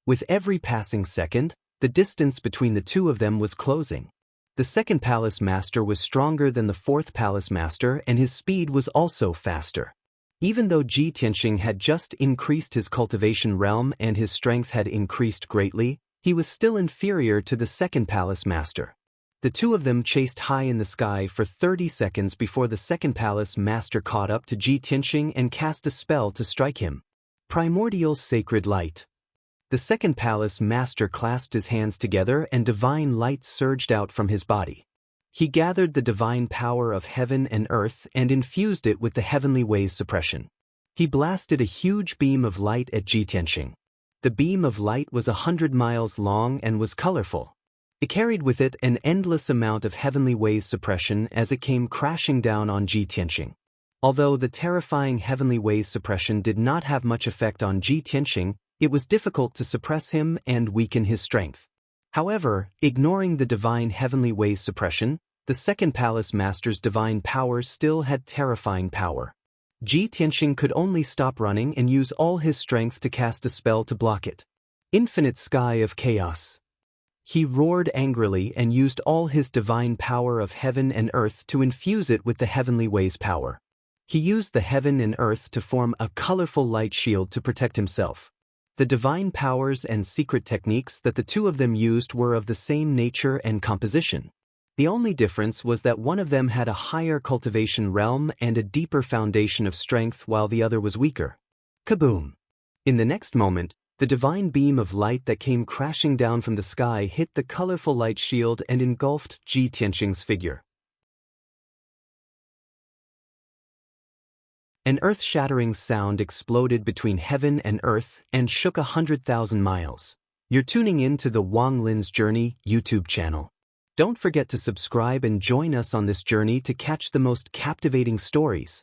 With every passing second, the distance between the two of them was closing. The second palace master was stronger than the fourth palace master, and his speed was also faster. Even though Ji Tianxing had just increased his cultivation realm and his strength had increased greatly, he was still inferior to the second palace master. The two of them chased high in the sky for 30 seconds before the second palace master caught up to Ji Tianxing and cast a spell to strike him. Primordial Sacred Light. The second palace master clasped his hands together and divine light surged out from his body. He gathered the divine power of heaven and earth and infused it with the heavenly ways suppression. He blasted a huge beam of light at Ji Tianxing. The beam of light was 100 miles long and was colorful. It carried with it an endless amount of heavenly ways suppression as it came crashing down on Ji Tianxing. Although the terrifying heavenly ways suppression did not have much effect on Ji Tianxing, it was difficult to suppress him and weaken his strength. However, ignoring the divine heavenly ways suppression, the second palace master's divine power still had terrifying power. Ji Tianxing could only stop running and use all his strength to cast a spell to block it. Infinite Sky of Chaos. He roared angrily and used all his divine power of heaven and earth to infuse it with the heavenly ways power. He used the heaven and earth to form a colorful light shield to protect himself. The divine powers and secret techniques that the two of them used were of the same nature and composition. The only difference was that one of them had a higher cultivation realm and a deeper foundation of strength while the other was weaker. Kaboom! In the next moment, the divine beam of light that came crashing down from the sky hit the colorful light shield and engulfed Ji Tianxing's figure. An earth-shattering sound exploded between heaven and earth and shook 100,000 miles. You're tuning in to the Wang Lin's Journey YouTube channel. Don't forget to subscribe and join us on this journey to catch the most captivating stories.